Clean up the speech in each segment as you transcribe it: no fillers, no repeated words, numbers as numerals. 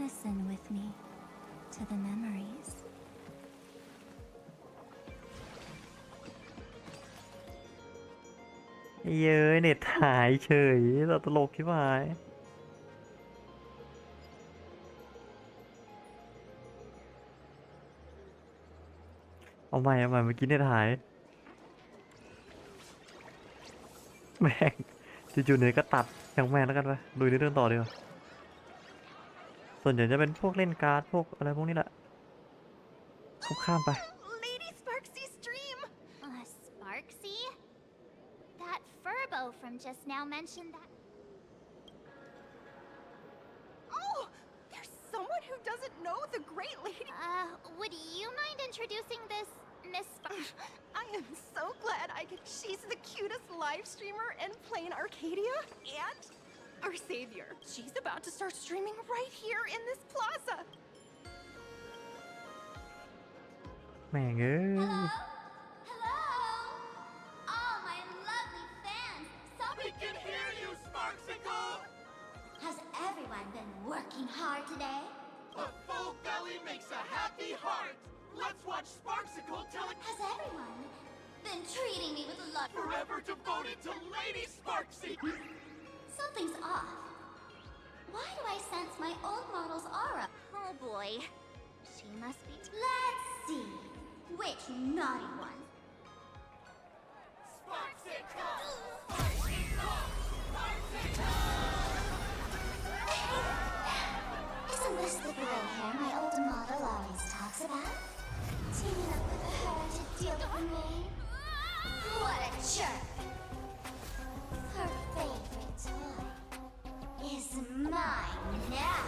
Listen with me to the memories. เย้ยเน็ตหายเฉยเราตลกที่หายเอาใหม่เมื่อกี้เน็ตหายแม่งจู่ๆเน็ตก็ตัดอย่างแม่งแล้วกันไปลุยในเรื่องต่อดีกว่าส่วนใหญ่จะเป็นพวกเล่นการ์ดพวกอะไรพวกนี้แหละข้ามไป Lady Sparksy's stream! Sparksy? That Furbo from just now mentioned that. Oh! There's someone who doesn't know the great lady. Would you mind introducing this Miss I am so glad she's the cutest live streamer in plain Arcadia and our savior. She's about to start streaming right here in this plaza. แม่งเอ้ย Hello? All my lovely fans. We can hear you, Sparksicle! Has everyone been working hard today? A full belly makes a happy heart. Let's watch Sparksicle tell it Has everyone been treating me with love? forever devoted to Lady Sparksy. Something's off. Why do I sense my old model's aura? Oh boy. She must be. Let's see. Which naughty one? Sparksicle! Sparksicle! Sparksicle! Isn't this the gray hair my old model always talks about? Teaming up with her to deal with me? What a jerk! Her favorite toy is mine now.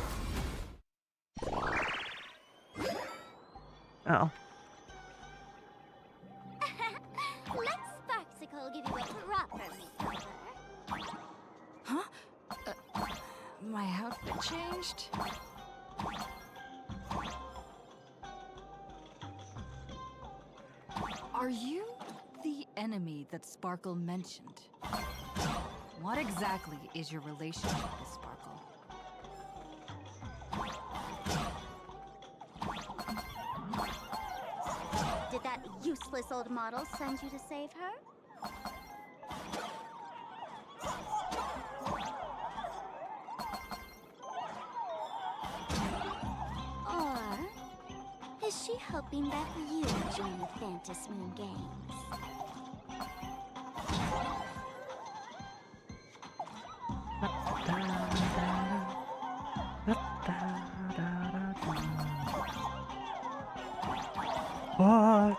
อ้าว Let Sparksicle give you a proper makeover. Huh? My outfit changed? Are you the enemy that Sparkle mentioned? What exactly is your relationship with Sparkle? Did that useless old model send you to save her? Or is she hoping that you join the Phantasy Moon Games? What?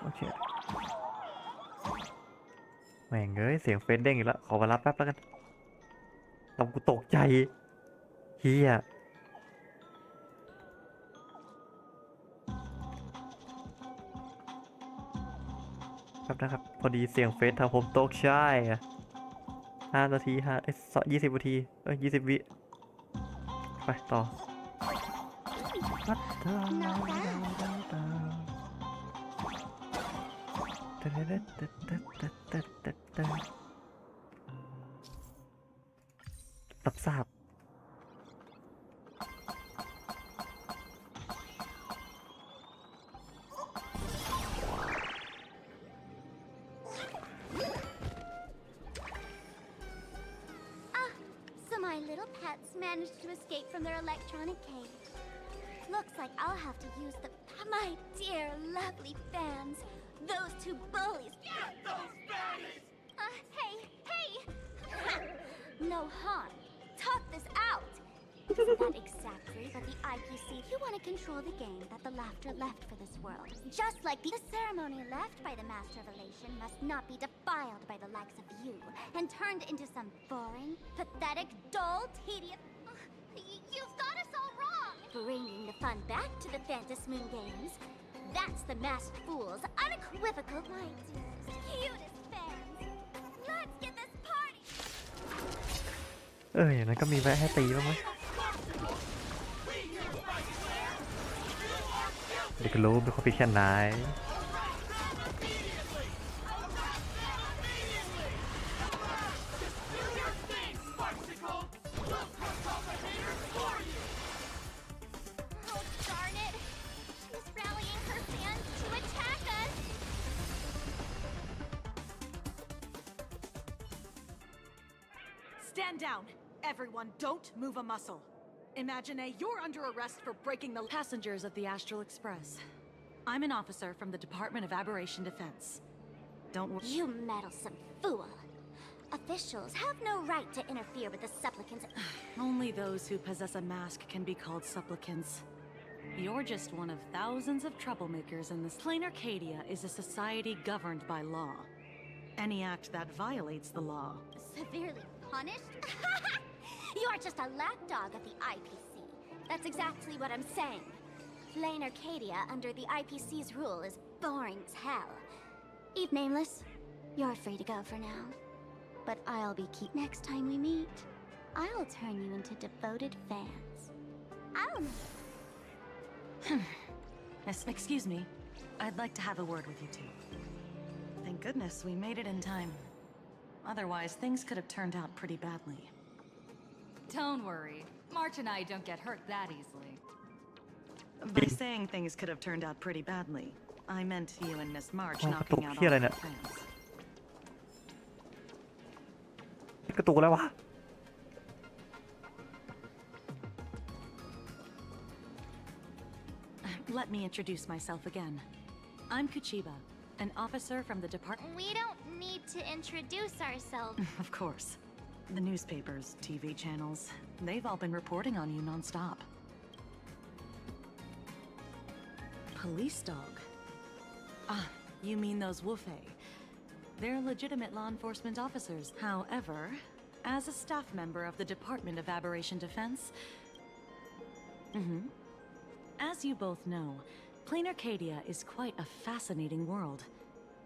โอเคแม่งเอ้ยเสียงเฟซเด้งอีกแล้วขอมารับแป๊บแล้วกันทำกูตกใจเฮียครับนะครับพอดีเสียงเฟซทำผมตกใจอะ5 นาที20 นาที20 วิไปต่อ รับทราบ So my little pets managed to escape from their electronic cage. Looks like I'll have to use the... My dear, lovely fans. Those two bullies. Get those baddies! Hey! No harm. Talk this out. Isn't that exactly what the IPC... You want to control the game that the laughter left for this world. Just like the ceremony left by the Master of Elation must not be defiled by the likes of you and turned into some boring, pathetic, dull, tedious... You've got us all wrong! Bringing the fun back to the Phantasy Moon Games. That's the masked fool's unequivocal right. Cutest fans. Let's get this party. อย่างนั้นก็มีแวะให้ตีบ้างไหมเด็กก็รู้เป็นคนพิการไหน Stand down. Everyone, don't move a muscle. Imagine you're under arrest for breaking the passengers of the Astral Express. I'm an officer from the Department of Aberration Defense. Don't worry. You meddlesome fool. Officials have no right to interfere with the supplicants. Only those who possess a mask can be called supplicants. You're just one of thousands of troublemakers in this. Plain Arcadia is a society governed by law. Any act that violates the law. Severely punished? You are just a lapdog of the IPC. That's exactly what I'm saying. Plain Arcadia under the IPC's rule is boring as hell. Eve Nameless, you're free to go for now. But I'll be keep next time we meet. I'll turn you into devoted fans. I'll... Yes, excuse me. I'd like to have a word with you two. Thank goodness we made it in time. Otherwise, things could have turned out pretty badly. Don't worry. March and I don't get hurt that easily. By saying things could have turned out pretty badly, I meant you and Miss March Oh, knocking out here all I the know. plans. กระตุกแล้ววะ Let me introduce myself again. I'm Kuchiba, an officer from the department. We don't need to introduce ourselves. Of course. The newspapers, TV channels, they've all been reporting on you nonstop. Police dog? Ah, you mean those Wufei. They're legitimate law enforcement officers. However, as a staff member of the Department of Aberration Defense... As you both know, Plain Arcadia is quite a fascinating world.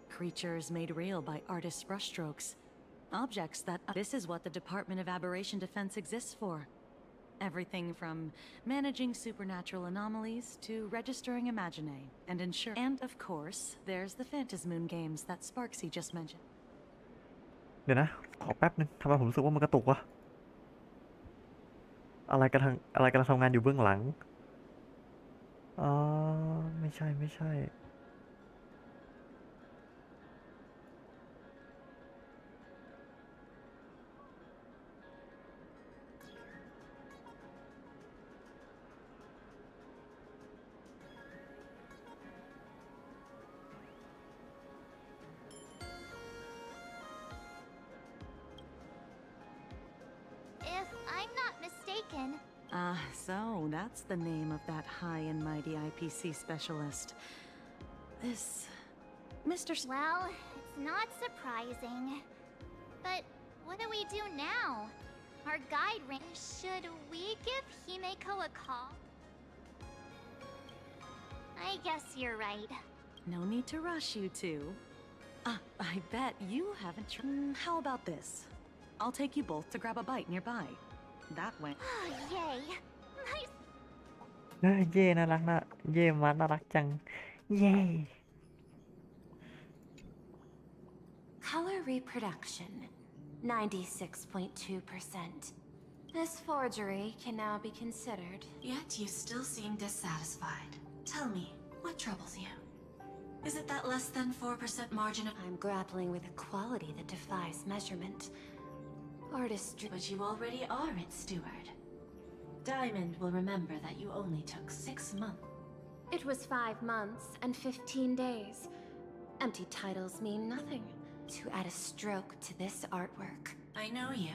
Creatures made real by artists' brushstrokes. Objects that... This is what the Department of Aberration Defense exists for. Everything from managing supernatural anomalies to registering Imagine and ensure... And of course, there's the Phantasmoon games that Sparksy just mentioned. เดี๋ยวนะ ขอแป๊บนึงทำไมผมรู้สึกว่ามันกระตุกวะ อะไรกำลังทำงานอยู่เบื้องหลัง อ๋อ ไม่ใช่ If I'm not mistaken, So that's the name of that high and mighty IPC specialist. This... Mr. well, it's not surprising. But what do we do now? Our guide ring. Should we give Himeko a call? I guess you're right. No need to rush, you two. I bet you haven't how about this? I'll take you both to grab a bite nearby. That way. Oh, yay. Nice. เย่น่ารักนะเย่มันน่ารักจัง เย่ Color reproduction, 96.2%. This forgery can now be considered. Yet you still seem dissatisfied. Tell me, what troubles you? Is it that less than 4% margin of... I'm grappling with a quality that defies measurement. Artistry... But you already are its steward. Diamond will remember that you only took 6 months. It was 5 months and 15 days. Empty titles mean nothing. To add a stroke to this artwork. I know you.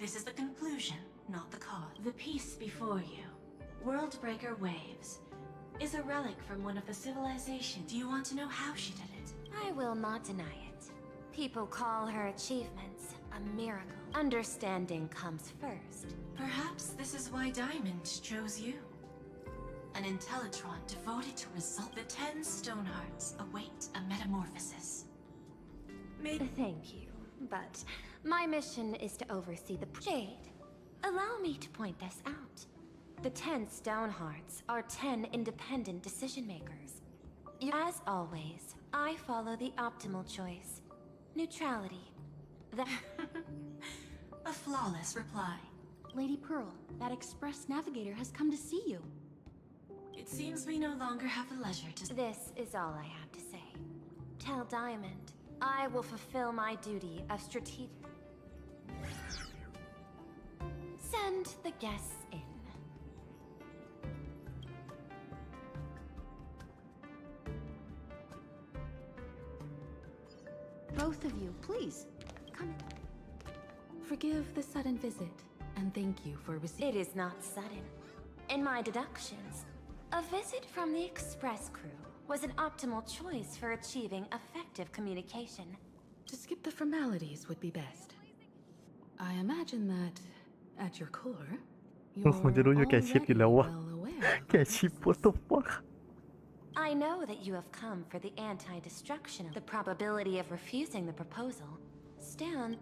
This is the conclusion, not the cause. The piece before you, Worldbreaker Waves, is a relic from one of the civilizations. Do you want to know how she did it? I will not deny it. People call her achievements a miracle. Understanding comes first. Perhaps this is why Diamond chose you. An Intellitron devoted to result. The 10 Stonehearts await a metamorphosis. Thank you, but my mission is to oversee the... Jade, allow me to point this out. The 10 Stonehearts are 10 independent decision-makers. As always, I follow the optimal choice. Neutrality. A flawless reply. Lady Pearl, that express navigator has come to see you. It seems we no longer have the leisure to... This is all I have to say. Tell Diamond, I will fulfill my duty of strategic... Send the guests in. Both of you, please, come in. Forgive the sudden visit, and thank you for receiving. It is not sudden. In my deductions, a visit from the Express crew was an optimal choice for achieving effective communication. To skip the formalities would be best. I imagine that, at your core, ก็ you're คงจะรู้อยู่แก่ชิปอยู่แล้ว already วะ well aware of แก่ชิป what the fuck I know that you have come for the anti-destruction. The probability of refusing the proposal stands.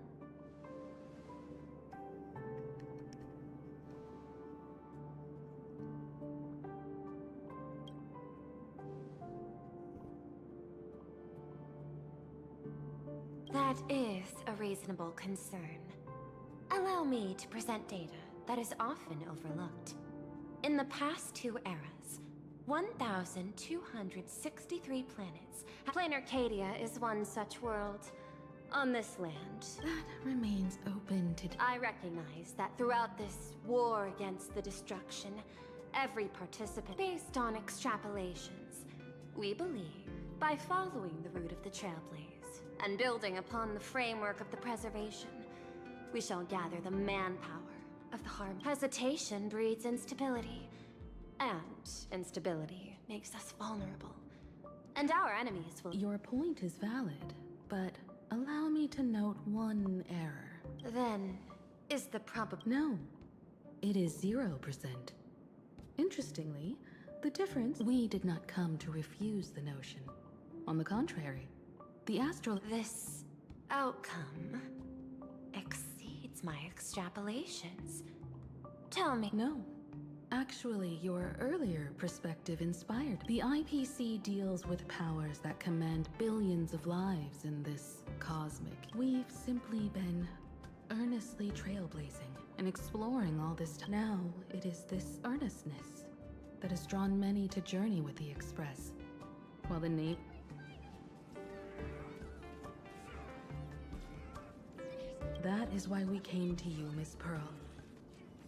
That is a reasonable concern. Allow me to present data that is often overlooked. In the past 2 eras, 1,263 planets. Planar Arcadia is one such world. On this land, that remains open to. I recognize that throughout this war against the destruction, every participant, based on extrapolations, we believe, by following the route of the Trailblaze and building upon the framework of the preservation, we shall gather the manpower of the harm. Hesitation breeds instability, and instability makes us vulnerable. And our enemies will. Your point is valid, but allow me to note one error. Then, is the probable. No, it is 0%. Interestingly, the difference. We did not come to refuse the notion. On the contrary, the astral. This outcome exceeds my extrapolations. Tell me. No. Actually, your earlier perspective inspired. The IPC deals with powers that command billions of lives in this cosmic. We've simply been earnestly trailblazing and exploring all this time. Now, it is this earnestness that has drawn many to journey with the Express. While the name. That is why we came to you, Miss Pearl.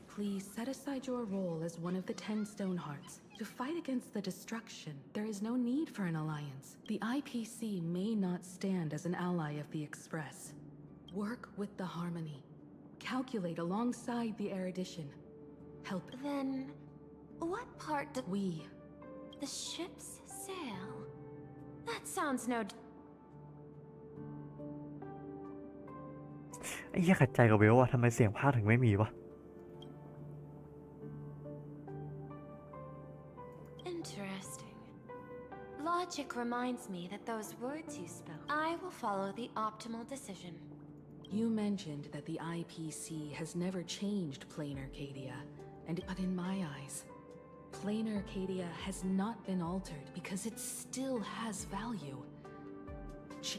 Please set aside your role as one of the 10 Stonehearts. To fight against the destruction, there is no need for an alliance. The IPC may not stand as an ally of the Express. Work with the Harmony. Calculate alongside the erudition. Help. Then, what part do We. the ships sail? That sounds no. ไอ้เหี้ยขัดใจกับเวลว่ะทำไมเสียงพากย์ถึงไม่มีวะ Interesting. Logic reminds me that those words you spoke. I will follow the optimal decision. You mentioned that the IPC has never changed Planar Arcadia, but in my eyes, Planar Arcadia has not been altered because it still has value.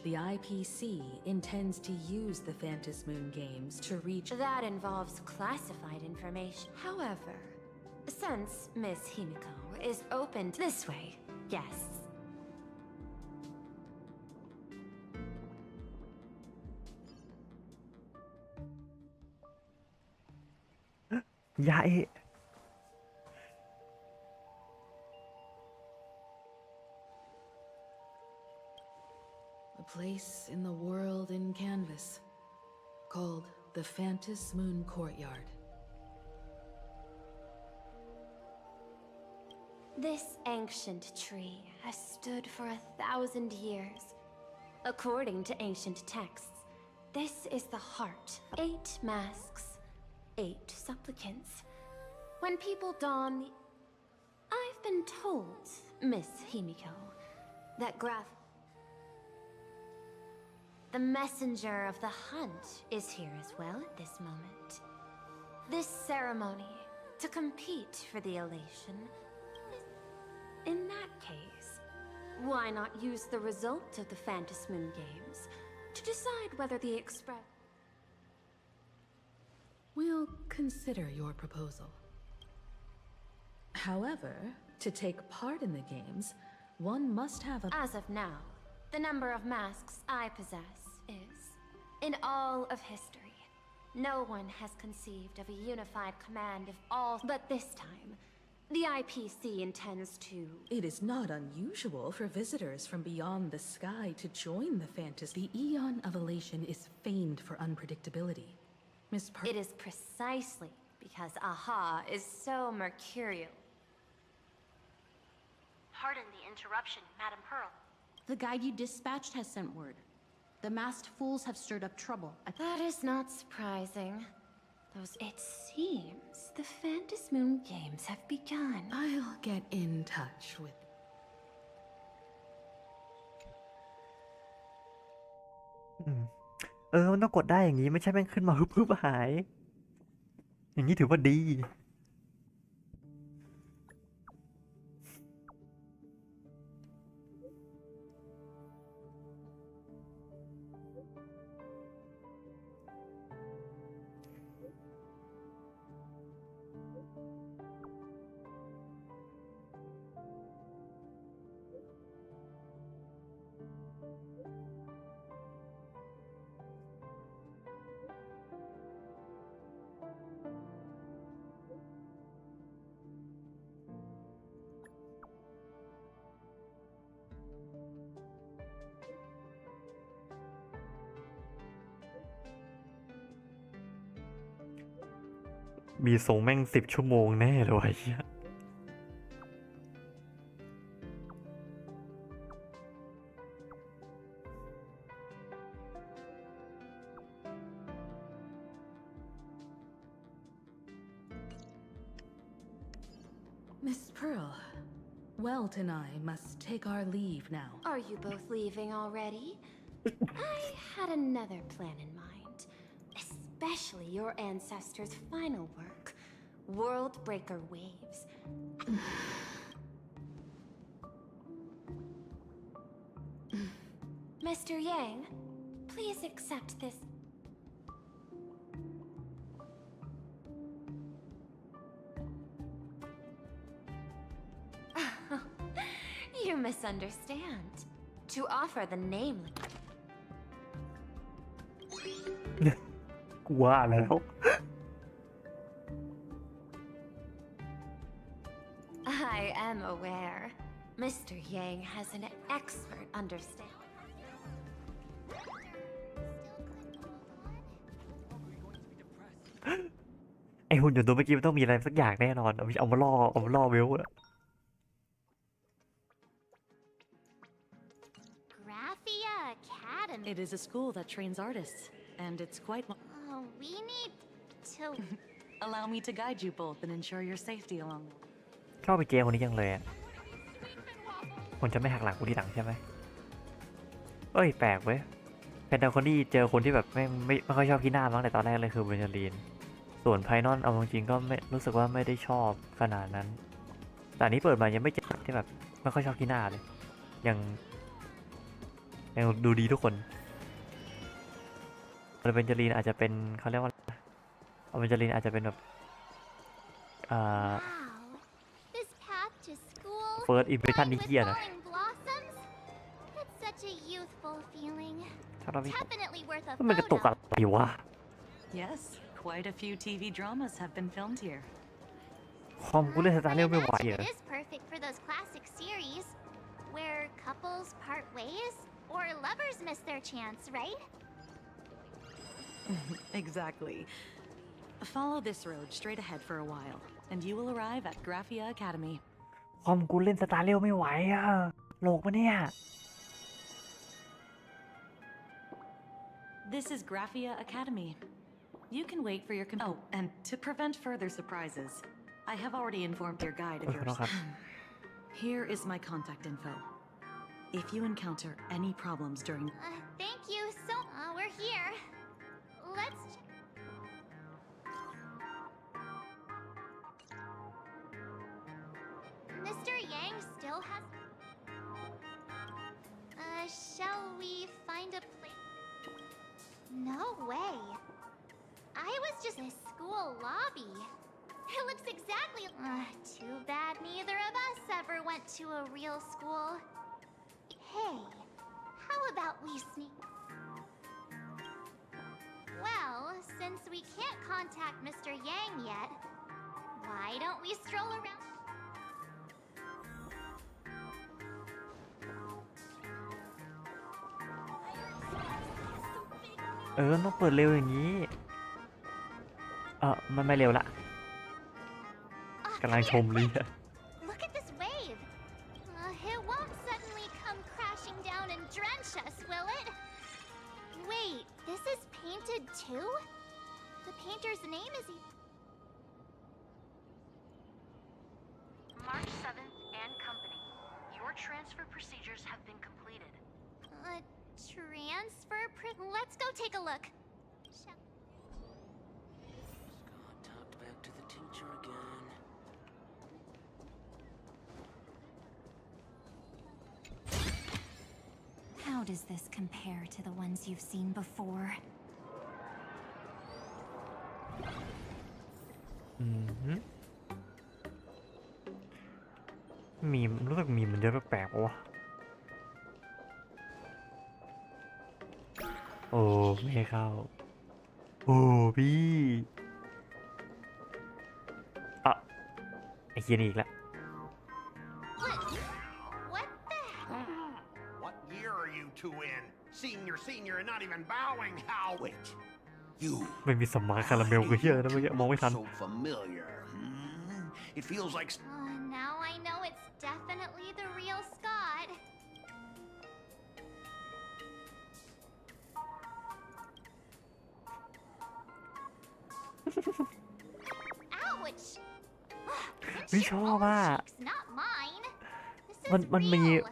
The IPC intends to use the Phantom Moon games to reach. That involves classified information. However, since Miss Himiko is open this way, yes. ยาเอะ A place in the world in canvas, called the Phantom Moon Courtyard. This ancient tree has stood for 1,000 years. According to ancient texts, this is the heart of 8 masks, 8 supplicants. When people don the... I've been told, Miss Himiko, that the messenger of the hunt is here as well at this moment. This ceremony, to compete for the elation. In that case, why not use the result of the Phantom Moon games to decide whether the Express... We'll consider your proposal. However, to take part in the games, one must have a... As of now, the number of masks I possess is, in all of history, No one has conceived of a unified command of all, but this time, the IPC intends to. It is not unusual for visitors from beyond the sky to join the fantasy. The Eon of Elation is famed for unpredictability. Miss It is precisely because Aha is so mercurial. Pardon the interruption, Madam Pearl. The guide you dispatched has sent word. The masked fools have stirred up trouble. That is not surprising. It seems the Phantom Moon Games have begun. I'll get in touch with. มันต้องกดได้อย่างนี้ไม่ใช่แม่งขึ้นมาฮึบหาย อย่างนี้ถือว่าดี มีทรงแม่ง10 ชั่วโมงแน่เลยวะเหี้ย Miss Pearl, Welt and I must take our leave now. Are you both leaving already? I had another plan in mind, especially your ancestors' final work, World Breaker Waves. Mr. Yang, please accept this. You misunderstand. To offer the name. กูว่าแล้ว I am aware. Mr. Yang has an expert understanding. ไอหุ่นยนต์ตัวเมื่อกี้มันต้องมีอะไรสักอย่างแน่นอน เอามาล่อเวลอะ Graphia Academy. It is a school that trains artists, and it's quite. We need to. Allow me to guide you both and ensure your safety along. ชอบไปเจคนนี้ยังเลยอะคนจะไม่หักหลังกูทีหลังใช่ไหมเอ้ยแปลกเว้ยเป็นแต่คนที่เจอคนที่แบบไม่ค่อยชอบขี้หน้ามั้งแต่ตอนแรกเลยคือเบนจาลีนส่วนไพนอนเอาจริงๆก็ไม่รู้สึกว่าไม่ได้ชอบขนาดนั้น แต่อันนี้เปิดมายังไม่เจอที่แบบไม่ค่อยชอบขี้หน้าเลยยังดูดีทุกคนเบนจาลีนอาจจะเป็นเขาเรียกว่าเบนจาลีนอาจจะเป็นแบบWow. This path to school. First impression นี่เหี้ยนะ Falling blossoms. It's such a youthful feeling. ถ้าเราไม่ Definitely worth a มันกระตุก photo. อะไรวะ Yes, quite a few TV dramas have been filmed here. คอมกูเล่นสตาร์เรล I ไม่ไหว imagine เหรอ it is perfect for those classic series where couples part ways or lovers miss their chance, right? Exactly. Follow this road straight ahead for a while, and you will arrive at Graphia Academy. คอมกูเล่นสตาร์เรลไม่ไหวอะโลกปะเนี่ย This is Graphia Academy. You can wait for your oh, and to prevent further surprises, I have already informed your guide of yours. Here is my contact info. If you encounter any problems during Thank you so. We're here. Let's. Mr. Yang still has. Shall we find a place? No way. I was just in a school lobby. It looks exactly. Too bad neither of us ever went to a real school. Hey, how about we sneak? Well, since we contact Mr. Yang yet. Why don't we stroll around? ต้องเปิดเร็วอย่างนี้มันไม่เร็วละกำลังชมเลย Look at this wave. It won't suddenly come crashing down and drench us, will it? Wait, this is painted too? The painter's name is... March 7th and Company. Your transfer procedures have been completed. Transfer... Let's go take a look. Scott talked back to the teacher again. How does this compare to the ones you've seen before? มีรู้สึกมีมันเยอะแปลกๆวะโอ้ไม่ให้เข้าโอ้พี่ไอ้เคียนี่อีกแล้ว What the... What year are you two in? Senior, and not even bowing. How? Wait. You. ไม่มีสมาร์ทคาราเมลก็เยอะนะเมื่อกี้มองไม่ทัน So familiar. It feels like. Now I know it's definitely the real Scott. Ouch! ไม่ชอบอ่ะ Not mine. This is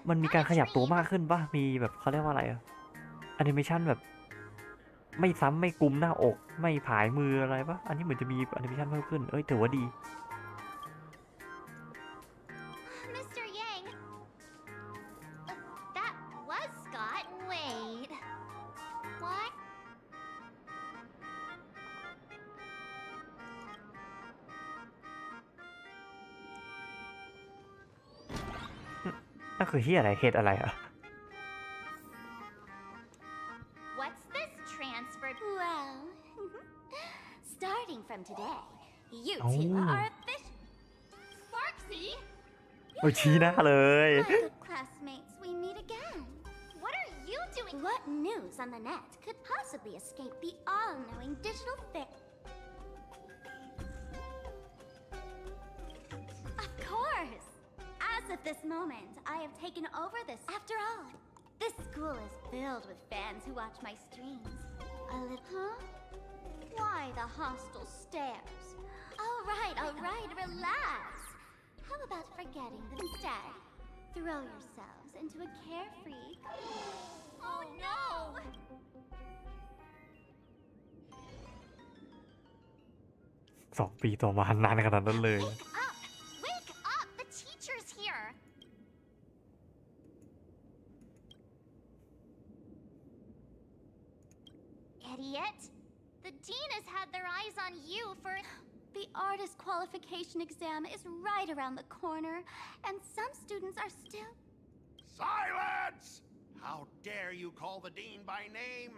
มันมีการขยับตัว real. มากขึ้นป่ะมีแบบเขาเรียกว่าอะไรอะแอนิเมชันแบบไม่ซ้ำไม่กุมหน้าอกไม่ผายมืออะไรป่ะอันนี้เหมือนจะมีแอนิเมชันเพิ่มขึ้นถือว่าดี Mr. Yang. That was Scott. Wait. What? นั่นคือที่อะไรเหตุอะไรอะ What's this transfer? Well, starting from today, you two are official. Sparksy? ชี้หน้าเลย My good classmates, we meet again. What are you doing? What news on the net could possibly escape the all-knowing digital fit? Of course! As of this moment, I have taken over this. After all, this school is filled with fans who watch my streams. A little... Huh? Why the hostile stares? All right, relax. How about forgetting them instead? Throw yourselves into a carefree... Oh no! 2 ปีต่อมานานขนาดนั้นเลย Wake up! The teacher's here! Idiot! The dean has had their eyes on you for... The artist qualification exam is right around the corner, and some students are still... Silence! How dare you call the dean by name?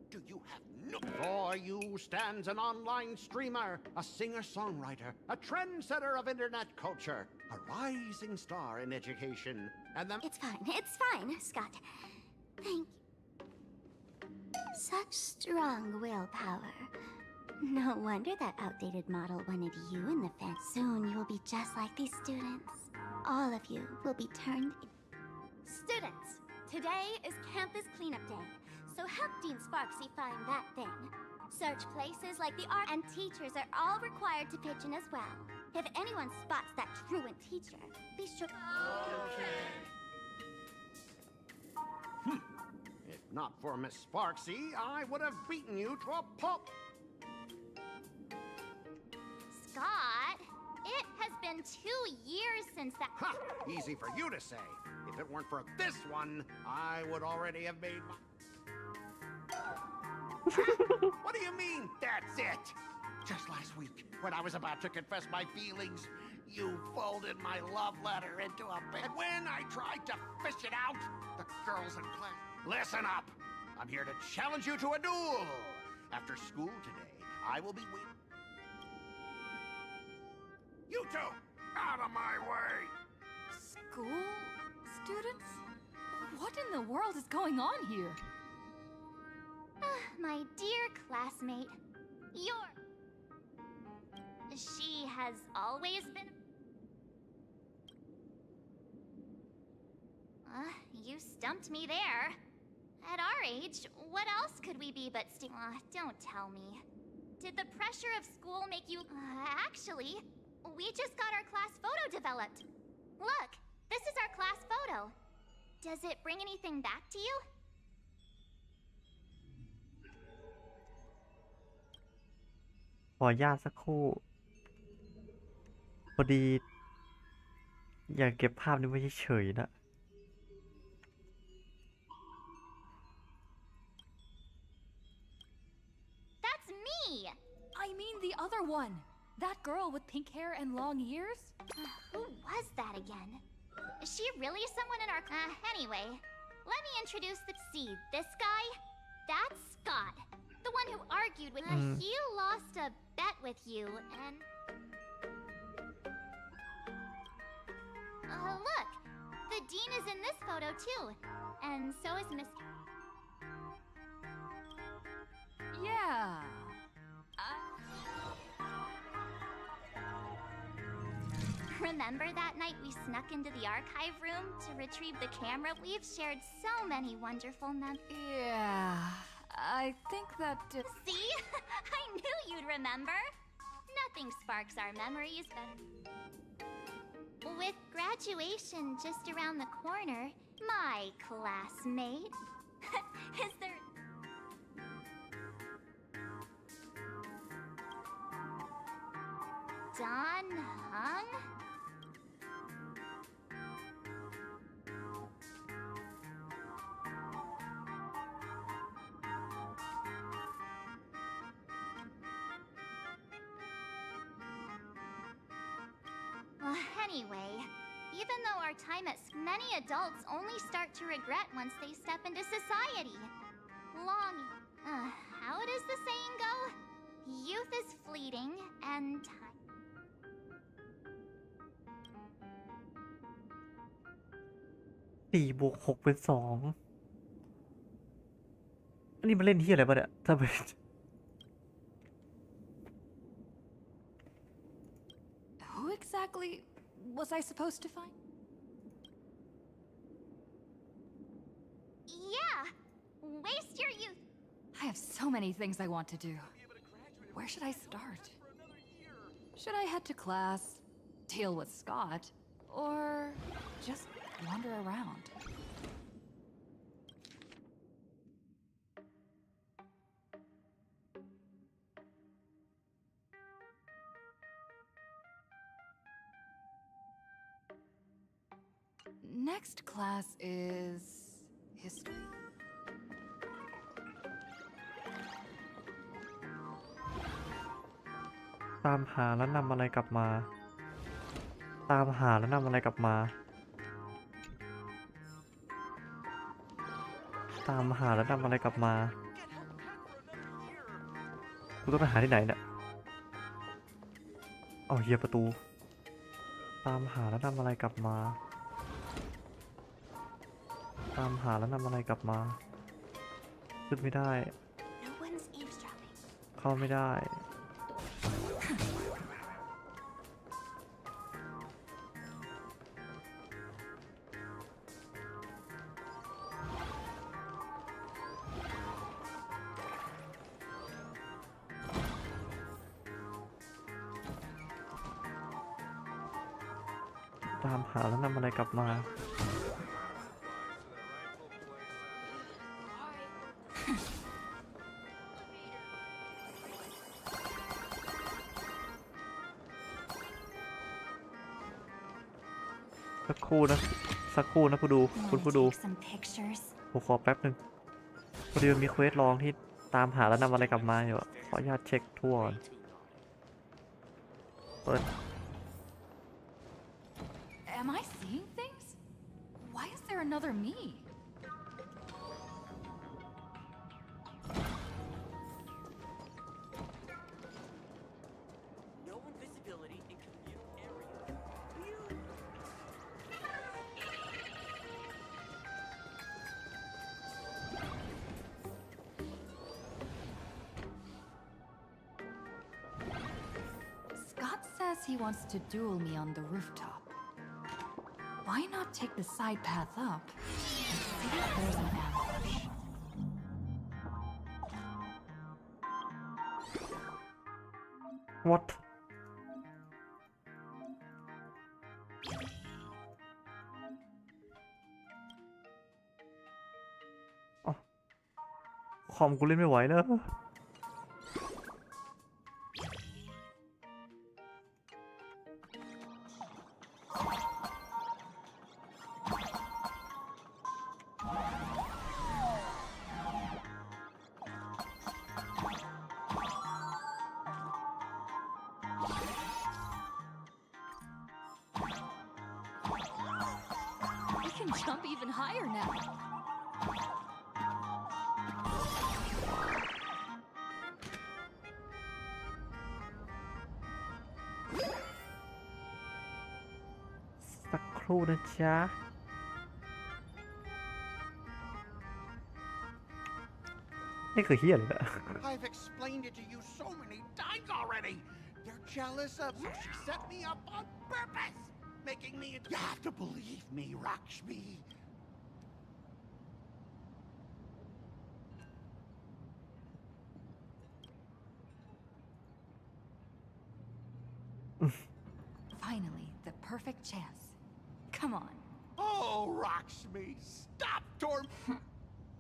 Do you have no... Before you stands an online streamer, a singer-songwriter, a trendsetter of internet culture, a rising star in education, and the... It's fine, Scott. Thank you. Such strong willpower. No wonder that outdated model wanted you in the fence. Soon you will be just like these students. All of you will be turned... Students, today is campus cleanup day. So help Dean Sparksy find that thing. Search places like the art, and teachers are all required to pitch in as well. If anyone spots that truant teacher, be sure... If not for Miss Sparksy, I would have beaten you to a pulp. Scott, it has been 2 years since that... Ha! Easy for you to say. If it weren't for this one, I would already have made my... What do you mean, that's it? Just last week, when I was about to confess my feelings, you folded my love letter into a bed. And when I tried to fish it out, the girls in class... Listen up! I'm here to challenge you to a duel! After school today, I will be waiting... to? Out of my way! School students? What in the world is going on here? My dear classmate, she has always been... you stumped me there. At our age, what else could we be but don't tell me. Did the pressure of school make you... actually, we just got our class photo developed. Look, this is our class photo. Does it bring anything back to you? ขออนุญาตสักครู่พอดีอยากเก็บภาพนี้ไว้เฉยๆนะ That's me! I mean the other one. That girl with pink hair and long ears? Who was that again? Is she really someone in our... anyway, let me introduce see, this guy? That's Scott. The one who argued with... he lost a bet with you, and... look! The dean is in this photo, too. And so is Miss... Yeah. Remember that night we snuck into the archive room to retrieve the camera? We've shared so many wonderful Yeah, I think that... See? I knew you'd remember. Nothing sparks our memories better. With graduation just around the corner, my classmate... is there... Don Hung? Anyway, even though our time at many adults only start to regret once they step into society. How does the saying go? Youth is fleeting and time. 4 บวก 6 เป็น 2 อันนี้มาเล่นที่อะไรปะเนี่ยทำไม Who exactly was I supposed to find? Yeah! Waste your youth! I have so many things I want to do. Where should I start? Should I head to class, deal with Scott, or just wander around? Next class is history. ตามหาแล้วนำอะไรกลับมา ตามหาแล้วนำอะไรกลับมา ตามหาแล้วนำอะไรกลับมา กูต้องไปหาที่ไหนเนี่ยเอาเหยียบประตู ตามหาแล้วนำอะไรกลับมา ตามหาแล้วนำอะไรกลับมา ขึ้นไม่ได้ No one's eavesdropping. เข้าไม่ได้ ตามหาแล้วนำอะไรกลับมา สักครู่นะ สักครู่นะผู้ดู คุณผู้ดู Some pictures. ผมขอแป๊บหนึ่งพอดีมันมีเควสลองที่ตามหาแล้วนำอะไรกลับมาอยู่อะขออนุญาตเช็คทั่วก่อนเปิด Am I seeing things? Why is there another me? No invisibility in communal area. he wants to duel me on the rooftop. Why not take the side path up and see if there's an ambush? what อ๋อคอมกูเล่นไม่ไหวแล้ว I can jump even higher now. สักครู่นะจ๊ะ นี่คือเฮียเลยอะ I've explained it to you so many times already. You're jealous of, so she set me up on purpose, making me. You have to believe me, Rakshmi. Finally, the perfect chance. Come on. Oh, Rakshmi, stop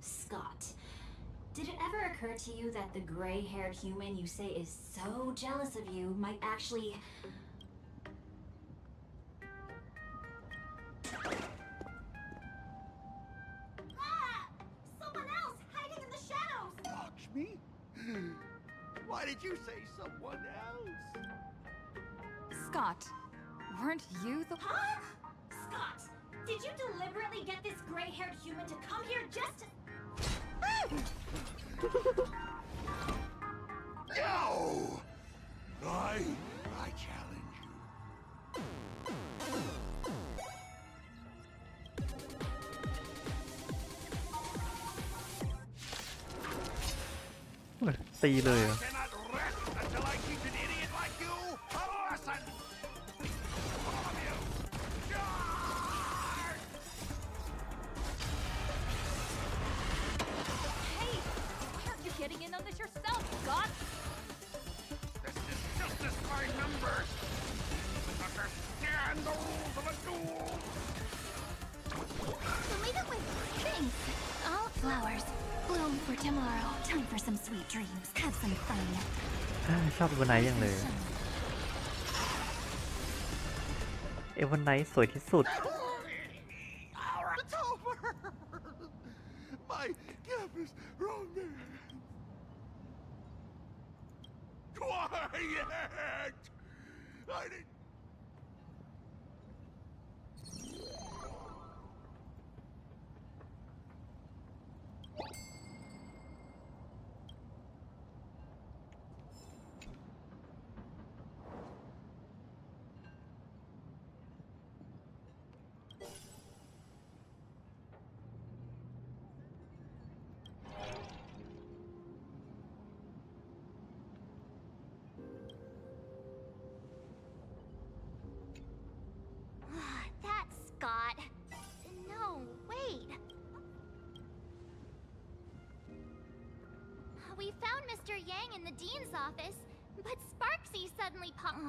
Scott, did it ever occur to you that the gray-haired human you say is so jealous of you might actually... Ah! Someone else hiding in the shadows! Rakshmi? Why did you say someone else? Scott, weren't you the... Huh? Scott, did you deliberately get this gray-haired human to come here just to... No! I challenge you. ตีเลยเหรอ Cannot rest until I teach an idiot like you a lesson. All of you, charge! Hey, why aren't you getting in on this yourself, Scott? This is justice by numbers. Understand the rules of a duel. Leave it with things. All flowers bloom for tomorrow. Time for some sweet dreams. Have some fun. ชอบเอเวอร์ไนท์ยังเลย เอเวอร์ไนท์สวยที่สุด It's over. My campus romance. Quiet. I didn't. That's Scott. No, wait. We found Mr. Yang in the dean's office, but Sparksy suddenly popped.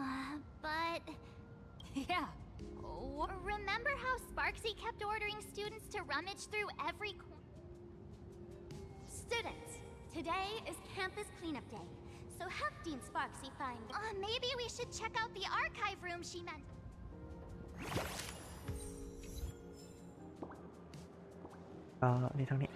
But Yeah. What? remember how Sparksy kept ordering students to rummage through every Students, today is campus cleanup day, so help Dean Sparksy find... maybe we should check out the archive room she meant. นี่ทั้งนี้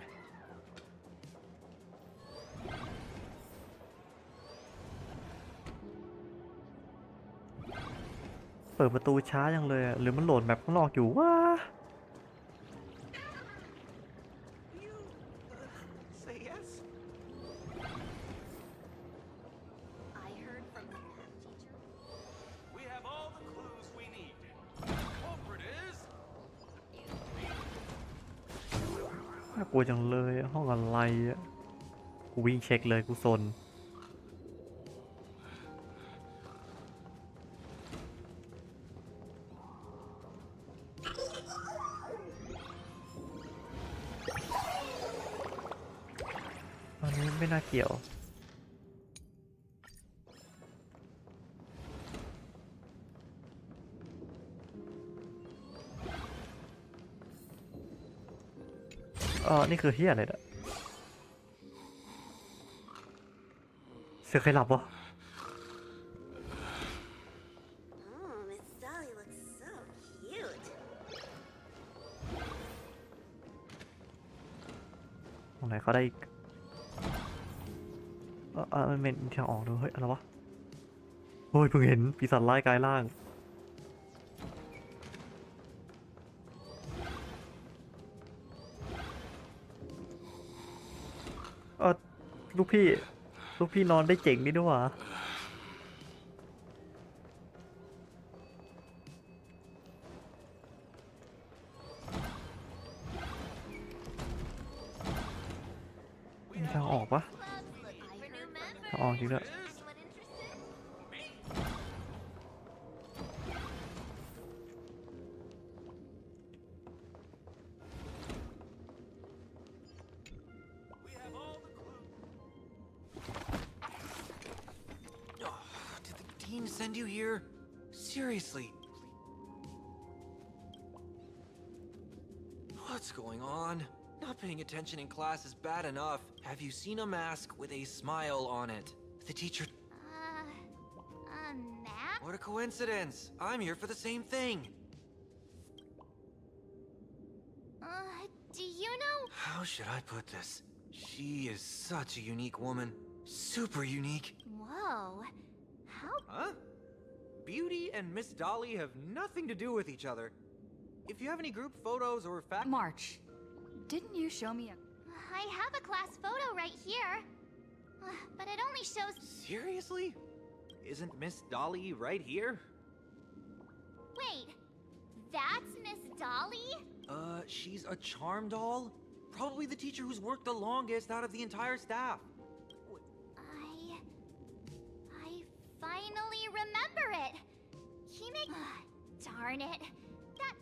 เปิดประตูช้าจังเลยอะหรือมันโหลดแมปข้างนอกอยู่วะ Say yes. I heard from the math teacher. We have all the clues we need. Culprit is น่ากลัวจังเลยอะห้องอะไรอะกูวิ่งเช็คเลยกูซน ไม่น่าเกี่ยวนี่คือเฮียอะไรเนี่ยเสือใครหลับวะ Oh, Miss Dolly looks so cute. ตรงไหนเขาได้อีกมันเป็นทางออกด้วยเฮ้ยอะไรวะเฮ้ยเพิ่งเห็นปีศาจร้ายกายล่างลูกพี่นอนได้เจ๋งนี่ด้วยวะมีทางออกปะทางออกจริงด้วยSend you here? Seriously? What's going on? Not paying attention in class is bad enough. Have you seen a mask with a smile on it? The teacher... A mask? What a coincidence. I'm here for the same thing. Do you know? How should I put this? She is such a unique woman. Super unique. Whoa. How? Huh? Beauty and Miss Dolly have nothing to do with each other. If you have any group photos or fact... March, didn't you show me a... I have a class photo right here. But it only shows... Seriously? Isn't Miss Dolly right here? Wait. That's Miss Dolly? She's a charm doll? Probably the teacher who's worked the longest out of the entire staff. I finally remember it. Darn it. That...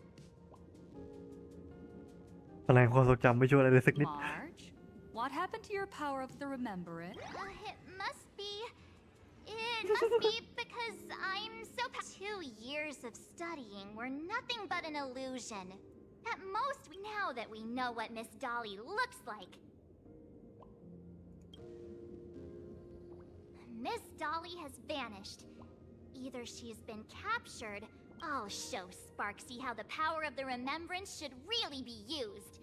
แสดงความทรงจำไม่ช่วยอะไรเลยสักนิด March, what happened to your power of the remember it? It must be because I'm so 2 years of studying were nothing but an illusion. At most, now that we know what Miss Dolly looks like. Miss Dolly has vanished. Either she's been captured. I'll show Sparksy how the power of the remembrance should really be used.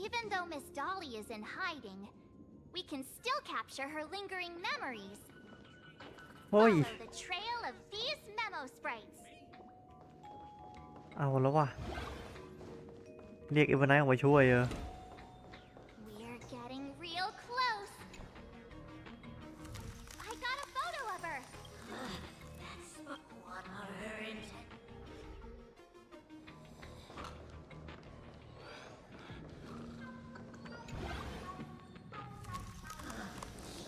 Even though Miss Dolly is in hiding, we can still capture her lingering memories. Follow the trail of these memo sprites. เอาแล้วว่ะเรียกเอเวอร์ไนท์ออกมาช่วยWe're getting real close. I got a photo of her. That's what her intent.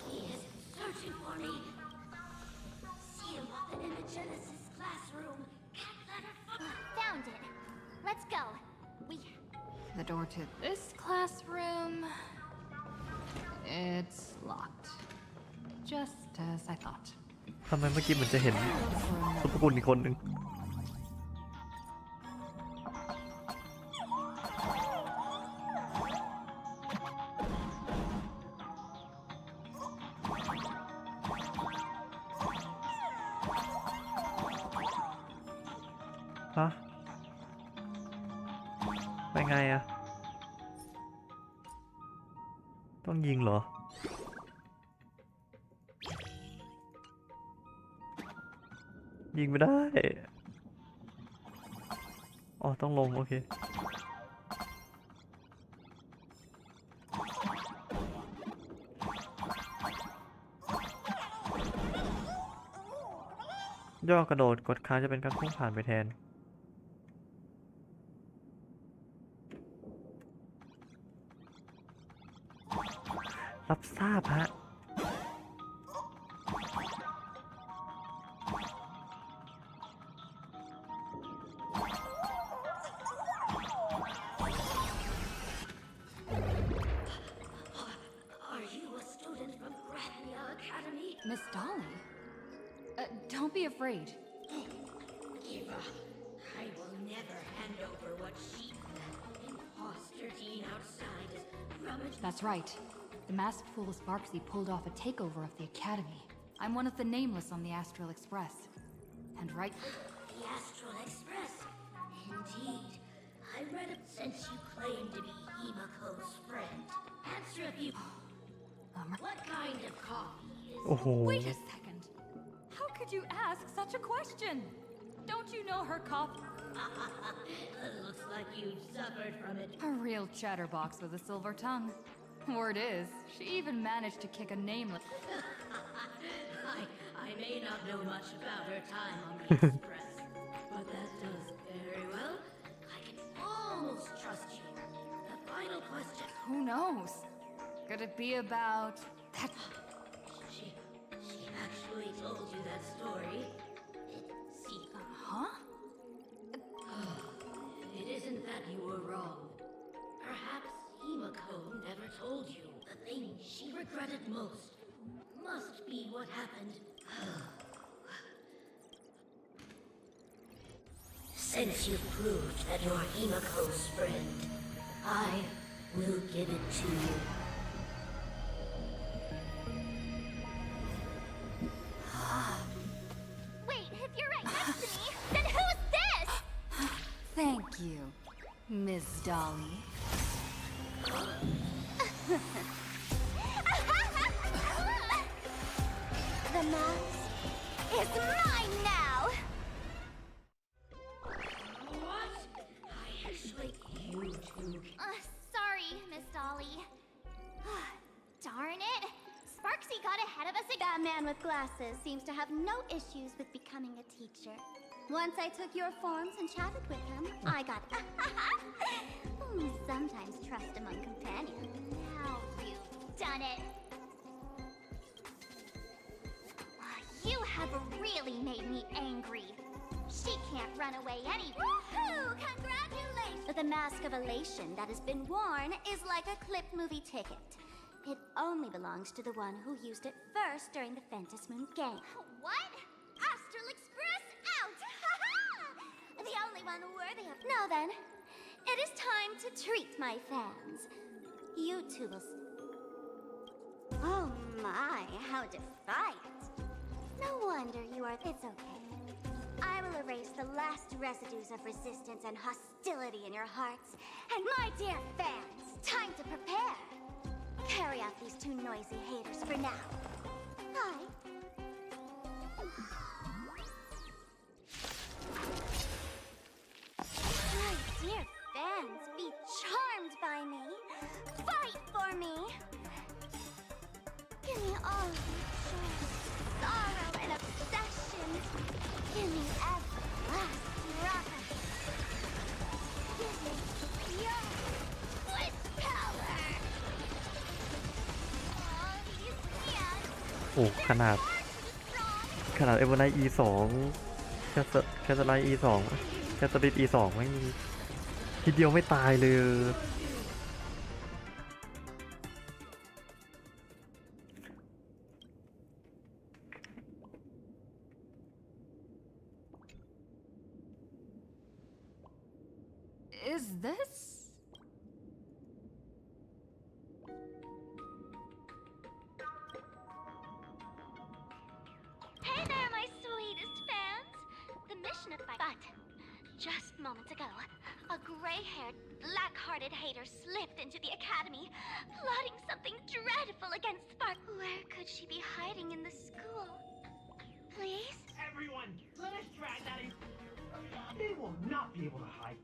He is searching for me. See him often in the Genesis classroom. Can't let her Found it. Let's go. The door to this classroom... It's locked. Just as I thought. ทำไมเมื่อกี้เหมือนจะเห็นสุภกุลอีกคนหนึ่งฮะไปไงอะต้องยิงเหรอยิงไม่ได้อ๋อต้องลงโอเคย่อกระโดดกดค้างจะเป็นการพุ่งผ่านไปแทนรับทราบฮะ Miss Dolly? Don't be afraid. Give up. I will never hand over what she, that imposter dean outside, is rummaged. That's right. The masked fool Sparksy pulled off a takeover of the Academy. I'm one of the nameless on the Astral Express. And right... The Astral Express? Indeed. I read it since you claim to be Himako's friend. Answer if you... What kind of coffee is... โอ้โห Wait a second. How could you ask such a question? Don't you know her coffee? Looks like you've suffered from it. A real chatterbox with a silver tongue. Word is, she even managed to kick a nameless... I may not know much about her time on the Express, but that does very well. I can almost trust you. The final question. Who knows? Could it be about... that... She actually told you that story. See... Huh? It isn't that you were wrong. Perhaps Himako never told you. The thing she regretted most must be what happened. Since you proved that you're Himako's friend, I will give it to you. Wait, if you're right next to me, then who's this? Thank you, Miss Dolly. The mouse is mine now! What? I actually... You two... Sorry, Miss Dolly. Darn it! Sparksy got ahead of us again. That man with glasses seems to have no issues with becoming a teacher. Once I took your forms and chatted with him, I got... Sometimes trust among companions. How you've done it. You have really made me angry. She can't run away anyway. Woohoo! Congratulations! But the mask of elation that has been worn is like a clipped movie ticket. It only belongs to the one who used it first during the Ventus Moon game. What? Astral Express out! The only one worthy of... Now then, it is time to treat my fans. You two will... Oh my, how defiant. No wonder you are... It's okay. I will erase the last residues of resistance and hostility in your hearts. And my dear fans, time to prepare. Carry out these two noisy haters for now. Hi. My dear fans, be charmed by me. Fight for me. Give me all of your joy, sorrow, and obsession. Give me every last drop of it. Give me your wish power. All these hands. โอ้ขนาดเอเวอร์ไนท์ E2 แคสไลท์ E2 แคสติด E2 ไม่มีทีเดียวไม่ตายเลย Is this... Hey there, my sweetest fans! The mission of my... But, just moments ago, a gray-haired, black-hearted hater slipped into the academy, plotting something dreadful against Spark. Where could she be hiding in the school? Please? Everyone, let us drag that in. They will not be able to hide.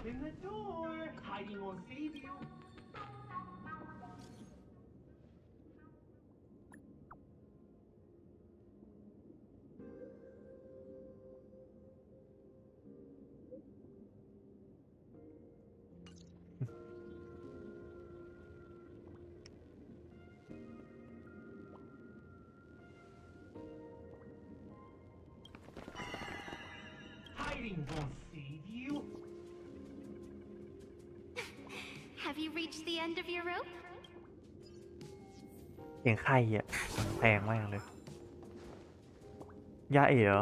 Open the door. Hiding won't save you. Hiding won't save you. Have you reached the end of your rope? เสียงใครอ่ะแพงมากเลยยาเอ๋เหรอ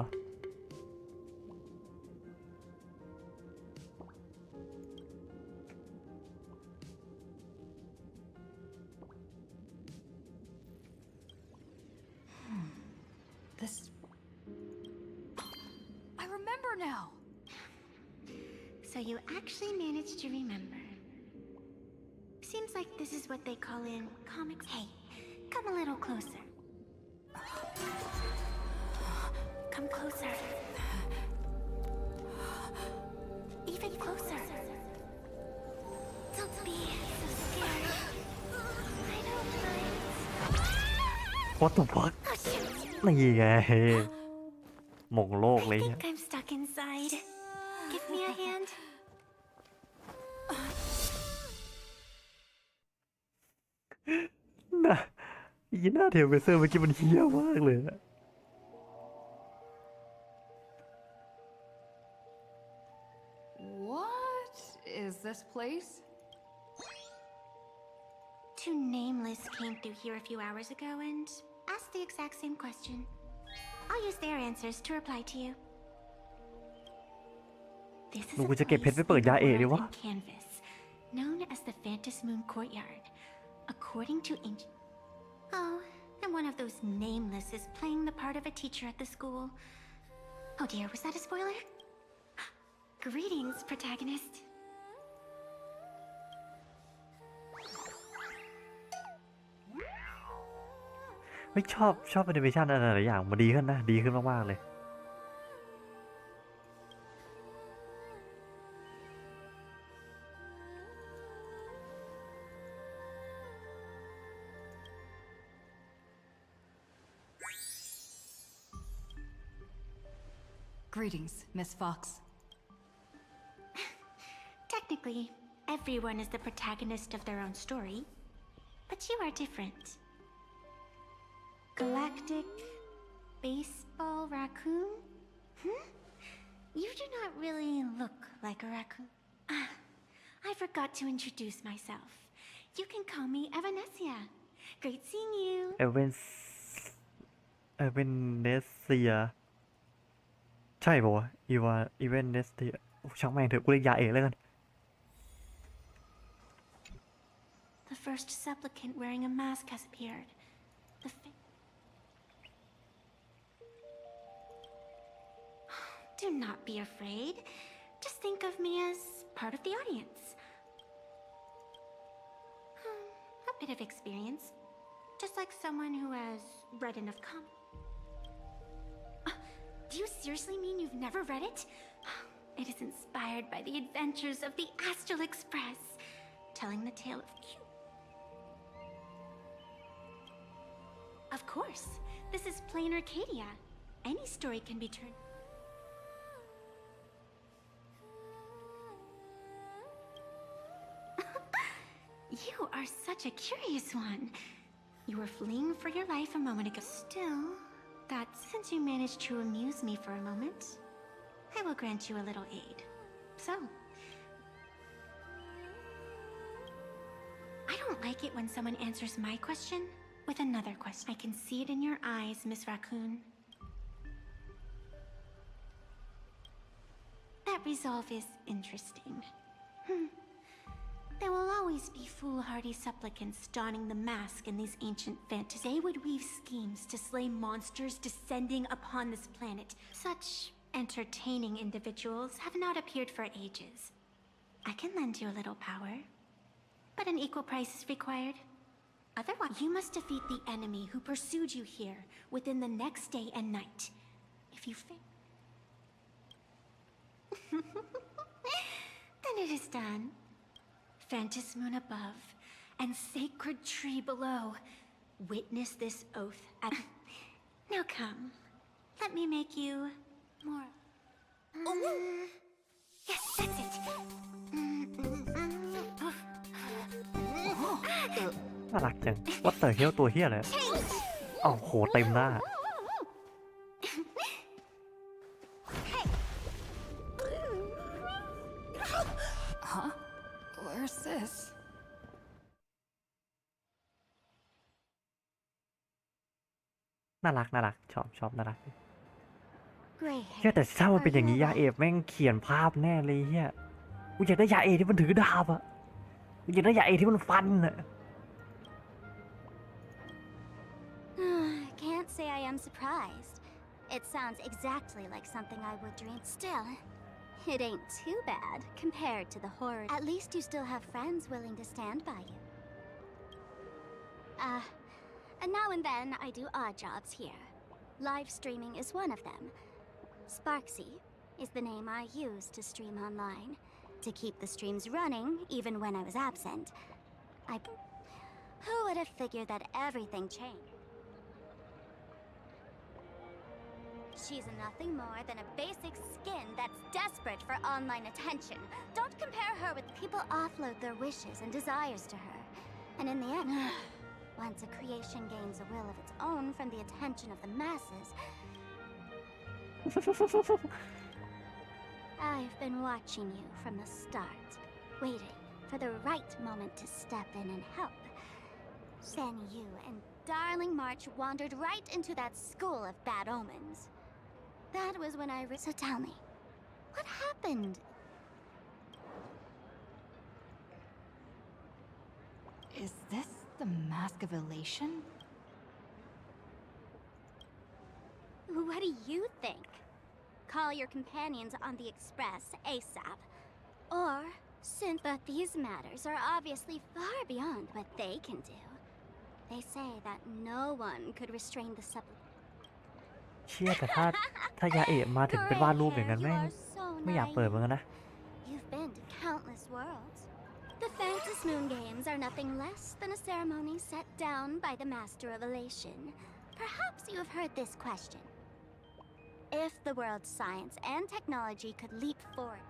This... I remember now! So you actually managed to remember. Seems like this is what they call in comics. Hey, come a little closer. Come closer. Even closer. Don't be so scared. I don't mind. What the fuck? Oh shoot. นี่ไงหม่งโลกเลย I เนี่ย think I'm stuck inside. Give me a hand. น่ะยีหน้าเทลเวเซอร์เมื่อกี้มันเฮี้ยมากเลยอะ What is this place? Two nameless came through here a few hours ago and asked the exact same question. I'll use their answers to reply to you. This is หนู a จะเก็บเพชร place ไปเปิด in ยา the เอ๋ดี world วะ in canvas, known as the Phantom Moon Courtyard. According to ancient... Oh, and one of those nameless is playing the part of a teacher at the school. Oh dear, was that a spoiler? Greetings, protagonist. ไม่ชอบแอนิเมชันอะไรหลายอย่างมันดีขึ้นนะดีขึ้นมากๆเลย Greetings, Miss Fox. Technically, everyone is the protagonist of their own story, but you are different. Galactic baseball raccoon? You do not really look like a raccoon. I forgot to introduce myself. You can call me Evanesia. Great seeing you. เอเวนเนสเซียใช่ป่าวะอีเวนเนสเซียช่างแม่งเถอะกูเรียกยาเอ๋แล้วกัน The first supplicant wearing a mask has appeared. Do not be afraid. Just think of me as part of the audience. A bit of experience. Just like someone who has read enough comics. Do you seriously mean you've never read it? It is inspired by the adventures of the Astral Express, telling the tale of Q. Of course, this is plain Arcadia. Any story can be turned. You are such a curious one. You were fleeing for your life a moment ago. Still, that since you managed to amuse me for a moment, I will grant you a little aid. So, I don't like it when someone answers my question with another question. I can see it in your eyes, Miss Raccoon. That resolve is interesting. There will always be foolhardy supplicants donning the mask in these ancient fantasies. They would weave schemes to slay monsters descending upon this planet. Such entertaining individuals have not appeared for ages. I can lend you a little power, but an equal price is required. Otherwise, you must defeat the enemy who pursued you here within the next day and night. If you fail, then it is done. Phantom Moon above and sacred tree below. Witness this oath at... Now come, let me make you more... Yes, that's it. น่ารักจังวัดเตอร์เฮี้ยวตัวเฮี้ยเลยอ้าวโหเต็มหน้า Huh? Where's this? น่ารักน่ารักชอบน่ารัก Gray เฮีย hair. แต่ถ้ามันเป็นอย่างนี้ Are you ยาเอกแม่งเขียนภาพแน่เลยเฮียกูอยากได้ยาเอกที่มันถือดาบอะกูอยากได้ยาเอกที่มันฟันอะ Can't say I am surprised. It sounds exactly like something I would dream. Still, it ain't too bad compared to the horror. At least you still have friends willing to stand by you. And now and then I do odd jobs here. Live streaming is one of them. Sparksy is the name I use to stream online, to keep the streams running even when I was absent. Who would have figured that everything changed? She's nothing more than a basic skin that's desperate for online attention. Don't compare her with people offload their wishes and desires to her. And in the end, once a creation gains a will of its own from the attention of the masses, I've been watching you from the start, waiting for the right moment to step in and help. Then you and Darling March wandered right into that school of bad omens. That was when so tell me, what happened? Is this the mask of elation? What do you think? Call your companions on the express ASAP. Or, since but these matters are obviously far beyond what they can do. They say that no one could restrain the เชี่ยแต่ถ้ายาเอกมาถึงเป็นวาดรูปอย่างนั้นแม่งไม่อยากเปิดเหมือนกันนะ You've been to countless worlds. The Phantom Moon Games are nothing less than a ceremony set down by the Master of Elation. Perhaps you have heard this question. If the world's science and technology could leap forward.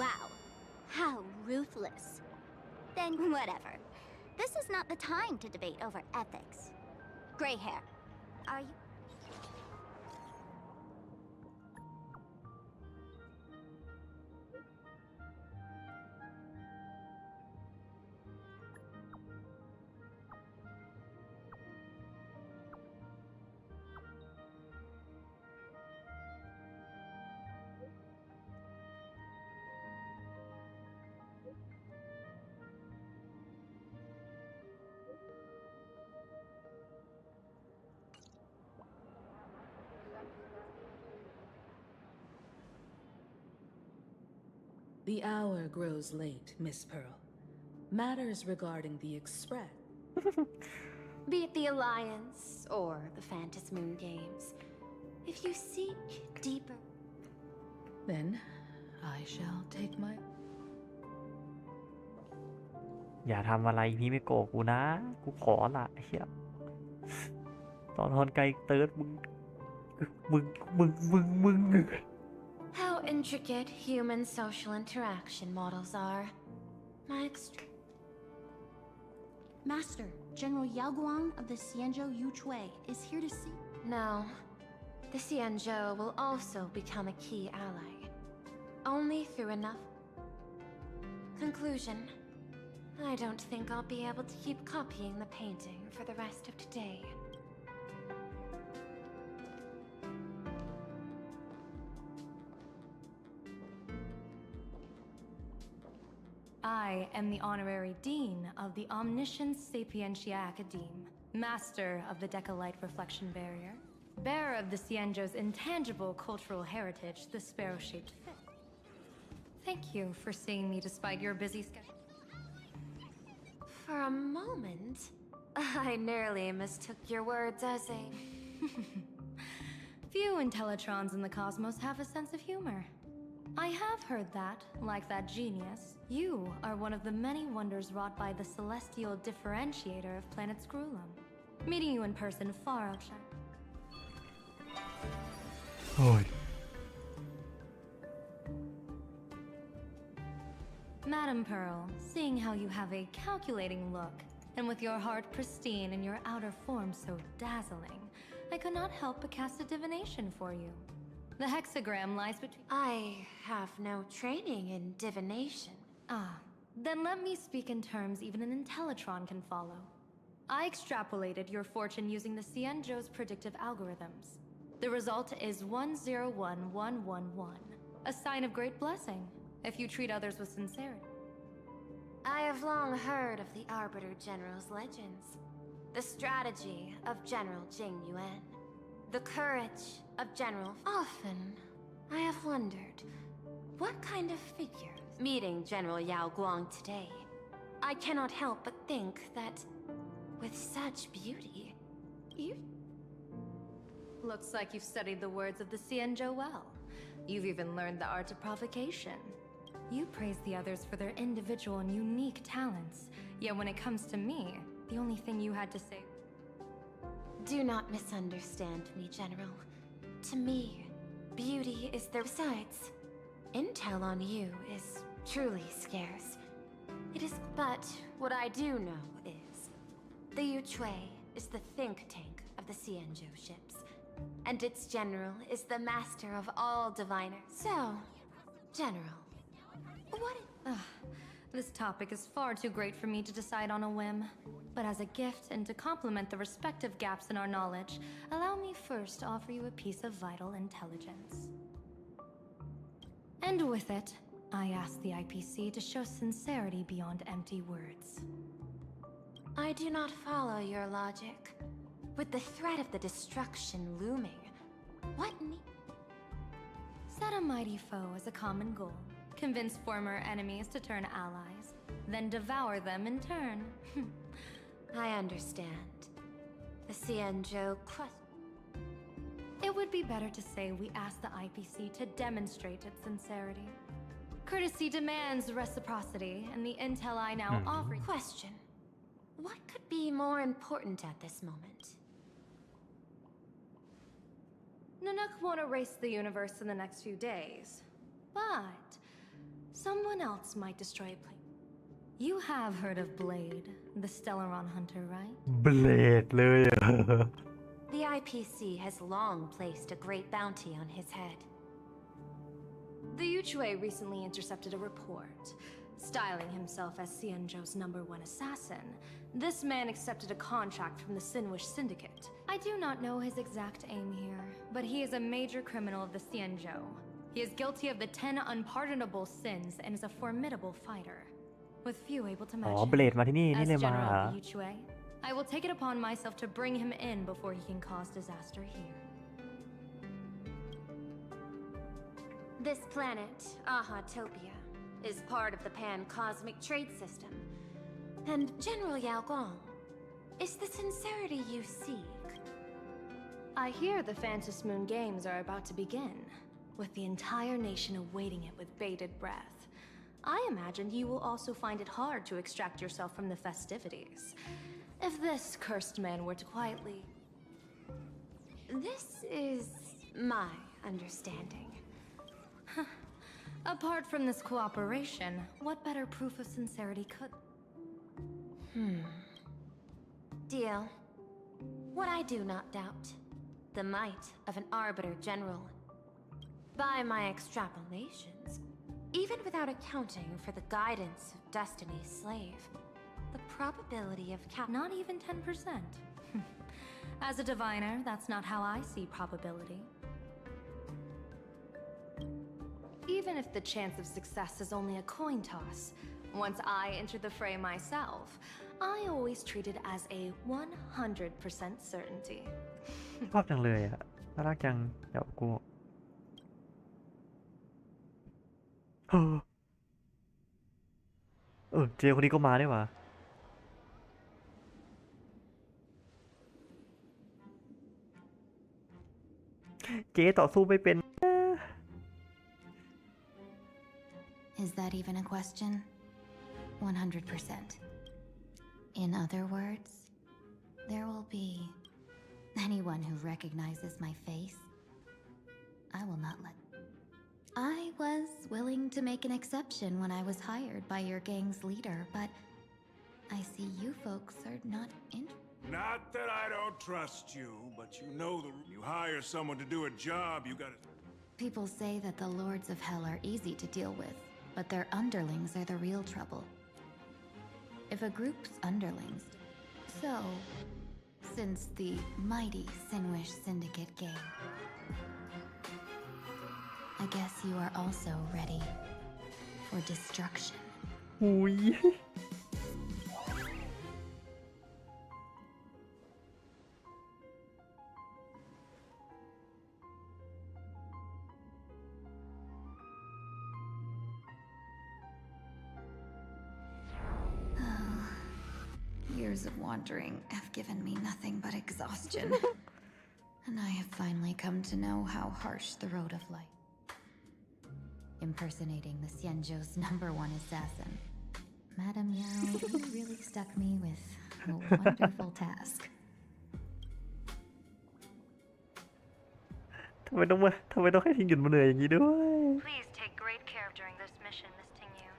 Wow, how ruthless. Then whatever. This is not the time to debate over ethics. Gray hair, are you? The hour grows late, Miss Pearl. Matters regarding the Express. Be it the Alliance or the Phantom Moon Games, if you seek deeper, Then I shall take my. อย่าทำอะไรพี่ไม่โกรธกูนะ กูขอละเฮียตอนฮอนไกเติร์ดมึง how intricate human social interaction models are. My Master, General Yao Guang of the Xianzhou Yuchui is here to see. No, the Xianzhou will also become a key ally. Only through enough. Conclusion. I don't think I'll be able to keep copying the painting for the rest of today. I am the honorary dean of the Omniscience Sapientia Academe, master of the Decalite Reflection Barrier, bearer of the Xianzhou's intangible cultural heritage, the sparrow-shaped fit. Thank you for seeing me despite your busy schedule. For a moment, I nearly mistook your words as a... Few Intellitrons in the cosmos have a sense of humor. I have heard that, like that genius, you are one of the many wonders wrought by the celestial differentiator of planet Scrulum. Meeting you in person far outshine. โอ้ย Madam Pearl, seeing how you have a calculating look, and with your heart pristine and your outer form so dazzling, I could not help but cast a divination for you. The hexagram lies between... I have no training in divination. Ah, then let me speak in terms even an Intellitron can follow. I extrapolated your fortune using the Xianzhou's predictive algorithms. The result is 101111, a sign of great blessing if you treat others with sincerity. I have long heard of the Arbiter General's legends. The strategy of General Jing Yuan. The courage of General... Often, I have wondered, what kind of figure... Meeting General Yao Guang today, I cannot help but think that, with such beauty, you... Looks like you've studied the words of the Xianzhou well. You've even learned the art of provocation. You praise the others for their individual and unique talents, yet when it comes to me, the only thing you had to say... Do not misunderstand me, General. To me, beauty is the... Besides, intel on you is truly scarce. It is... But what I do know is... The Yuchui is the think tank of the Xianzhou ships. And its general is the master of all diviners. So, General, what... This topic is far too great for me to decide on a whim. But as a gift and to complement the respective gaps in our knowledge, allow me first to offer you a piece of vital intelligence. And with it, I ask the IPC to show sincerity beyond empty words. I do not follow your logic. With the threat of the destruction looming, what need... Set a mighty foe as a common goal. Convince former enemies to turn allies, then devour them in turn. I understand. The Xianzhou It would be better to say we ask the IPC to demonstrate its sincerity. Courtesy demands reciprocity, and the intel I now offer... Question. What could be more important at this moment? Nanook won't erase the universe in the next few days, but someone else might destroy a plane. You have heard of Blade, the Stellaron hunter, right? Blade เลย The IPC has long placed a great bounty on his head. The Yuchui recently intercepted a report. Styling himself as Xianzhou's #1 assassin, this man accepted a contract from the Sinwish Syndicate. I do not know his exact aim here, but he is a major criminal of the Xianzhou. He is guilty of the 10 unpardonable sins and is a formidable fighter, with few able to match him. เบลดมาที่นี่นี่ As เลยมา General of the Yuchui, I will take it upon myself to bring him in before he can cause disaster here. This planet, Ahatopia, is part of the pan-cosmic trade system. And General Yao Guang, is the sincerity you seek? I hear the Phantom Moon Games are about to begin, with the entire nation awaiting it with bated breath. I imagine you will also find it hard to extract yourself from the festivities. If this cursed man were to quietly... This is my understanding. Apart from this cooperation, what better proof of sincerity could... Deal. What I do not doubt. The might of an Arbiter General. By my extrapolations, even without accounting for the guidance of Destiny's slave, the probability of Not even 10%. As a diviner, that's not how I see probability. Even if the chance of success is only a coin toss, once I enter the fray myself, I always treat it as a 100% certainty. ชอบจังเลยอ่ะน่ารักจังเดี๋ยวกูเจคนนี้ก็มาได้หว่าเจต่อสู้ไม่เป็น Is that even a question? 100%. In other words, there will be anyone who recognizes my face. I will not let... I was willing to make an exception when I was hired by your gang's leader, but I see you folks are not interested. Not that I don't trust you, but you know you hire someone to do a job, you gotta... People say that the Lords of Hell are easy to deal with, but their underlings are the real trouble. If a group's underlings So, since the mighty Sinwish Syndicate game, I guess you are also ready for destruction. หุย Years of wandering have given me nothing but exhaustion. And I have finally come to know how harsh the road of life. Impersonating the Xianzhou's #1 assassin. Madam Yao, you really stuck me with a wonderful task. ทำไมต้องให้ทิ้งหยุดมาเหนื่อยอย่างนี้ด้วย Please take great care during this mission, Miss Tingyu.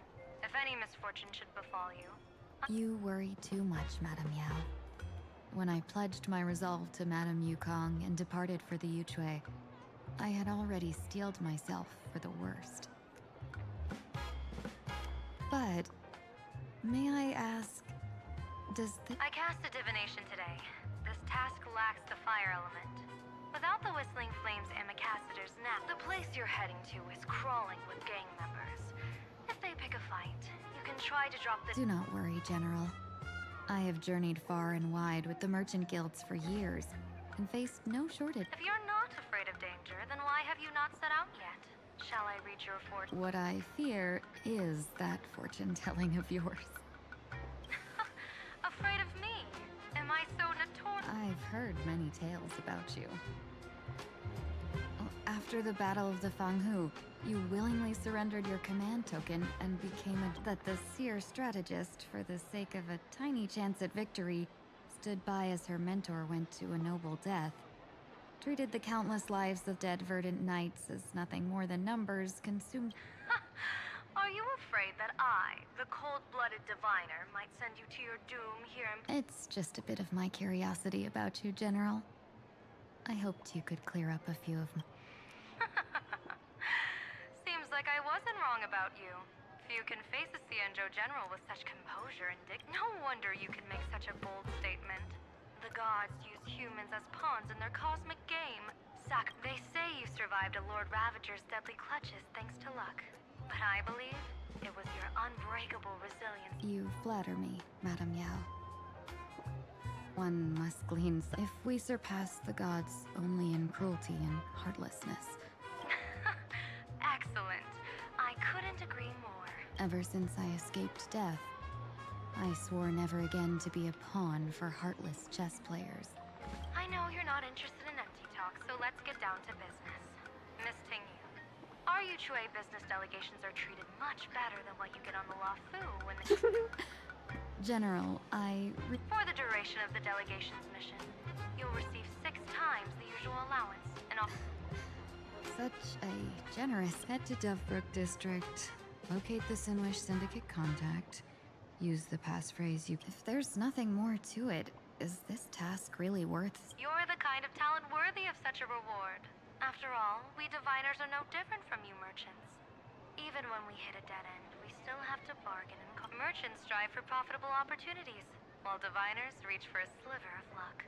If any misfortune should befall you. You worry too much, Madam Yao. When I pledged my resolve to Madam Yukong and departed for the Yuchui, I had already steeled myself for the worst. But, may I ask, does the— I cast a divination today. This task lacks the fire element. Without the whistling flames and Macassiter's nap, the place you're heading to is crawling with gang members. If they pick a fight, you can try to drop this— Do not worry, General. I have journeyed far and wide with the merchant guilds for years and faced no shortage. If you're not afraid of danger, then why have you not set out yet? Shall I read your fortune? What I fear is that fortune-telling of yours. Afraid of me? Am I so notorious? I've heard many tales about you. After the Battle of the Fanghu, you willingly surrendered your command token and became that the seer strategist, for the sake of a tiny chance at victory, stood by as her mentor went to a noble death, treated the countless lives of dead verdant knights as nothing more than numbers consumed. Are you afraid that I, the cold-blooded diviner, might send you to your doom here in— It's just a bit of my curiosity about you, General. I hoped you could clear up a few of my— Seems like I wasn't wrong about you. Few can face a Xianzhou general with such composure and no wonder you can make such a bold statement. The gods use humans as pawns in their cosmic game. They say you survived a Lord Ravager's deadly clutches thanks to luck. But I believe it was your unbreakable resilience. You flatter me, Madam Yao. One must glean if we surpass the gods only in cruelty and heartlessness. Excellent. I couldn't agree more. Ever since I escaped death, I swore never again to be a pawn for heartless chess players. I know you're not interested in empty talk, so let's get down to business. Miss Tingyu, our Yuchui business delegations are treated much better than what you get on the Lafu when they— General, For the duration of the delegation's mission, you'll receive 6 times the usual allowance and all— Such a generous— Head to Dovebrook District, locate the Sinwish Syndicate contact, use the passphrase you— If there's nothing more to it, is this task really worth— You're the kind of talent worthy of such a reward. After all, we diviners are no different from you merchants. Even when we hit a dead end, we still have to bargain and— Merchants strive for profitable opportunities, while diviners reach for a sliver of luck.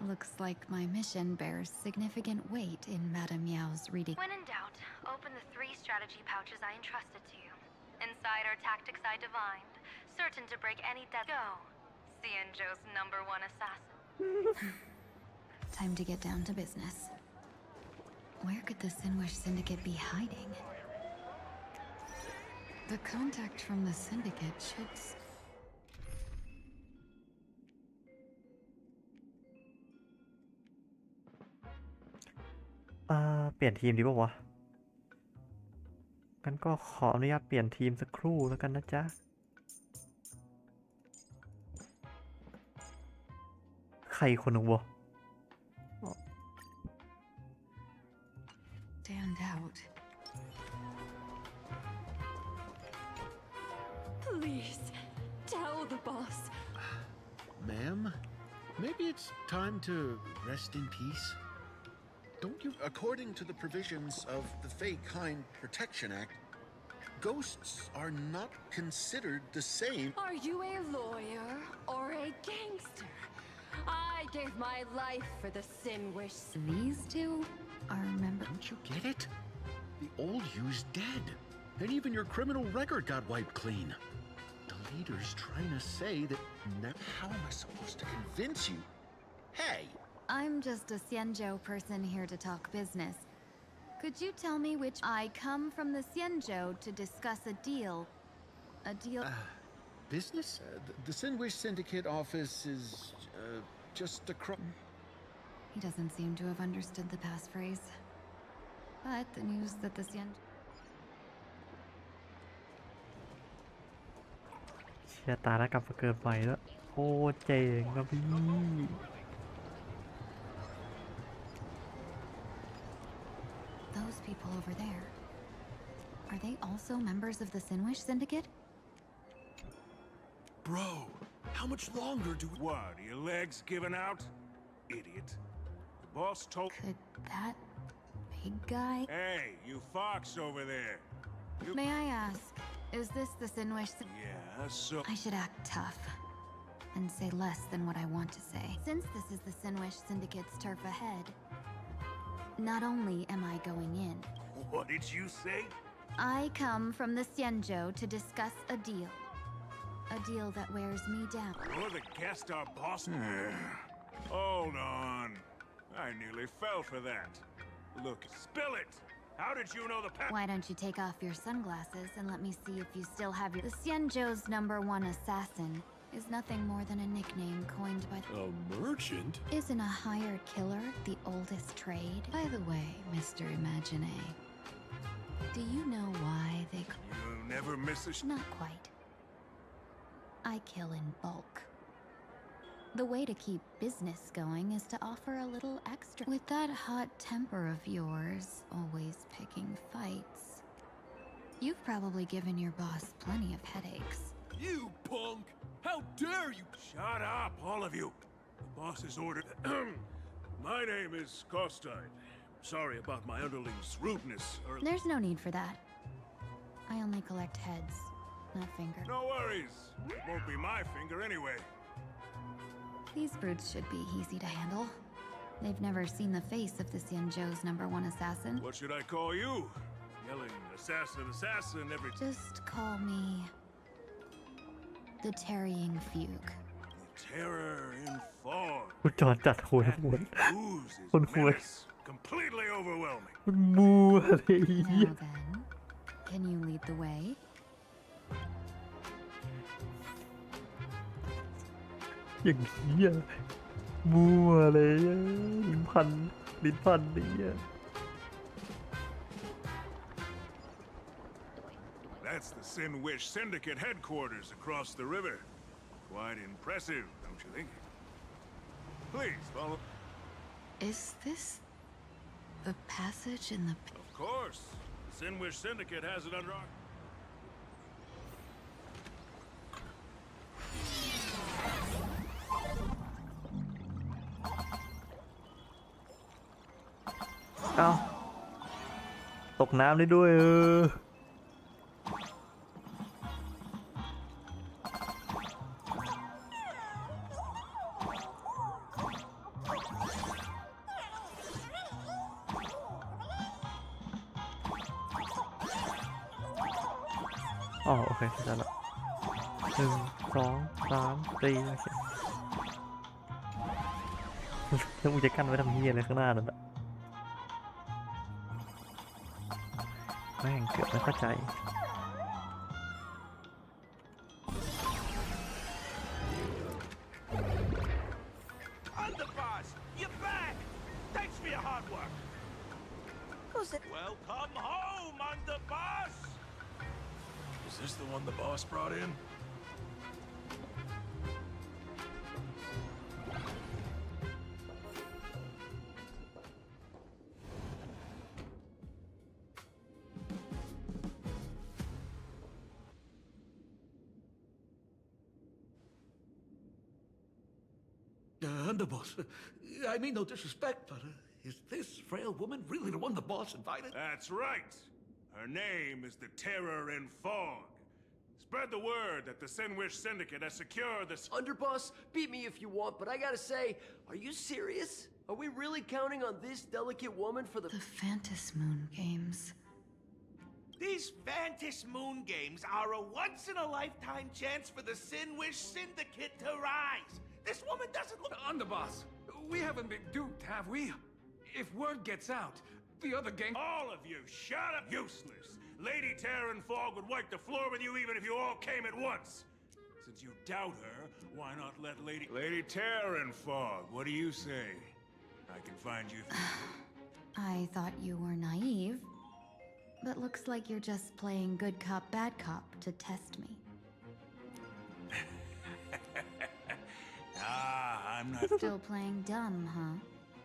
Looks like my mission bears significant weight in Madam Yao's reading. When in doubt, open the 3 strategy pouches I entrusted to you. Inside are tactics I divined, certain to break any dead— Go, Xianzhou's #1 assassin. Time to get down to business. Where could the Sinwish Syndicate be hiding? The contact from the Syndicate should— เปลี่ยนทีมดีป่าวะงั้นก็ขออนุญาตเปลี่ยนทีมสักครู่แล้วกันนะจ๊ะใครคนหนึ่งวะ Stand out. Please, tell the boss. Ma'am, maybe it's time to rest in peace. Don't you? According to the provisions of the Fey Kind Protection Act, ghosts are not considered the same. Are you a lawyer or a gangster? I gave my life for the Sin Wish. These two are members. Don't you get it? The old you's dead. And even your criminal record got wiped clean. The leader's trying to say that how am I supposed to convince you? Hey! I'm just a Xianzhou person here to talk business. Could you tell me which I come from the Xianzhou to discuss a deal? A deal? Business? The Sinwish Syndicate office is just across. He doesn't seem to have understood the passphrase. But the news that the Xianzhou... เชียร์ตายแล้วกลับมาเกิดใหม่แล้วโอ้เจ๋งครับพี่ Those people over there. Are they also members of the Sinwish Syndicate? Bro, how much longer do we... What, are your legs giving out? Idiot. The boss told... Could that big guy... Hey, you fox over there. You... May I ask, is this the Sinwish... Yeah, so... I should act tough and say less than what I want to say. Since this is the Sinwish Syndicate's turf ahead, not only am I going in... What did you say? I come from the Xianzhou to discuss a deal. A deal that wears me down. You're the guest our boss... Hold on. I nearly fell for that. Look, spill it! How did you know the Why don't you take off your sunglasses and let me see if you still have your... The Xianzhou's #1 assassin is nothing more than a nickname coined by... A merchant? Isn't a hired killer the oldest trade? By the way, Mr. Imagine, do you know why they... You never miss a... Not quite. I kill in bulk. The way to keep business going is to offer a little extra. With that hot temper of yours, always picking fights, you've probably given your boss plenty of headaches. You punk! How dare you! Shut up, all of you! The boss has ordered... My name is Costine. Sorry about my underling's rudeness earlier. There's no need for that. I only collect heads, not fingers. No worries. It won't be my finger anyway. These brutes should be easy to handle. They've never seen the face of the Xianzhou's #1 assassin. What should I call you? Yelling assassin, assassin every... Just call me... the Tarrying Fugue. Terror in fog. คุณจอนจัดโหยหมด Oozes คนหวย menace. Completely overwhelming. มันมัวเลย Now then, can you lead the way? อย่างนี้อะมัวเลยอะลิ้นพันนี่อะ That's the Sinwish Syndicate headquarters across the river. Quite impressive, don't you think? Please follow. Is this the passage in the... Of course. The Sinwish Syndicate has it under our...เอ้าตกน้ำได้ด้วยอ๋อโอเคเข้าใจละ1 2 3 4โอเคแล้วมึงจะกั้นไว้ทำเหี้ยอะไรข้างหน้านั่นอะแม่งเกือบไม่เข้าใจ Underboss, you're back! Thanks for your hard work. Who's it? Welcome home, Underboss! Is this the one the boss brought in? Underboss, I mean no disrespect, but is this frail woman really the one the boss invited? That's right. Her name is the Terror in Fog. Spread the word that the Sinwish Syndicate has secured the... Underboss, beat me if you want, but I gotta say, are you serious? Are we really counting on this delicate woman for the... The Phantas Moon Games. These Phantas Moon Games are a once-in-a-lifetime chance for the Sinwish Syndicate to rise. This woman doesn't look... Underboss, we haven't been duped, have we? If word gets out, the other gang... All of you, shut up! Useless! Lady Terran Fog would wipe the floor with you even if you all came at once. Since you doubt her, why not let Lady Terran Fog, what do you say? I can find you... I thought you were naive, but looks like you're just playing good cop, bad cop to test me. I'm not... Still playing dumb, huh?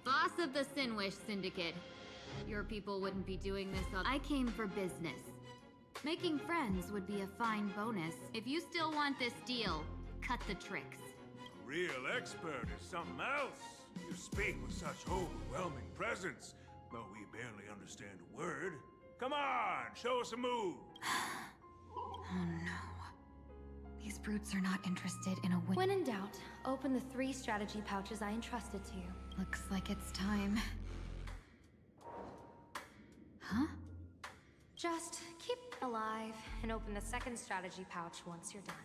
Boss of the Sinwish Syndicate. Your people wouldn't be doing this on... I came for business. Making friends would be a fine bonus. If you still want this deal, cut the tricks. A real expert is something else. You speak with such overwhelming presence, though we barely understand a word. Come on, show us a move. Oh no. These brutes are not interested in a win. When in doubt, open the 3 strategy pouches I entrusted to you. Looks like it's time. Huh? Just keep alive and open the 2nd strategy pouch once you're done.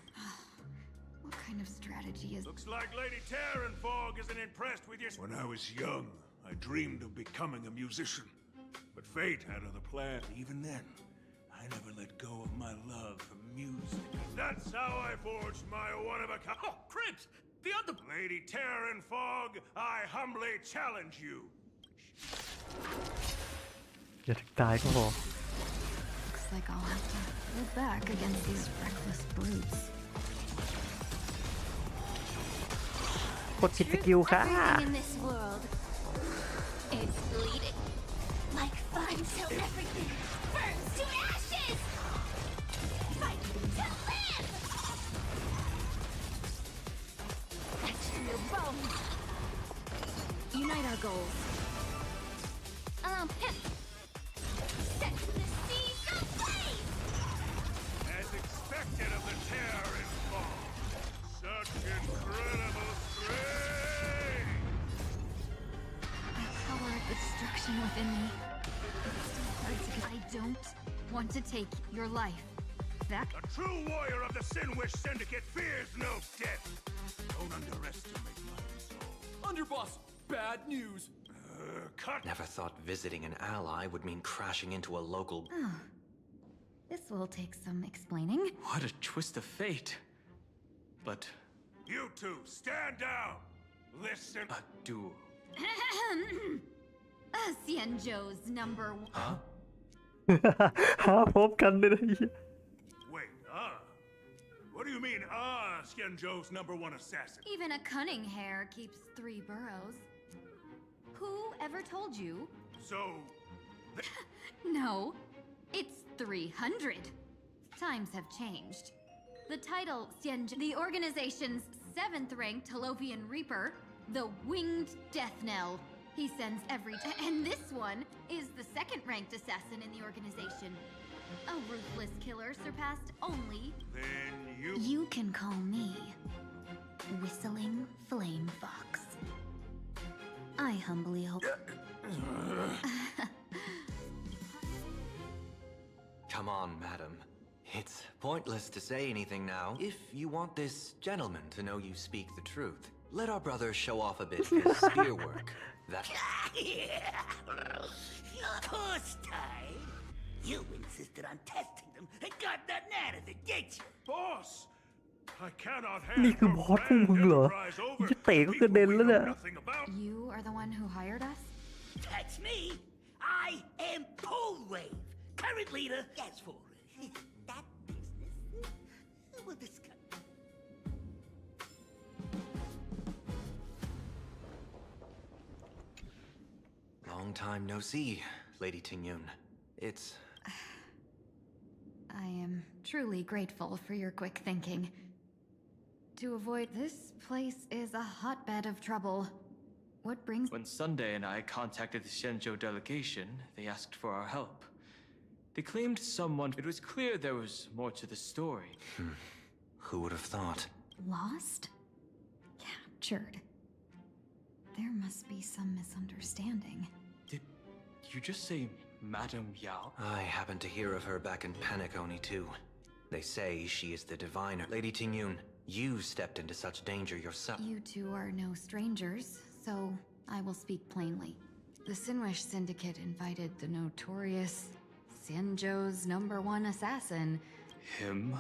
What kind of strategy is... Looks like Lady Terran Fog isn't impressed with your... When I was young, I dreamed of becoming a musician. But fate had other plans. Even then, I never let go of my love for music. That's how I forged my one-of-a-kind... Oh, Prince! The other... Lady Terran Fog, I humbly challenge you. อย่าถึงตายก็พอ Looks like I'll have to hold back against these reckless brutes. กดผิดสกิลค่ะ Everything in this world is bleeding like fun till everything burns to ashes. Fight to live. Action your bones. Unite our goals. Pimp. Set the seas aflame. As expected of the Terran Fog. Such incredible strength! The power of destruction within me. It's still hard to get... I don't want to take your life. Back. A true warrior of the Sinwish Syndicate fears no death. Don't underestimate my resolve. Underboss, bad news. Cut. Never thought visiting an ally would mean crashing into a local... Oh. This will take some explaining. What a twist of fate. But... You two, stand down! Listen... A duel. Xianzhou's number 1. Huh? หาพบกันเลยนะเหี้ย Wait, What do you mean, Xianzhou's #1 assassin? Even a cunning hare keeps 3 burrows. Who ever told you? So... No, it's 300. Times have changed. The title, the organization's 7th-ranked Talovian Reaper, the Winged Death Knell. He sends every... And this one is the 2nd-ranked assassin in the organization. A ruthless killer surpassed only... Then you... You can call me Whistling Flame Fox. I humbly hope... Come on, madam. It's pointless to say anything now. If you want this gentleman to know you speak the truth, let our brother show off a bit his spear work. That... Of course, Ty. You insisted on testing them and got nothing out of it, did you? Boss! I cannot นี่ hand คือบอสพวกมึงเหรอ จะเตะก็กระเด็นแล้วเนี่ย You are the one who hired us? That's me. I am Polewave, current leader. As for that business, we'll discuss. Long time no see, Lady Tingyun. It's... I am truly grateful for your quick thinking. To avoid this place is a hotbed of trouble. What brings... When Sunday and I contacted the Shenzhou delegation, they asked for our help. They claimed someone. It was clear there was more to the story. Who would have thought? Lost? Captured. There must be some misunderstanding. Did you just say Madame Yao? I happened to hear of her back in Penacony too. They say she is the diviner. Lady Tingyun, you stepped into such danger yourself. You two are no strangers, so I will speak plainly. The Sinwish Syndicate invited the notorious Xianzhou's #1 assassin. Him?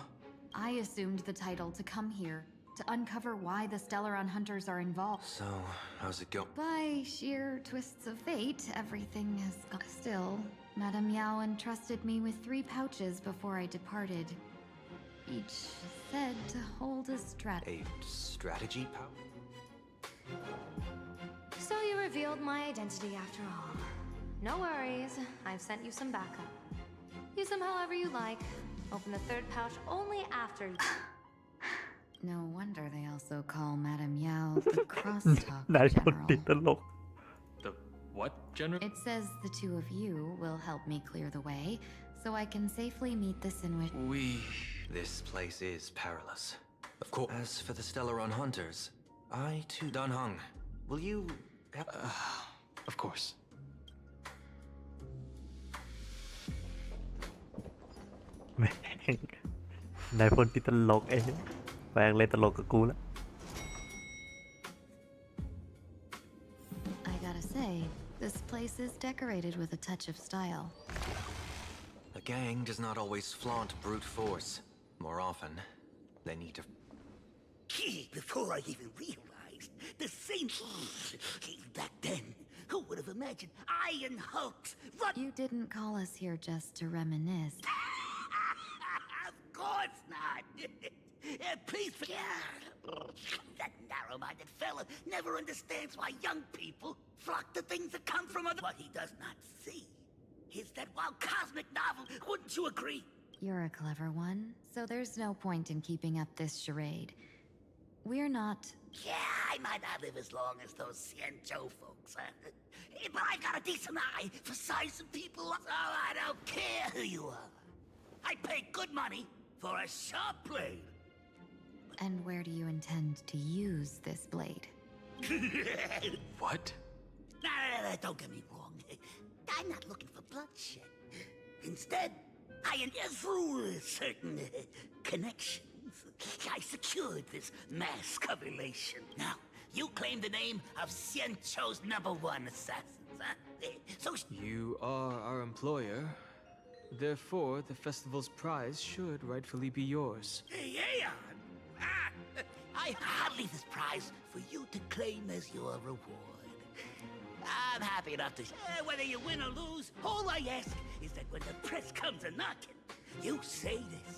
I assumed the title to come here, to uncover why the Stellaron hunters are involved. So, how's it go? By sheer twists of fate, everything has gone. Still, Madame Yao entrusted me with 3 pouches before I departed. Each said to hold a A strategy pouch? So you revealed my identity after all. No worries, I've sent you some backup. Use them however you like. Open the 3rd pouch only after you. No wonder they also call Madame Yao the crosstalk นายคน general. ติดตลก The what, General? It says the 2 of you will help me clear the way, so I can safely meet the Sinwish. This place is perilous. Of course. As for the Stellaron hunters, I too done hung. Will you help? Of course. แม่งนายพลติดตลกแม่งเล่นตลกกับกูแล้ว I gotta say, this place is decorated with a touch of style. A gang does not always flaunt brute force. More often, they need to. Before I even realized, the same back then. Who would have imagined Iron Hulks run? You didn't call us here just to reminisce. Of course not. Please forget. That narrow-minded fella never understands why young people flock to things that come from other. What he does not see is that while cosmic novel, wouldn't you agree? You're a clever one, so there's no point in keeping up this charade. We're not... Yeah, I might not live as long as those Xianzhou folks, but I've got a decent eye for sizing people up. So I don't care who you are. I pay good money for a sharp blade. And where do you intend to use this blade? What? No, don't get me wrong. I'm not looking for bloodshed. Instead, through certain connections, I secured this mass correlation. Now, you claim the name of Xianzhou's #1 assassins, So you are our employer. Therefore, the festival's prize should rightfully be yours. I'll leave this prize for you to claim as your reward. I'm happy enough to whether you win or lose. All I ask is that when the press comes a-knocking, you say this.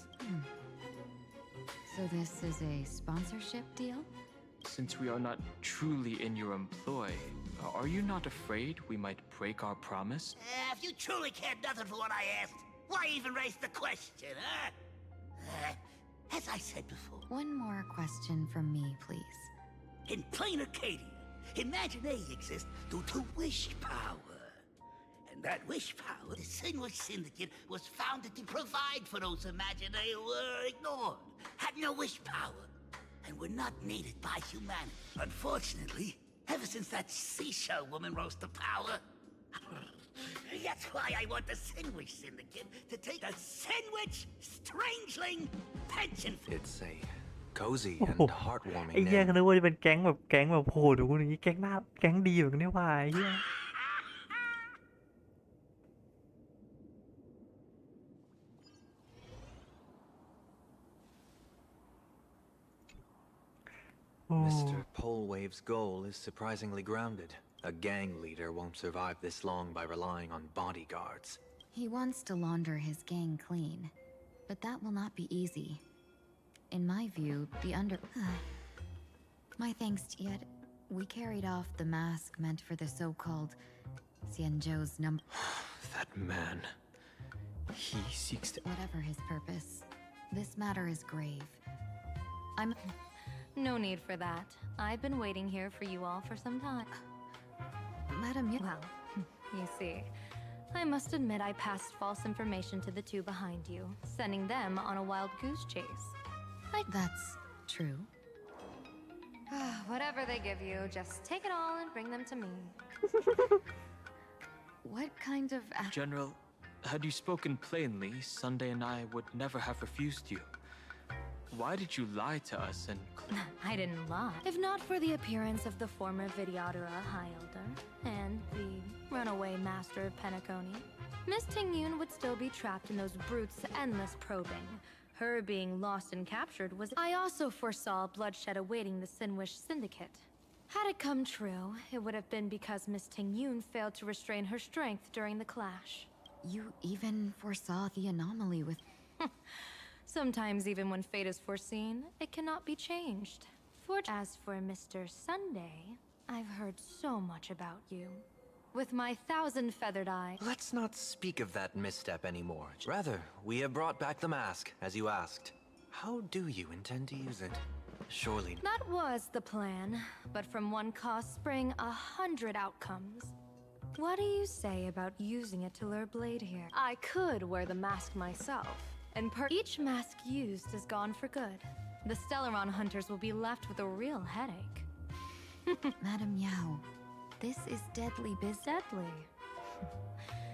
So this is a sponsorship deal? Since we are not truly in your employ, are you not afraid we might break our promise? If you truly cared nothing for what I asked, why even raise the question, huh? As I said before. One more question from me, please. In plain Arcadia, Imaginary exists due to wish power. And that wish power, the Sinwish Syndicate, was founded to provide for those Imaginary who were ignored, had no wish power, and were not needed by humanity. Unfortunately, ever since that seashell woman rose to power, that's why I want the Sinwish Syndicate to take a Sinwich Strangeling pension. It's a cozy โอ้โห and heartwarming ไอ้แย่ name. ก็นึกว่าจะเป็นแก๊งแบบโหดดูนี้แก๊งหน้าแก๊งดีแบบนี้ว่าไอ้เหี้ย Mr. Polwave's goal is surprisingly grounded. A gang leader won't survive this long by relying on bodyguards. He wants to launder his gang clean, but that will not be easy. In my view, my thanks to yet, we carried off the mask meant for the so-called Xianzhou's That man. He seeks to... Whatever his purpose, this matter is grave. No need for that. I've been waiting here for you all for some time. Madam, Well, you see, I must admit I passed false information to the two behind you, sending them on a wild goose chase. That's true. Whatever they give you, just take it all and bring them to me. What kind of... General, had you spoken plainly, Sunday and I would never have refused you. Why did you lie to us and... I didn't lie. If not for the appearance of the former Videodora High Elder and the runaway master of Penacony, Miss Tingyun would still be trapped in those brutes' endless probing. Her being lost and captured was... I also foresaw bloodshed awaiting the Sinwish Syndicate. Had it come true, it would have been because Miss Tingyun failed to restrain her strength during the clash. You even foresaw the anomaly with... Sometimes even when fate is foreseen, it cannot be changed. As for Mr. Sunday, I've heard so much about you. With my 1,000-feathered eye... Let's not speak of that misstep anymore. Rather, we have brought back the mask, as you asked. How do you intend to use it? Surely... That was the plan, but from one cause spring 100 outcomes. What do you say about using it to lure Blade here? I could wear the mask myself, and each mask used is gone for good. The Stellaron hunters will be left with a real headache. Madam Yao, this is deadly Deadly.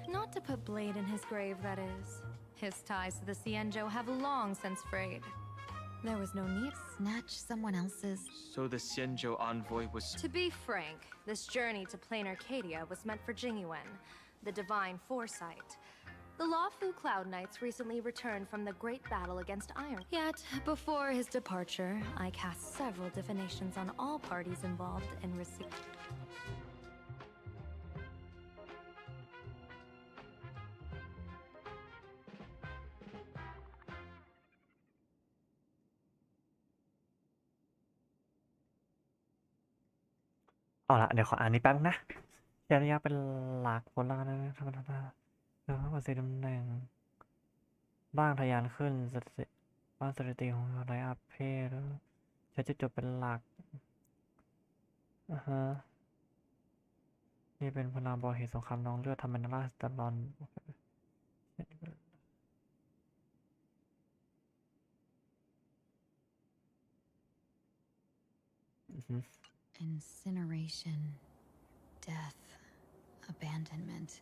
Not to put Blade in his grave, that is. His ties to the Xianzhou have long since frayed. There was no need. Snatch someone else's... So the Xianzhou envoy was... To be frank, this journey to Plain Arcadia was meant for Jingyuan, the divine foresight. The Lawfu Cloud Knights recently returned from the great battle against Iron. Yet, before his departure, I cast several divinations on all parties involved and received...เอาละเดี๋ยวขออ่านนี้แป๊บนะเชียร์ระยะเป็นหลักผลลัพธ์นะธรรมดาแล้วก็เสียตำแหน่งบ้างทะยานขึ้นสถิติบ้างสถิติของไรอัพเพศแล้วใช้จุดจบเป็นหลักนี่เป็นพลังบอเหตุสงครามน้องเลือดทำเป็นราชตลอดIncineration, death, abandonment.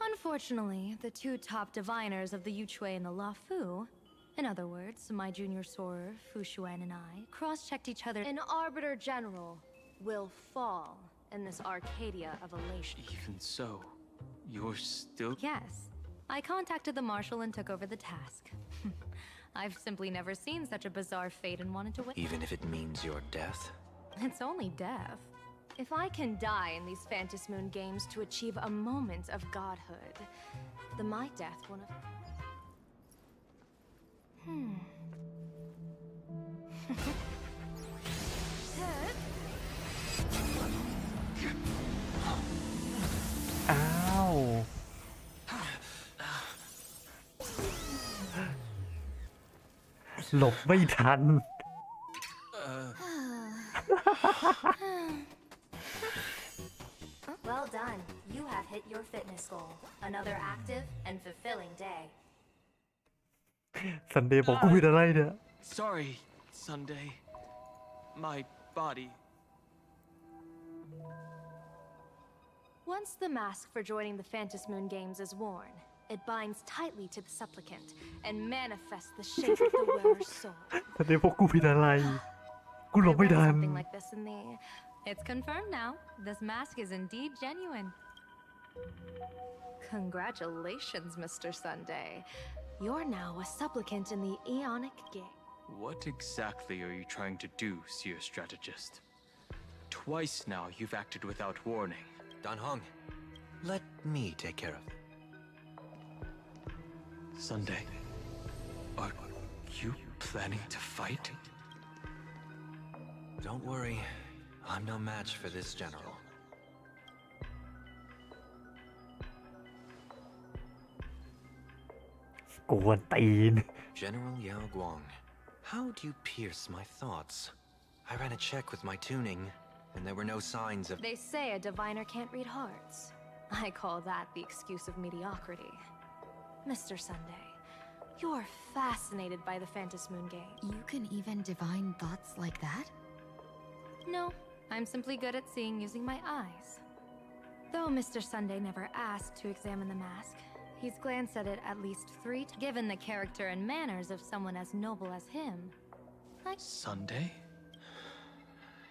Unfortunately, the two top diviners of the Yuchui and the Lafu, in other words, my junior sorer, Fu Xuan and I, cross-checked each other. An Arbiter General will fall in this Arcadia of elation. Even so, you're still... Yes. I contacted the Marshal and took over the task. I've simply never seen such a bizarre fate and wanted to win. Even if it means your death? It's only death. If I can die in these Phantom Moon games to achieve a moment of godhood, then my death will not...อ้าวหลบไม่ทัน Well done. You have hit your fitness goal. Another active and fulfilling day. ซันเดย์บอกกูผิดอะไรเนี่ย Sorry, Sunday. My body. Once the mask for joining the Phantom Moon games is worn, it binds tightly to the supplicant and manifests the shape of the wearer's soul. ซันเดย์บอกกูผิดอะไรกูหลบไม่ทัน Something like this in the... It's confirmed now. This mask is indeed genuine. Congratulations, Mr. Sunday. You're now a supplicant in the Aeonic Gate. What exactly are you trying to do, Seer Strategist? Twice now you've acted without warning. Dan Hong, let me take care of it. Sunday, are you planning to fight? Don't worry. I'm no match for this general. General Yao Guang, how do you pierce my thoughts? I ran a check with my tuning, and there were no signs of... They say a diviner can't read hearts. I call that the excuse of mediocrity. Mr. Sunday, you're fascinated by the Phantasmoon game. You can even divine thoughts like that? No, I'm simply good at seeing using my eyes. Though Mr. Sunday never asked to examine the mask, he's glanced at it at least 3 times. Given the character and manners of someone as noble as him, Sunday?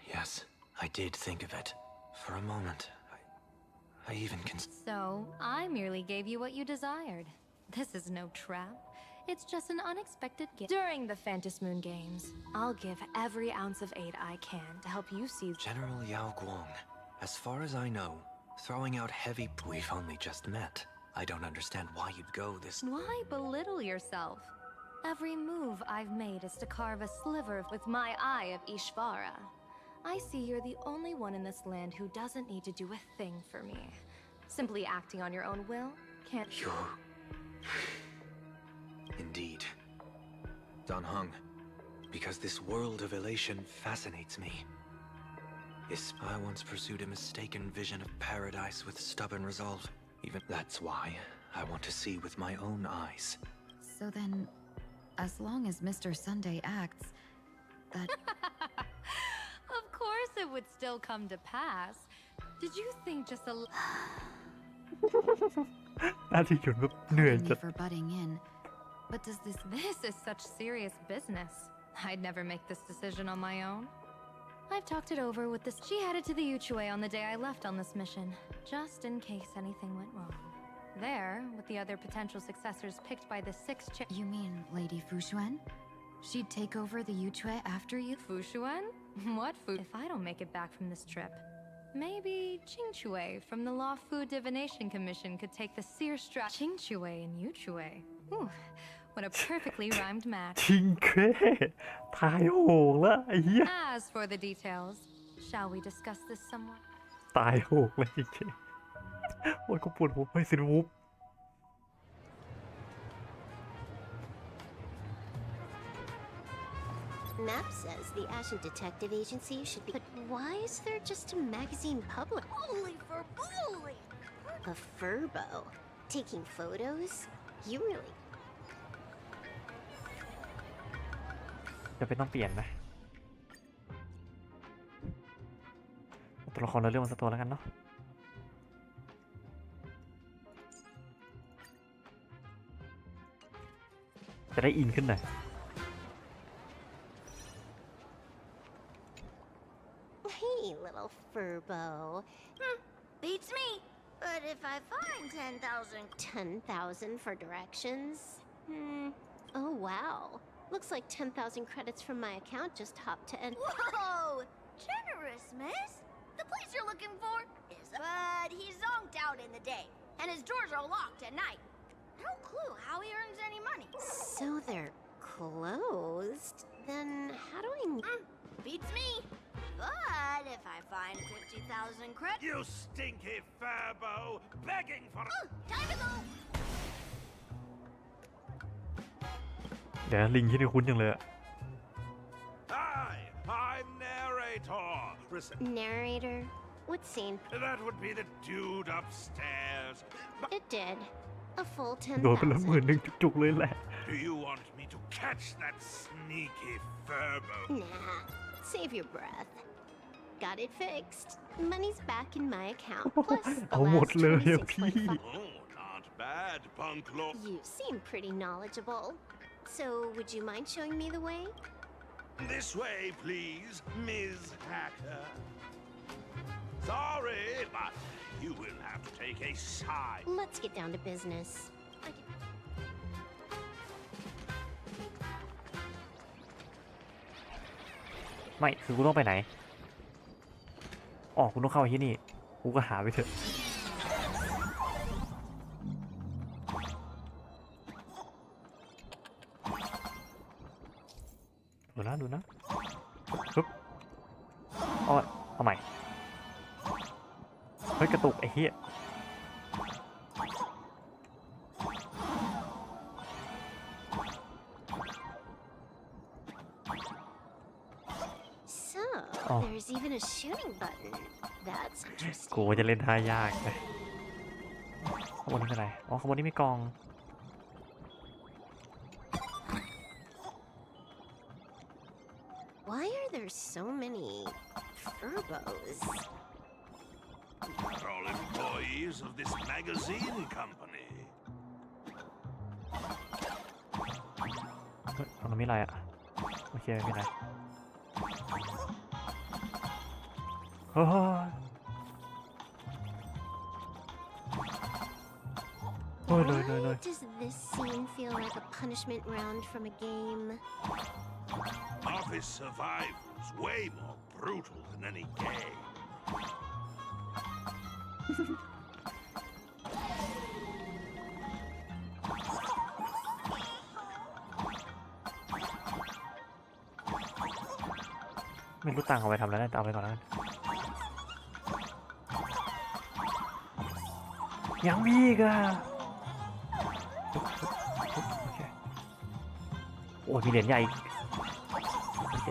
Yes, I did think of it. For a moment, I even So, I merely gave you what you desired. This is no trap. It's just an unexpected gift. During the Phantasmoon games, I'll give every ounce of aid I can to help you see... General Yao Guang, as far as I know, throwing out heavy... We've only just met. I don't understand why you'd go this... Why belittle yourself? Every move I've made is to carve a sliver with my eye of Ishvara. I see you're the only one in this land who doesn't need to do a thing for me. Simply acting on your own will can't... Indeed. Dan Heng, because this world of elation fascinates me. I once pursued a mistaken vision of paradise with stubborn resolve. Even that's why I want to see with my own eyes. So then, as long as Mr. Sunday acts, that... Of course it would still come to pass. Did you think just a... น่าจะหยุดแบบเหนื่อยจัด for butting in. But does this... This is such serious business. I'd never make this decision on my own. I've talked it over with this... She headed to the Yuchue on the day I left on this mission, just in case anything went wrong. There, with the other potential successors picked by the 6th... You mean Lady Fushuan? She'd take over the Yuchue after you? Fushuan? What Fu... If I don't make it back from this trip, maybe Qingchue from the Law Fu Divination Commission could take the seer strap... Qingchue and Yuchue. Ooh, what a perfectly rhymed match. ชิงเคทายโหงละไอ้เหี้ย As for the details, shall we discuss this somewhat? ตายโหงเลยจริงๆโอ้ยกูปวดหัวไปสิวูบ Map says the Ashen Detective Agency should be... But why is there just a magazine public? Holy for bully! A furbo. Taking photos? You really... จะเป็นต้องเปลี่ยนไหมตัวละครเราเรื่องมันสักตัวแล้วกันเนาะจะได้อินขึ้นหน่อย Hey, little furbo. Beats me. But if I find 10,000... 10,000 for directions? Oh, wow. Looks like 10,000 credits from my account just hopped to end. Whoa! Generous, miss. The place you're looking for is... But he's zonked out in the day, and his doors are locked at night. No clue how he earns any money. So they're closed? Then how do I... Beats me. But if I find 50,000 credits... You stinky furbo! Begging for... Time to go! เดี๋ยวลิงที่นี่คุ้นจังเลยอะ Hi, I'm narrator. Narrator? What scene? That would be the dude upstairs. It did. A full โดนไปละ10,000จุกๆเลยแหละ Do you want me to catch that sneaky furbo? Nah. Save your breath. Got it fixed. Money's back in my account. Plus the เอาหมด last เลยอะพี่ 26.5. Oh, not bad, punk lord. You seem pretty knowledgeable. So, would you mind showing me the way? This way, please, Ms. Hacker. Sorry, but you will have to take a side. Let's get down to business. ไม่คือกูต้องไปไหนอ๋อกูต้องเข้าที่นี่กูก็หาไปเถอะดูนะปึ๊บเอาใหม่เฮ้ยกระตุกไอ้เหี้ย There's even a shooting button. That's interesting. กูจะเล่นท่ายากนะ ข้างบนนี้เป็นอะไรอ๋อข้างบนนี้มีกล่อง Why are there so many furbos? They're all employees of this magazine company. ตรงนั้นมีอะไรอ่ะโอเคไม่เป็นไรโอ้โห Why does this scene feel like a punishment round from a game? Office survival's way more brutal than any game. ไม่รู้ตังค์เอาไปทำอะไรได้แต่เอาไปก่อนแล้วกันยังมีอีกอ่ะโอเคโอ้ยมีเหรียญใหญ่โอเค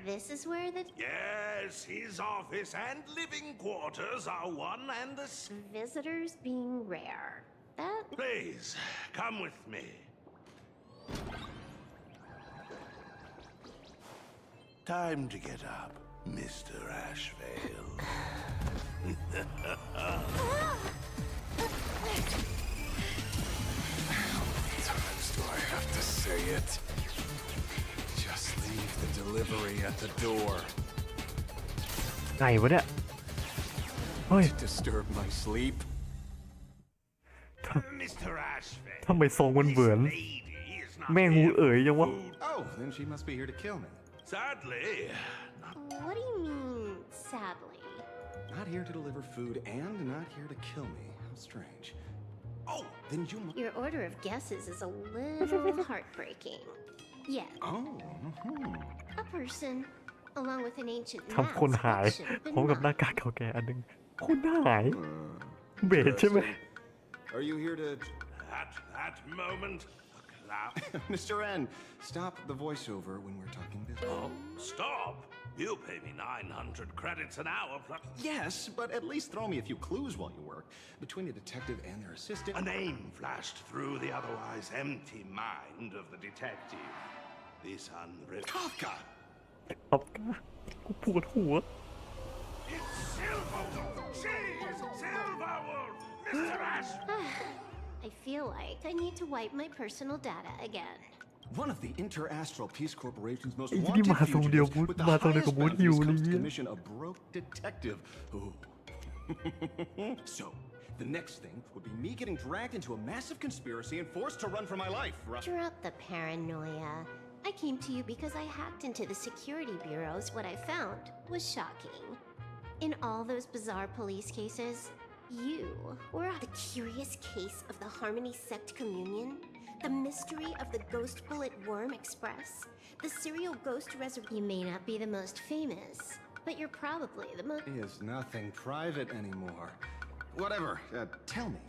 This is where the Yes, his office and living quarters are one and the same. visitors being rare. That Please, come with me. Time to get up, Mr. Ashvale. Times do I have to say it? Just leave the delivery at the door. ไงวะเนี่ยเฮ้ย Disturb my sleep. Mr. Ashvale. ทำไมทรงมันเหมือนแม่งูเอ๋ยยังวะ Oh, then she must be here to kill me. Sadly. What do you mean, sadly? Not here to deliver food and not here to kill me. How strange. Oh, then you must. Your order of guesses is a little heartbreaking. Yeah. Oh. A person, along with an ancient ทำคนหายพร้อมกับหน้ากากเก่าแก่อันนึงคนหายเบสใช่ไหม Are you here to... At that moment, a cloud... Mr. N, stop the voiceover when we're talking business. Oh, stop! You pay me 900 credits an hour plus... Yes, but at least throw me a few clues while you work. Between the detective and their assistant... A name flashed through the otherwise empty mind of the detective. This unwritten... Kafka! กูปวดหัว It's Silverwood! She's Silverwood! Mr. Ashvale! I feel like I need to wipe my personal data again. One of the Inter-Astral Peace Corporation's most ไอ้ wanted นี่มาทรงเดียว fugitives with the มาทรงเดียว highest กับมูดฮิว bounties เล comes ย to commission a broke detective. Ooh. So, the next thing would be me getting dragged into a massive conspiracy and forced to run for my life, right? Drop the paranoia. I came to you because I hacked into the security bureaus. What I found was shocking. In all those bizarre police cases, you were the curious case of the Harmony Sect Communion, the mystery of the Ghost Bullet Worm Express, the serial ghost reservoir. You may not be the most famous, but you're probably the most... Is nothing private anymore. Whatever, tell me.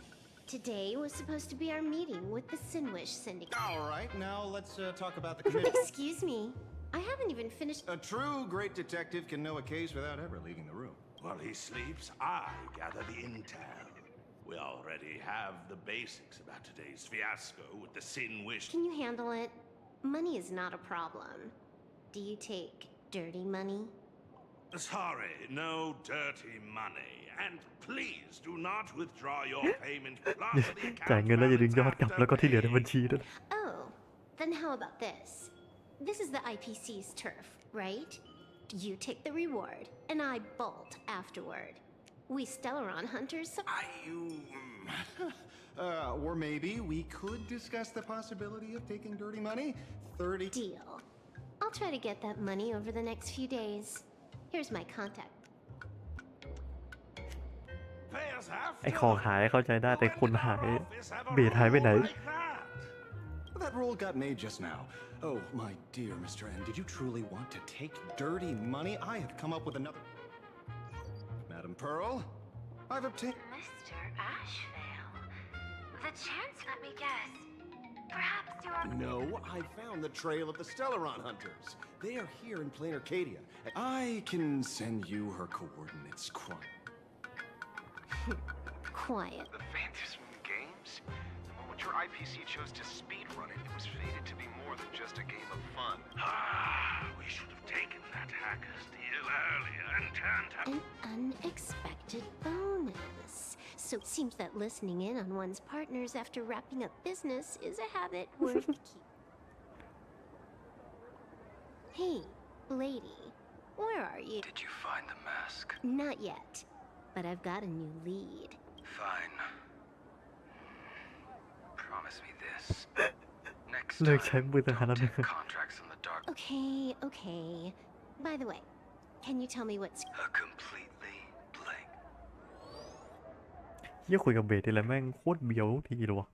Today was supposed to be our meeting with the Sinwish Syndicate. All right, now let's talk about the committee. Excuse me, I haven't even finished... A true great detective can know a case without ever leaving the room. While he sleeps, I gather the intel. We already have the basics about today's fiasco with the Sinwish... Can you handle it? Money is not a problem. Do you take dirty money? Sorry, no dirty money. And please do not withdraw your payment plus the จ่าย account เงินแล้วอย่าดึงยอด balance กลับแล้วก็ที่เหลือในบัญชีด้วย Oh, then how about this? This is the IPC's turf, right? You take the reward, and I bolt afterward. We Stellaron hunters... Or maybe we could discuss the possibility of taking dirty money. 30... Deal. I'll try to get that money over the next few days. Here's my contact. ไอ้ของหายเข้าใจได้แต่คนหายเบสหายไปไหน That roll got made just now. Oh, my dear Mr. N, did you truly want to take dirty money? I have come up with another... Pearl. I've obtained. Mr. Ashvale, the chance, let me guess. Perhaps you are. No, I found the trail of the Stellaron hunters. They are here in plain Arcadia. I can send you her coordinates. Quiet. The Phantasm Games? When your IPC chose to speedrun it, it was fated to be more than just a game of fun. We should have taken that hacker's deal earlier and turned her. An unexpected bonus. So it seems that listening in on one's partners after wrapping up business is a habit worth keeping. Hey, lady, where are you? Did you find the mask? Not yet, but I've got a new lead. Fine. Promise me this. Next เลิก time, ใช้มือทหารแล้ว take contracts in the dark. Okay. By the way, can you tell me what's... Completely blank. เยี่ยคุยกับเบสทีไรแม่งโคตรเบียวทุกทีเลยวะ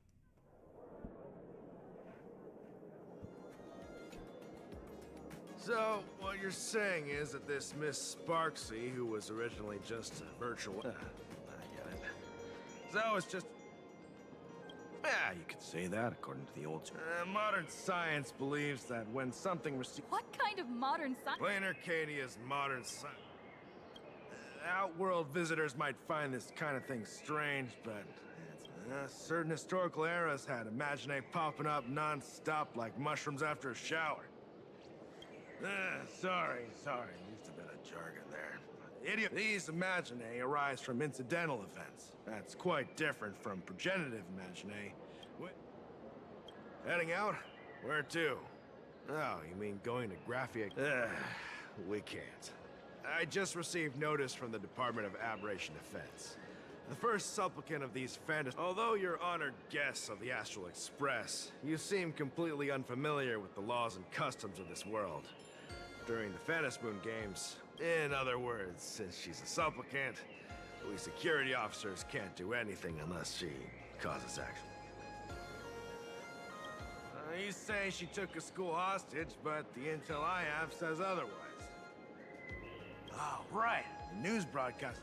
So, what you're saying is that this Miss Sparksy, who was originally just a virtual... I get it. So it's just... Yeah, you could say that according to the old... modern science believes that when something receives... What kind of modern science? Plain Arcadia's modern science... Outworld visitors might find this kind of thing strange, but... certain historical eras had Imagine popping up non-stop like mushrooms after a shower. Sorry, used a bit of jargon there. Idiot. These imaginae arise from incidental events. That's quite different from progenitive imaginae. Heading out? Where to? Oh, you mean going to Graphia? We can't. I just received notice from the Department of Aberration Defense. The first supplicant of these fantasies. Although you're honored guests of the Astral Express, you seem completely unfamiliar with the laws and customs of this world. During the Phantasmoon Games, in other words, since she's a supplicant, we security officers can't do anything unless she causes action. You say she took a school hostage, but the intel I have says otherwise. Oh, right. The news broadcast.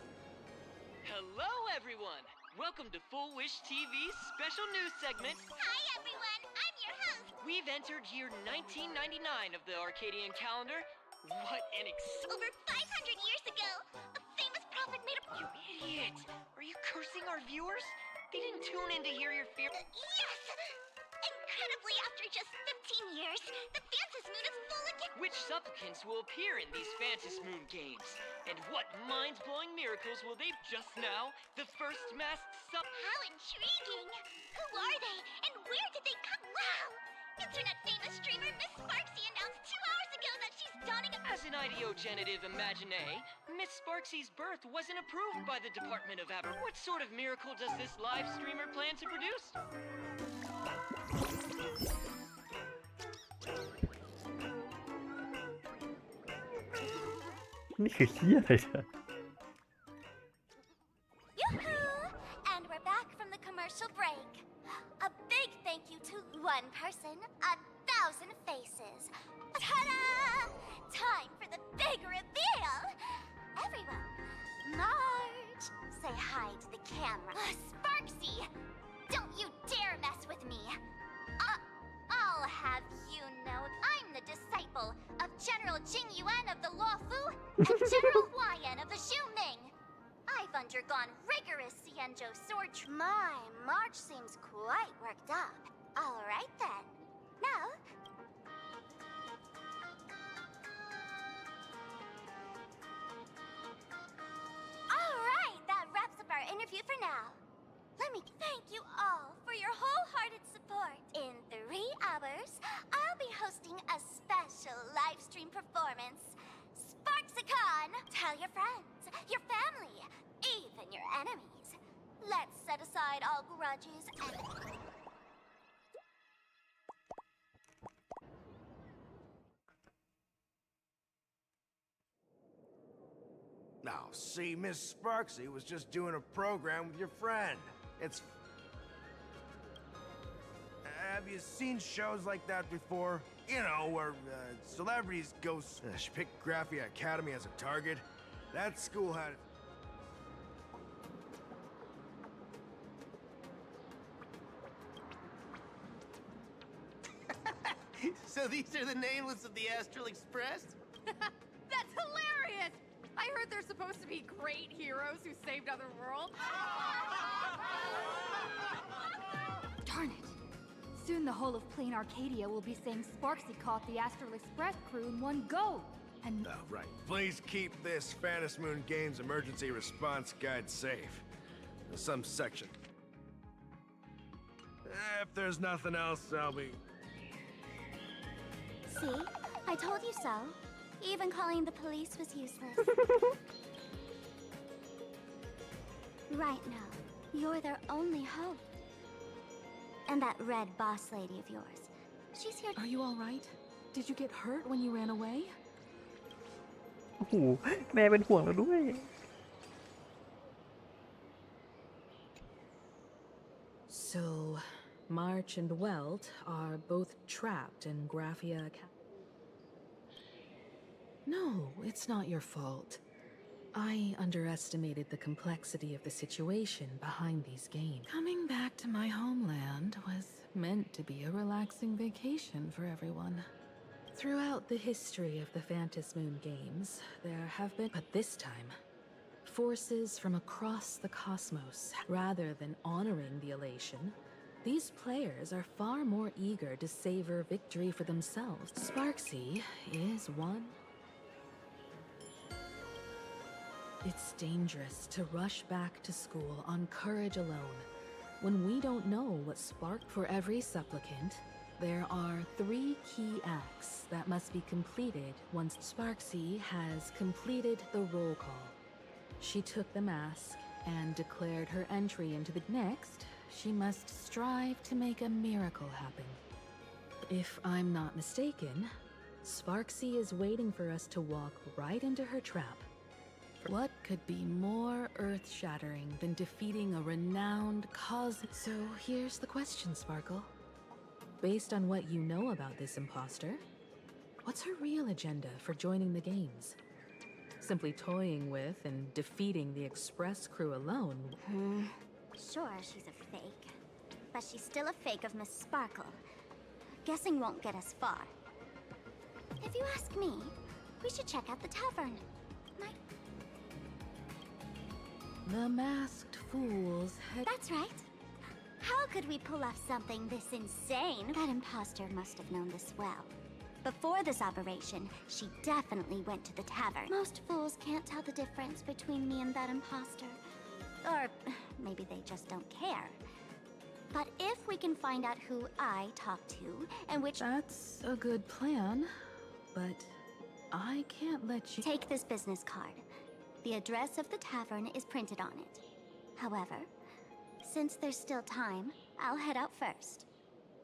Hello, everyone. Welcome to Full Wish TV's special news segment. Hi, everyone. I'm your host. We've entered year 1999 of the Arcadian calendar. What an Over 500 years ago, a famous prophet made a... You idiot! Are you cursing our viewers? They didn't tune in to hear your fear... Yes! Incredibly, after just 15 years, the Phantasmoon is full again. Which supplicants will appear in these Phantasmoon games? And what mind-blowing miracles will they just now? The first masked How intriguing! Who are they, and where did they come? Wow! Internet famous streamer Miss Sparksy announced 2 hours ago that she's donning a... As an ideogenitive imaginae, Miss Sparksy's birth wasn't approved by the Department of Aber. What sort of miracle does this live streamer plan to produce? นี่คือเหี้ยอะไรเนี่ย Yoo-hoo! And we're back from the commercial break. A big thank you to one person, 1,000 faces. Ta-da! Time for the big reveal. Everyone, Marge, say hi to the camera. Sparksy, don't you dare mess with me. I'll have you know I'm the disciple of General Jing Yuan of the Luofu and General Huayan of the Xu Ming. I've undergone rigorous Xianzhou sword My, Marge seems quite worked up. All right then. Now... All right, that wraps up our interview for now. Let me thank you all for your wholehearted support. In 3 hours, I'll be hosting a special live stream performance. Sparksicon! Tell your friends, your family, even your enemies. Let's set aside all grudges and... Now, see, Miss Sparksy was just doing a program with your friend. It's... Have you seen shows like that before? You know, where celebrities go... she picked Graphia Academy as a target. That school had... So these are the nameless of the Astral Express? That's hilarious! I heard they're supposed to be great heroes who saved other worlds. Darn it. Soon the whole of Plain Arcadia will be saying Sparksy caught the Astral Express crew in one go. And Oh, right. Please keep this Phantasmoon Games emergency response guide safe. There's some section. If there's nothing else, I'll be... See? I told you so. Even calling the police was useless. Right now, you're their only hope. And that red boss lady of yours. She's here. Are you all right? Did you get hurt when you ran away? โอ้โหแม่เป็นห่วงเราด้วย So, March and Welt are both trapped in Graphia. No, it's not your fault. I underestimated the complexity of the situation behind these games. Coming back to my homeland was meant to be a relaxing vacation for everyone. Throughout the history of the Phantasmoon games, there have been, but this time, forces from across the cosmos. Rather than honoring the elation, these players are far more eager to savor victory for themselves. Sparksy is one. It's dangerous to rush back to school on courage alone, when we don't know what spark. For every supplicant, there are 3 key acts that must be completed once Sparksy has completed the roll call. She took the mask and declared her entry into the next. She must strive to make a miracle happen. If I'm not mistaken, Sparksy is waiting for us to walk right into her trap. What could be more earth-shattering than defeating a renowned cause? So here's the question, Sparkle. Based on what you know about this imposter, what's her real agenda for joining the games? Simply toying with and defeating the Express crew alone? Sure, she's a fake. But she's still a fake of Miss Sparkle. Guessing won't get us far. If you ask me, we should check out the tavern. The masked fools had... That's right. How could we pull off something this insane? That imposter must have known this well. Before this operation, she definitely went to the tavern. Most fools can't tell the difference between me and that imposter. Or maybe they just don't care. But if we can find out who I talked to and which... That's a good plan, but I can't let you... Take this business card. The address of the tavern is printed on it. However, since there's still time, I'll head out first.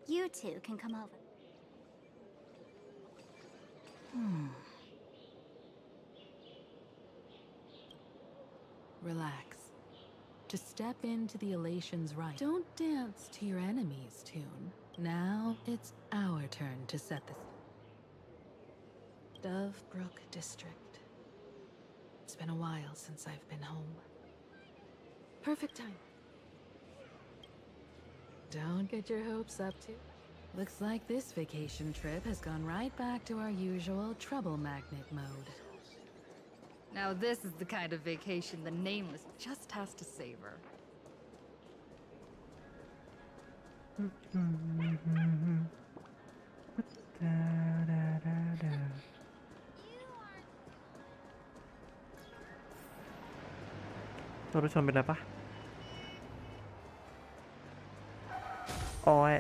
You two can come over. Relax. To step into the elation's right. Don't dance to your enemy's tune. Now it's our turn to set the... Dovebrook District. It's been a while since I've been home. Perfect time. Don't get your hopes up too. Looks like this vacation trip has gone right back to our usual trouble magnet mode. now this is the kind of vacation the Nameless just has to savor. Da-da-da-da. ตัวรถชนเป็นไรปะโอ้ย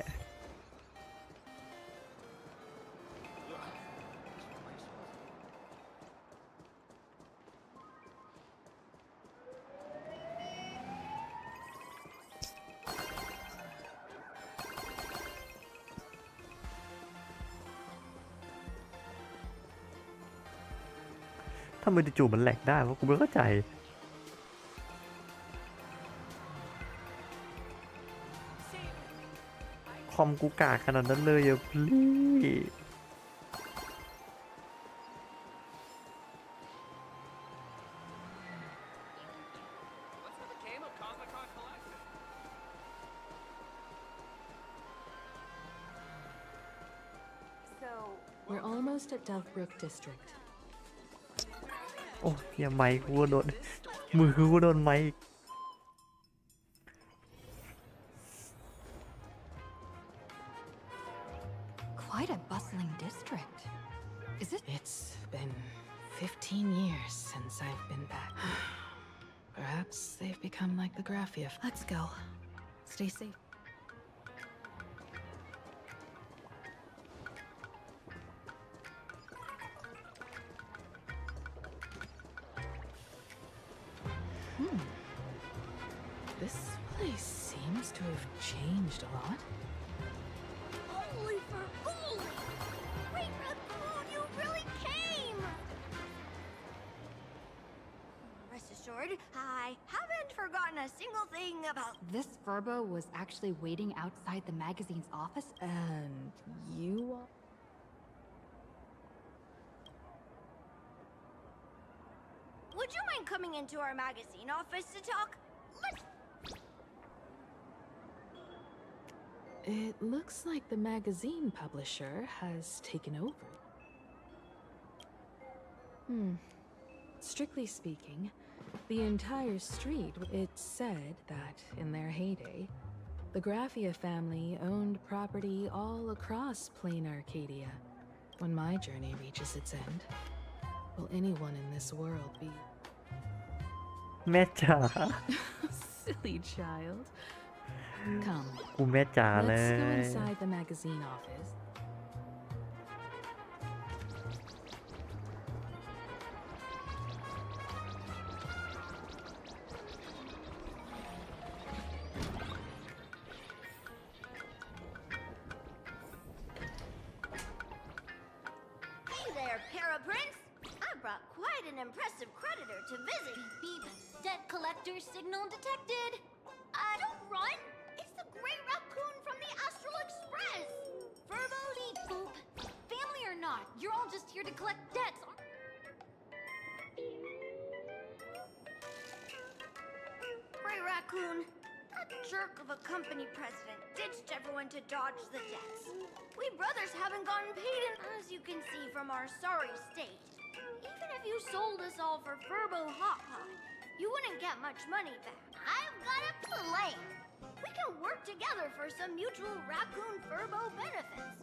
ทำไมจู่ๆมันแหลกได้วะกูไม่เข้าใจคอมกูกากขนาดนั้นเลยอะพี่ We're almost at Dovebrook District. โอ้ยไม้กูโดนมือกูโดนไม้ Quite a bustling district. Is it? It's been 15 years since I've been back. Perhaps they've become like the Graphia. Let's go. Stay safe. This place seems to have changed a lot. Holy for holy! Great Raccoon, you really came! Rest assured, I haven't forgotten a single thing about... This Furbo was actually waiting outside the magazine's office, And you all... Would you mind coming into our magazine office to talk? Let's... It looks like the magazine publisher has taken over. Strictly speaking, the entire street, it's said that in their heyday, the Graphia family owned property all across Plain Arcadia. When my journey reaches its end, will anyone in this world be... แม่จ๋า Silly child. Come. กูแม่จ๋าเล Let's go ย inside the magazine office. Hey there, Paraprince! I brought quite an impressive creditor to visit. Beep, beep. Debt collector signal detected. Don't run! It's the Great Raccoon from the Astral Express! Furbo beep boop. Family or not, you're all just here to collect debts. Great Raccoon, that jerk of a company president ditched everyone to dodge the debts. We brothers haven't gotten paid in, as you can see from our sorry state. Even if you sold us all for Furbo Hot Pot, you wouldn't get much money back. I've got a plan. We can work together for some mutual Raccoon Furbo benefits.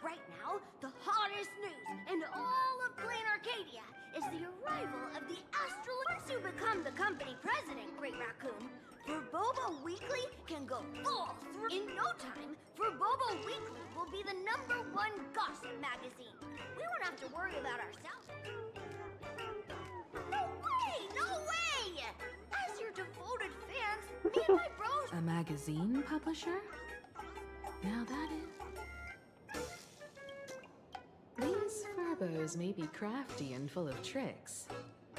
Right now, the hottest news in all of Plain Arcadia is the arrival of the Astral. Once you become the company president, Great Raccoon, Furbobo Weekly can go full through. In no time, Furbobo Weekly will be the #1 gossip magazine. We won't have to worry about ourselves. No way! No way! As your devoted fans, me and my bros... A magazine publisher? Now that is... These Furbos may be crafty and full of tricks,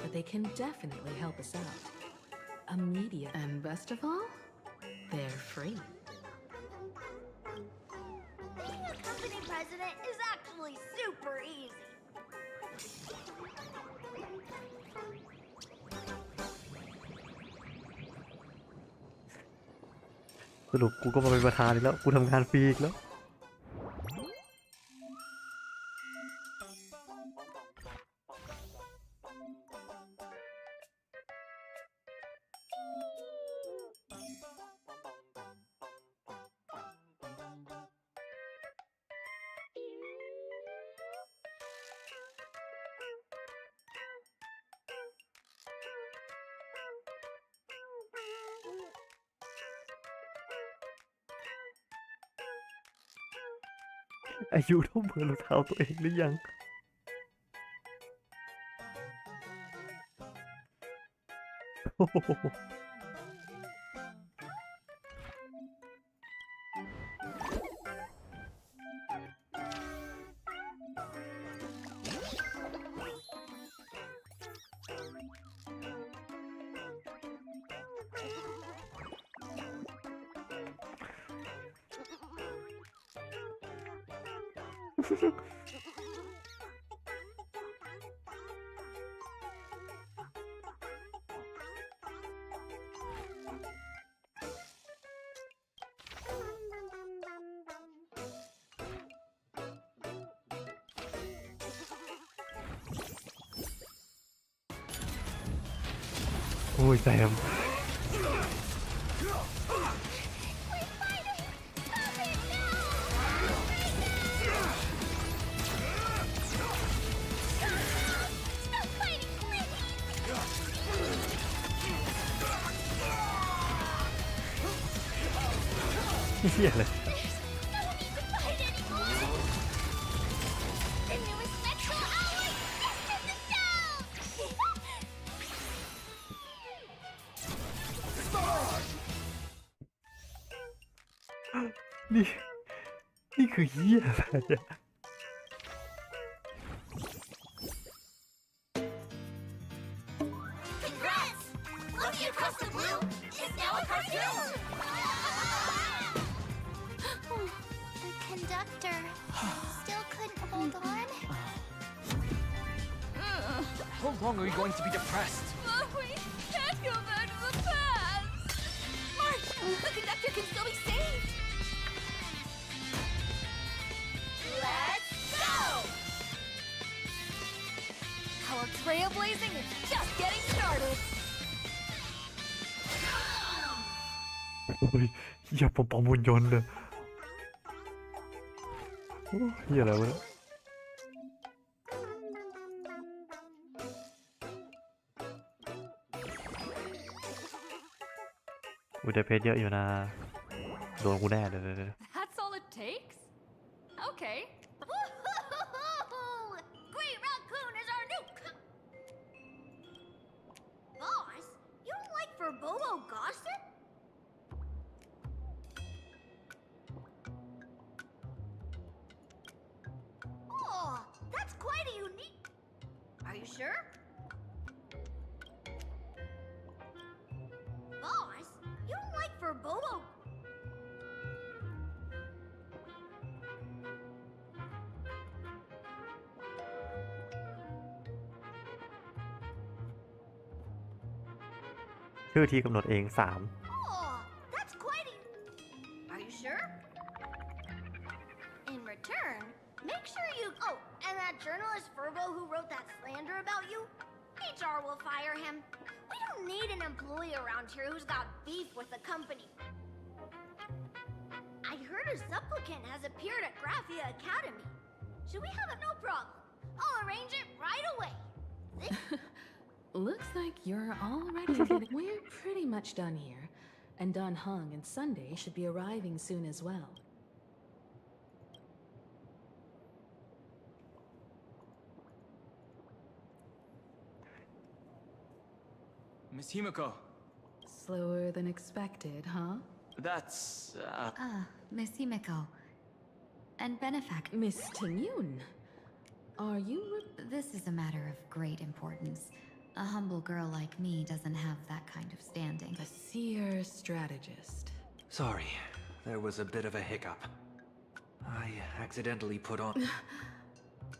but they can definitely help us out. A media... And best of all, they're free. Being a company president is actually super easy. สรุปกูก็มาเป็นประธานอีกแล้ว กูทำงานฟรีอีกแล้ว อายุเท่ามือรองเท้าตัวเองหรือยัง โอ้โห Hey โอ้ยแซม เฮียเลย นี่ นี่คือเฮียอะไรอะ Congrats! Looking across the blue is now a cartoon! The conductor still couldn't hold on. How long are you going to be depressed? We can't go back to the past! March! The conductor can still be saved! Let's go! Our trailblazing is just getting started! โอ้ยอย่าปอมหุ่นยนต์เลยโอ้ยเฮียอะไรวะเนี่ยอุยแต่เพชรเยอะอยู่นะโดนกูแน่เลย That's all it takes? Okay. Green Raccoon is our new boss? You don't like Verbomo gossip? Oh, that's quite a unique. Are you sure? Boss, you don't like Verbomo. ชื่อที่กำหนดเอง3 Oh, that's quite a... Are you sure? In return, make sure you... Oh, and that journalist Furbo who wrote that slander about you? HR will fire him. We don't need an employee around here who's got beef with the company. I heard a supplicant has appeared at Graphia Academy. Should we have it? No problem. I'll arrange it right away. Looks like you're already getting... We're pretty much done here, and Don Hung and Sunday should be arriving soon as well. Miss Himiko. Slower than expected, huh? That's, Miss Himiko. And Benefact. Miss Tingyun. Are you... This is a matter of great importance. A humble girl like me doesn't have that kind of standing. A seer strategist. Sorry, there was a bit of a hiccup. I accidentally put on...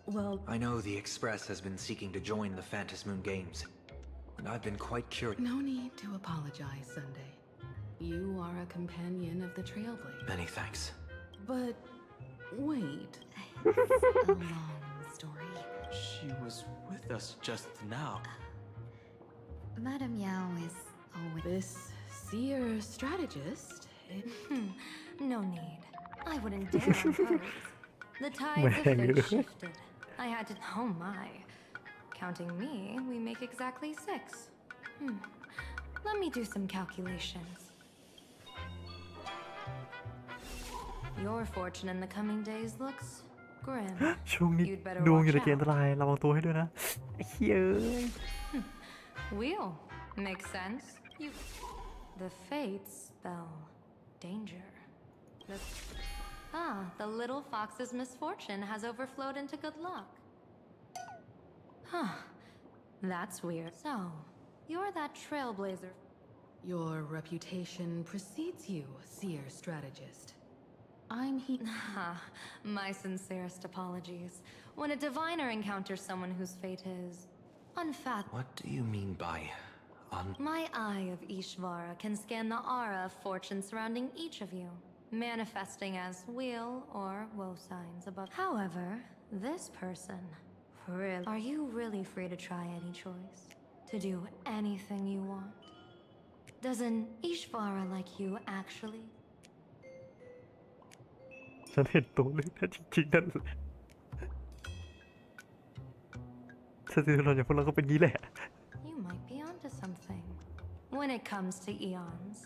Well... I know the Express has been seeking to join the Phantom Moon Games, and I've been quite curious... No need to apologize, Sunday. You are a companion of the Trailblaze. Many thanks. But... wait. It's a long story. She was with us just now. Madame Yao is always... This seer strategist... No need. I wouldn't dare oppose. The tides of fate shifted. I had to... Oh my. Counting me, we make exactly 6. Let me do some calculations. Your fortune in the coming days looks grim. ช่วงนี้ดวงอยู่ในเกณฑ์อันตรายระวังตัวให้ด้วยนะไอ้เหี้ยเอ้ย Wheel. Makes sense. You... The fates spell danger. The little fox's misfortune has overflowed into good luck. Huh. That's weird. So, you're that trailblazer. Your reputation precedes you, seer strategist. I'm he... My sincerest apologies. When a diviner encounters someone whose fate is unfathomable... What do you mean by... My eye of Ishvara can scan the aura of fortune surrounding each of you, manifesting as wheel or woe signs above. However, this person... Really? Are you really free to try any choice? To do anything you want? Does an Ishvara like you actually? ฉันเห็นตัวเลือกนั่นจริงๆนั่นแหละฉันจะนอนอย่างพวกเราก็เป็นงี้แหละ You might be onto something. When it comes to eons.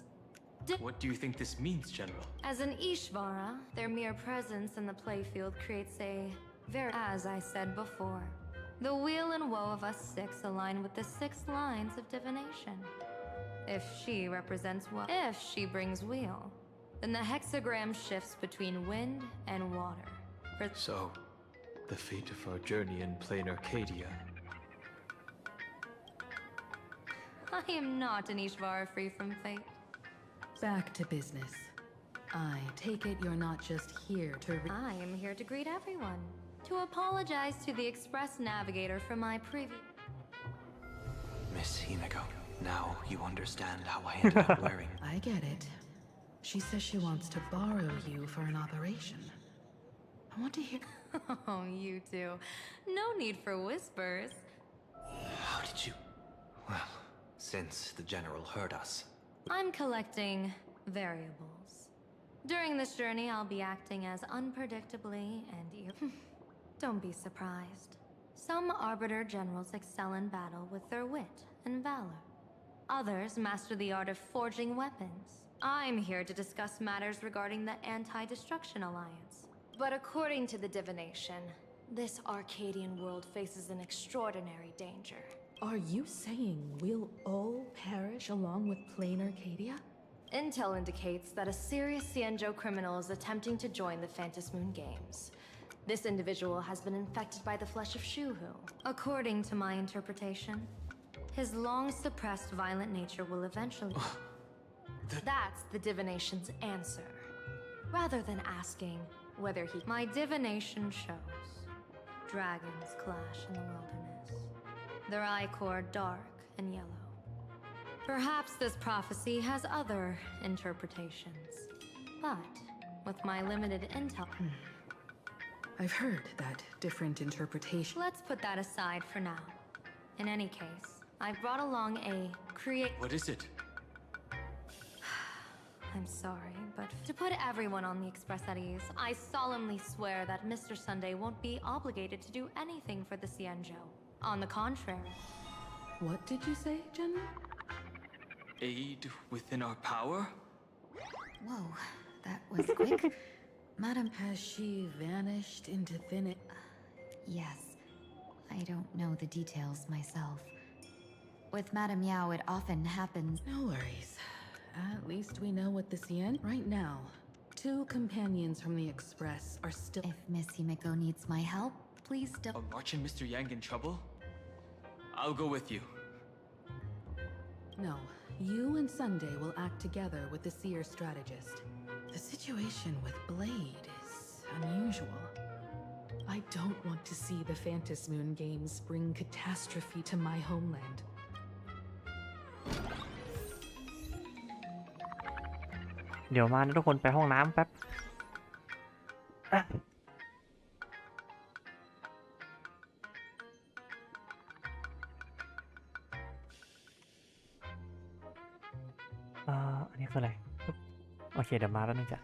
What do you think this means, General? As an Ishvara, their mere presence in the playfield creates a very, as I said before, the weal and woe of us six align with the 6 lines of divination. If she represents what? If she brings weal, then the hexagram shifts between wind and water. So, the fate of our journey in plain Arcadia. I am not an Ishvara free from fate. Back to business. I take it you're not just here to I am here to greet everyone. To apologize to the Express Navigator for my previous... Miss Himeko, now you understand how I ended up wearing... I get it. She says she wants to borrow you for an operation. I want to hear... Oh, you two. No need for whispers. How did you... Well, since the General heard us... I'm collecting variables. During this journey, I'll be acting as unpredictably and... Don't be surprised. Some Arbiter Generals excel in battle with their wit and valor. Others master the art of forging weapons. I'm here to discuss matters regarding the Anti-Destruction Alliance. But according to the divination, this Arcadian world faces an extraordinary danger. Are you saying we'll all perish along with plain Arcadia? Intel indicates that a serious Xianzhou criminal is attempting to join the Phantom Moon Games. This individual has been infected by the flesh of Shuhu. According to my interpretation, his long-suppressed violent nature will eventually... That's the divination's answer. Rather than asking whether he... My divination shows dragons clash in the wilderness. Their ichor dark and yellow. Perhaps this prophecy has other interpretations. But with my limited intel... I've heard that different interpretation. Let's put that aside for now. In any case, I've brought along a What is it? I'm sorry, but to put everyone on the Express at ease, I solemnly swear that Mr. Sunday won't be obligated to do anything for the Xianzhou. On the contrary. What did you say, General? Aid within our power? Whoa, that was quick. Madam, has she vanished into thin air? Yes. I don't know the details myself. With Madam Yao, it often happens. No worries. At least we know what the Cien... Right now, 2 companions from the Express are still... If Miss Himeko needs my help, please don't... Are March and Mr. Yang in trouble? I'll go with you. No. You and Sunday will act together with the Seer strategist. The situation with Blade is unusual. I don't want to see the Phantom Moon Games bring catastrophe to my homeland. เดี๋ยวมานะทุกคนไปห้องน้ำแป๊บอันนี้คืออะไรโอเคเดี๋ยวมาแป๊บนึงจ้ะ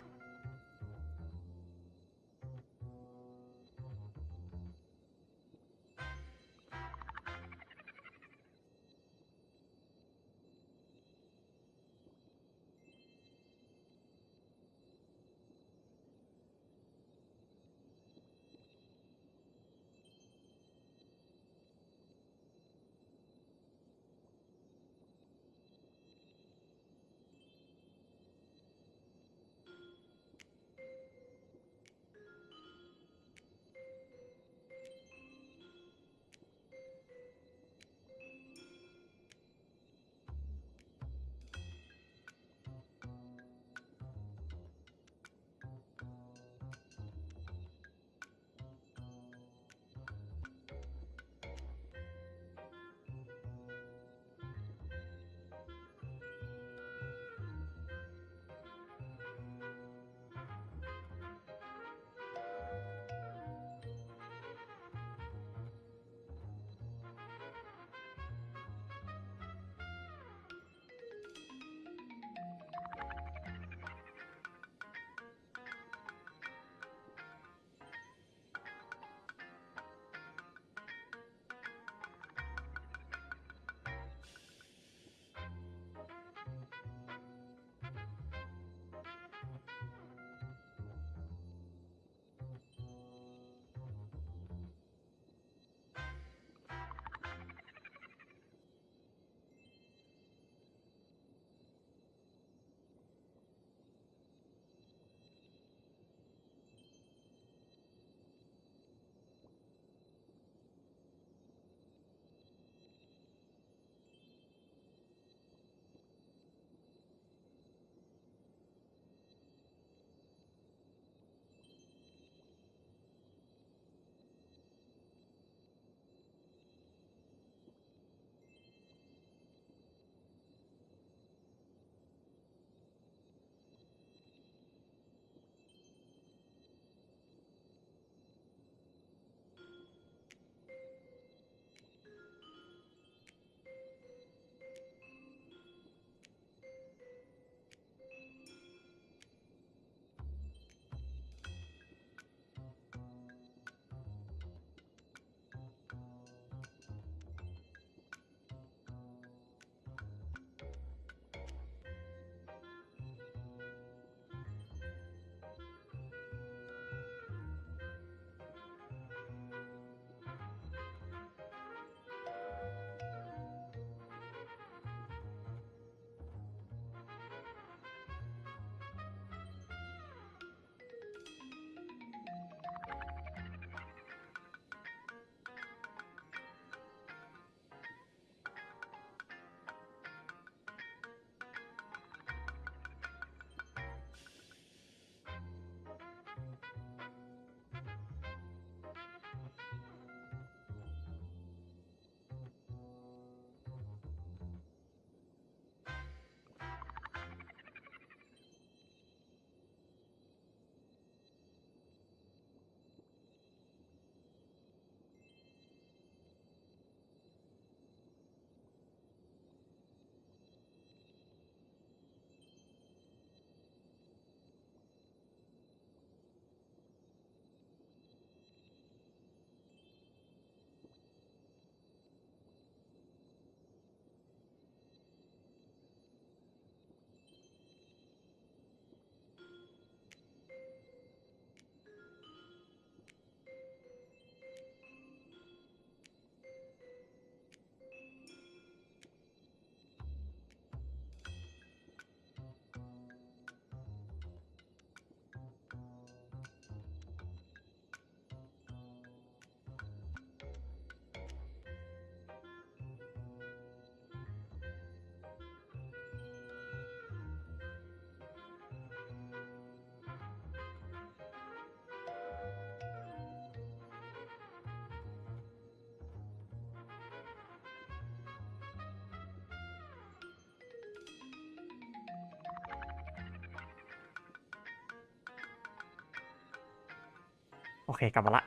โอเคกลับมาละ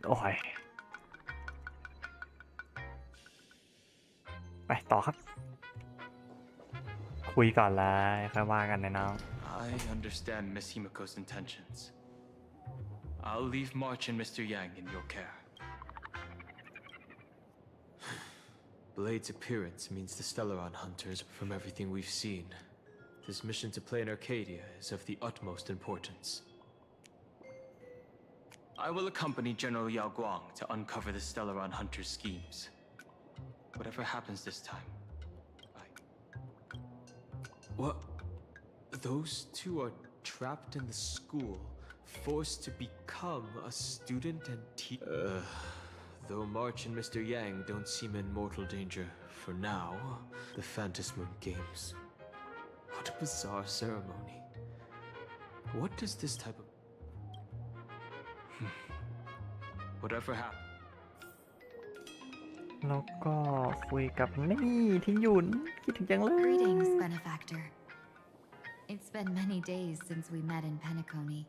โอ้ยไปต่อครับคุยก่อนเลยค่อยว่ากันนะน้อง I understand Miss Himiko's intentions. I'll leave March and Mr. Yang in your care. Blade's appearance means the Stellaron hunters. From everything we've seen, this mission to Plain Arcadia is of the utmost importance. I will accompany General Yao Guang to uncover the Stellaron hunters' schemes. Whatever happens this time, What? Those two are trapped in the school, forced to become a student and though March and Mr. Yang don't seem in mortal danger for now, the Phantom Moon Games. What a bizarre ceremony. What does this type of... whatever happens. แล้วก็คุยกับนี่ที่หยุนคิดถึงจังเลย Greetings, benefactor. It's been many days since we met in Penacony.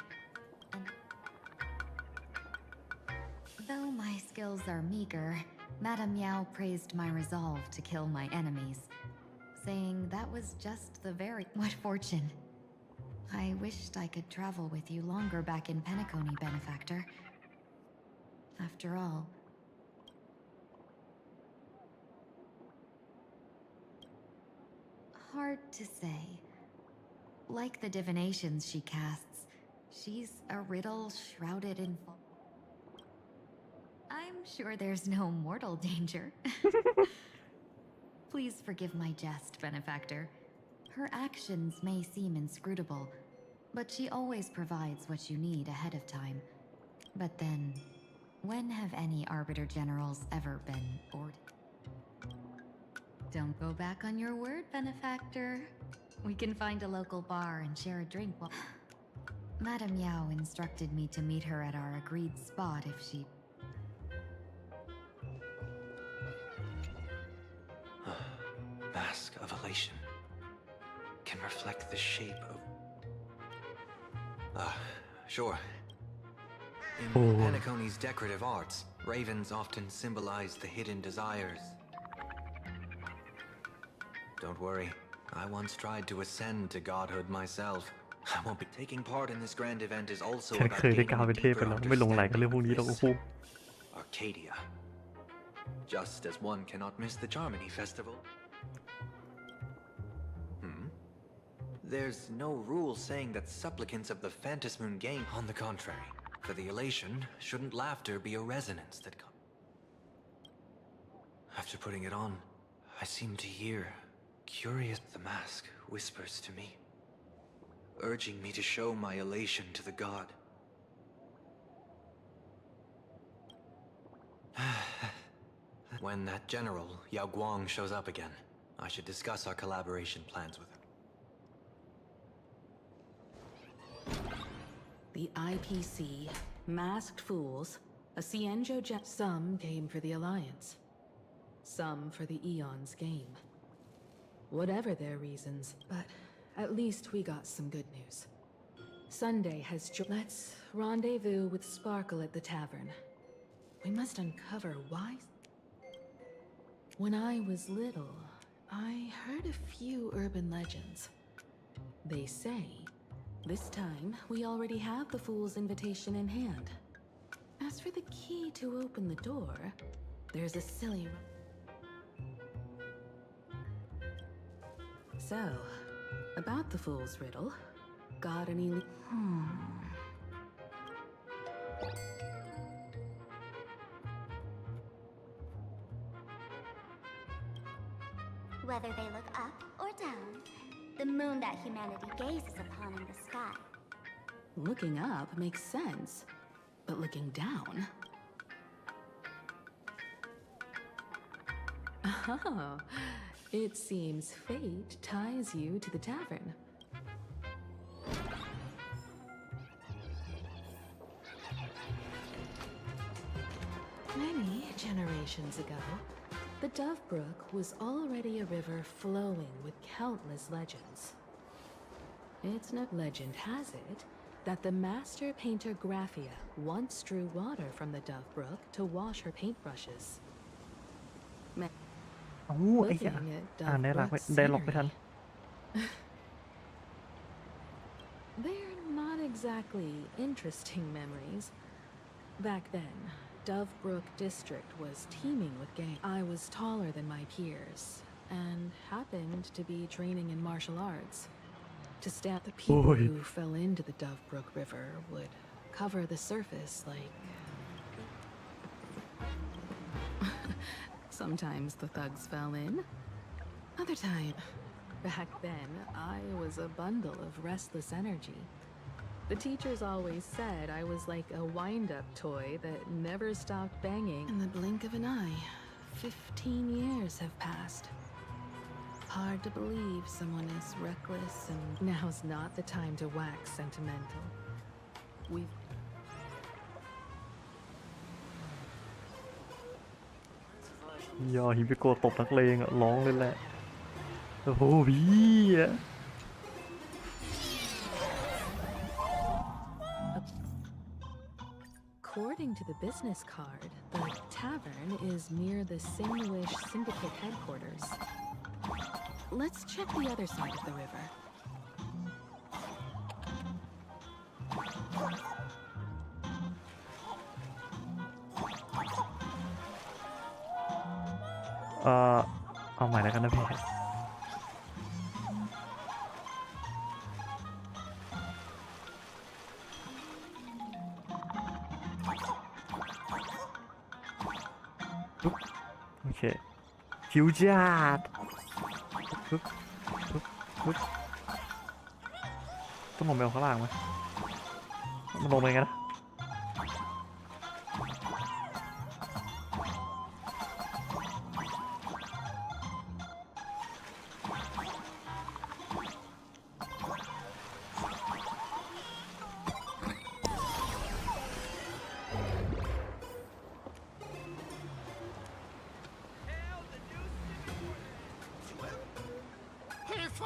And though my skills are meager, Madame Yao praised my resolve to kill my enemies, saying that was just the very... What fortune. I wished I could travel with you longer back in Penacony, benefactor. After all... Hard to say. Like the divinations she casts, she's a riddle shrouded in... I'm sure there's no mortal danger. Please forgive my jest, benefactor. Her actions may seem inscrutable, but she always provides what you need ahead of time. But then, when have any Arbiter Generals ever been ordered? Don't go back on your word, benefactor. We can find a local bar and share a drink while... Madame Yao instructed me to meet her at our agreed spot if she... Mask of elation can reflect the shape of... sure. In Penacony's decorative arts, ravens often symbolize the hidden desires. Don't worry, I once tried to ascend to godhood myself. I won't be taking part in this grand event is also ฉัน about เคยได้ก้าวเป็นเทพไปแล้วไม่ลงไหลกับเรื่องพวกนี้หรอกครู Arcadia. Just as one cannot miss the Charmony Festival. There's no rule saying that supplicants of the Phantom Moon Game. On the contrary, for the elation, shouldn't laughter be a resonance that comes? After putting it on, I seem to hear, curious, the mask whispers to me, urging me to show my elation to the god. When that general, Yao Guang, shows up again, I should discuss our collaboration plans with him. The IPC, masked fools, a Cienjo jet. Some came for the Alliance. Some for the Eon's game. Whatever their reasons, but at least we got some good news. Sunday has let's rendezvous with Sparkle at the tavern. We must uncover why... When I was little, I heard a few urban legends. They say, this time we already have the Fool's invitation in hand. As for the key to open the door, there's a silly... So, about the Fool's riddle, got any... Whether they look up or down, the moon that humanity gazes upon in the sky. Looking up makes sense, but looking down... Oh, it seems fate ties you to the tavern. Many generations ago, the Dove Brook was already a river flowing with countless legends. It's no legend has it that the master painter Graphia once drew water from the Dove Brook to wash her paintbrushes. โอ้ไอ้เหี้ยอ่านได้หลักได้หลอกไม่ทัน They're not exactly interesting memories. Back then, Dove Brook District was teeming with gangs. I was taller than my peers and happened to be training in martial arts. To stamp the people who fell into the Dove Brook River would cover the surface like... Sometimes the thugs fell in. Other time, back then, I was a bundle of restless energy. The teachers always said I was like a wind-up toy that never stopped banging. In the blink of an eye, 15 years have passed. Hard to believe someone as reckless, and now's not the time to wax sentimental. We've... ยอฮิบิโกะตบนักเลงอะร้องเลยแหละโอ้โหพี่อะ According to the business card, the tavern is near the Sinwish Syndicate headquarters. Let's check the other side of the river. Uh, เอาใหม่แล้วกันนะพี่โอเคคิวจัดต้องลงไปข้างล่างไหมมันลงไปไงนะ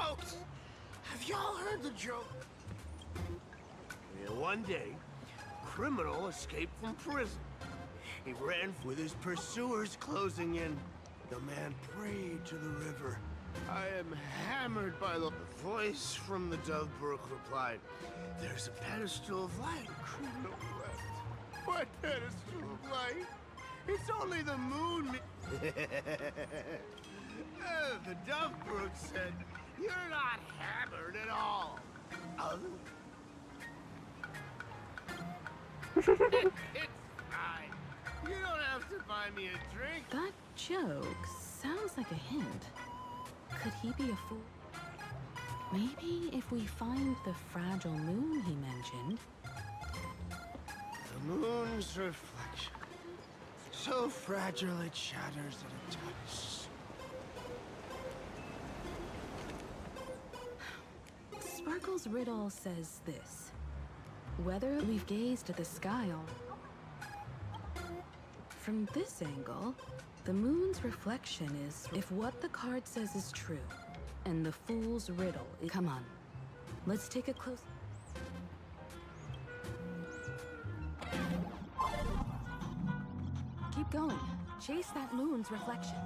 Folks, have y'all heard the joke? One day, a criminal escaped from prison. He ran with his pursuers closing in. The man prayed to the river. I am hammered by the voice from the Dove Brook replied, "There's a pedestal of light, criminal left." What pedestal of light? It's only the moon. The Dove Brook said, "You're not hammered at all." It's fine. You don't have to buy me a drink. That joke sounds like a hint. Could he be a fool? Maybe if we find the fragile moon he mentioned. The moon's reflection. So fragile it shatters at a touch. Sparkle's riddle says this. Whether we've gazed at the sky all... From this angle, the moon's reflection is if what the card says is true, and the fool's riddle is... Come on, let's take a close... Keep going. Chase that moon's reflection.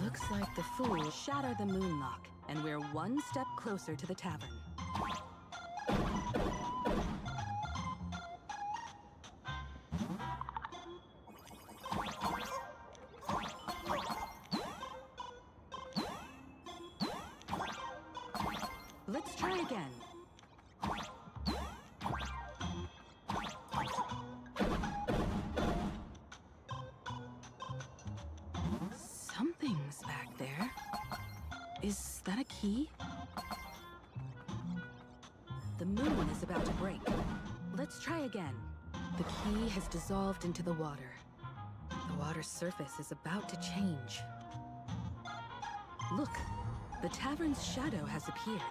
Looks like the fool shattered the moon lock, and we're one step closer to the tavern. Let's try again. Something's back there. Is that a key? The moon is about to break. Let's try again. The key has dissolved into the water. The water's surface is about to change. Look, the tavern's shadow has appeared.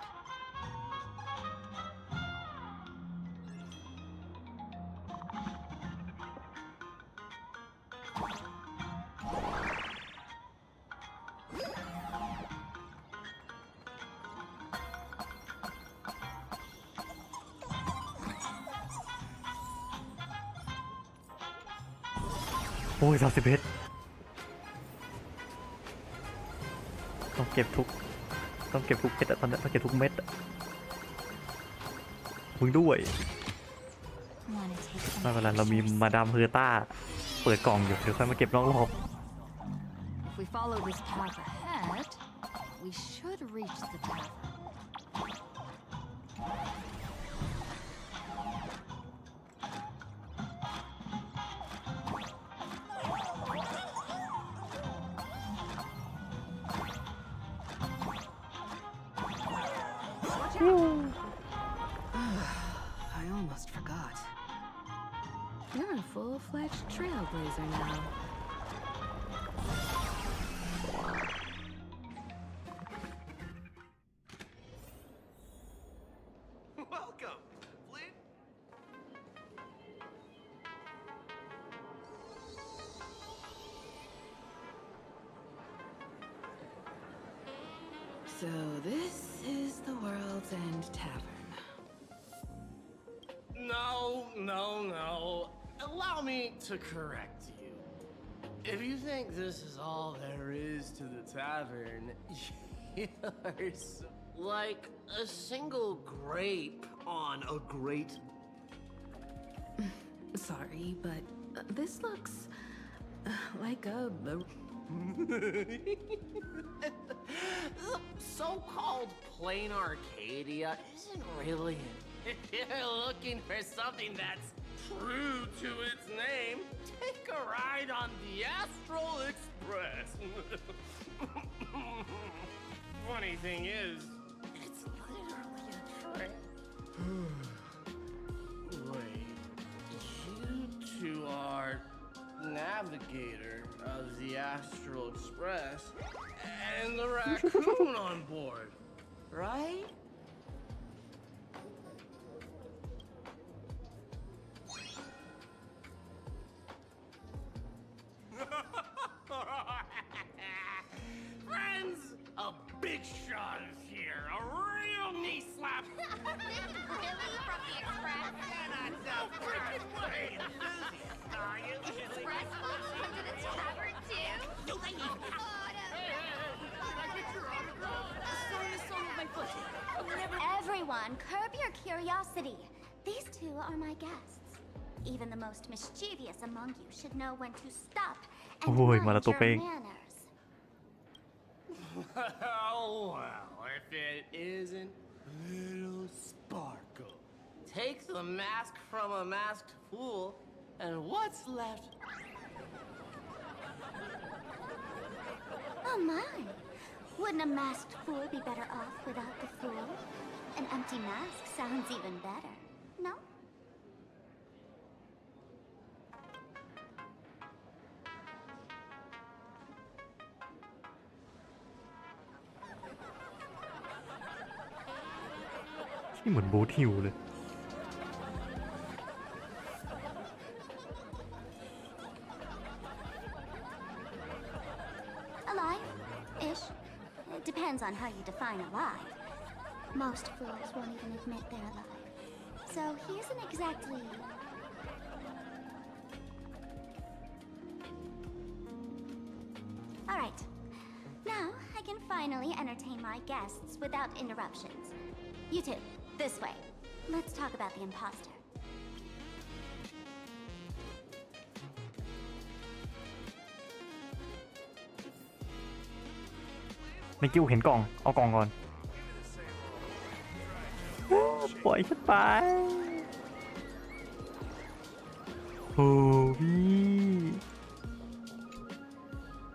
Oh, 30 เพชรต้องเก็บทุกเพชรอะตอนนี้ต้องเก็บทุกเม็ดอะมึงด้วยไม่เป็นไรเรามีมาดามเฮอร์ต้าเปิดกล่องอยู่เดี๋ยวค่อยมาเก็บนอกรอบ If we follow this path ahead, we should reach the tavern. I almost forgot. You're a full-fledged trailblazer now. Welcome, Flint. So this is the World's End Tavern. No. Allow me to correct you. If you think this is all there is to the tavern, you're like a single grape on a great... Sorry, but this looks like a... The so-called plain Arcadia isn't really... If you're looking for something that's true to its name, take a ride on the Astral Express. Funny thing is, it's literally a train. Wait, you two are navigator of the Astral Express and the raccoon on board, right? Friends, a big shot is here. A real knee slap. Really? From the Express? Wait, enthusiast, are you? Express folks come to the tavern too? No, they need Everyone, curb your curiosity. These two are my guests. Even the most mischievous among you should know when to stop and Ôi, mind mà là tô your ping. manners. Well, if it isn't little Sparkle. Take the mask from a masked fool, and what's left? Oh my! Wouldn't a masked fool be better off without the fool? An empty mask sounds even better, no? นี่เหมือนบูทฮิวเลย Alive-ish. It depends on how you define alive. Most fools won't even admit they're alive. So he isn't exactly... Alright. Now I can finally entertain my guests without interruptions. You two, this way. Let's talk about the imposter. เมื่อกี้กูเห็นกล่อง เอากล่องก่อน ปล่อยฉันไปโอ้พี่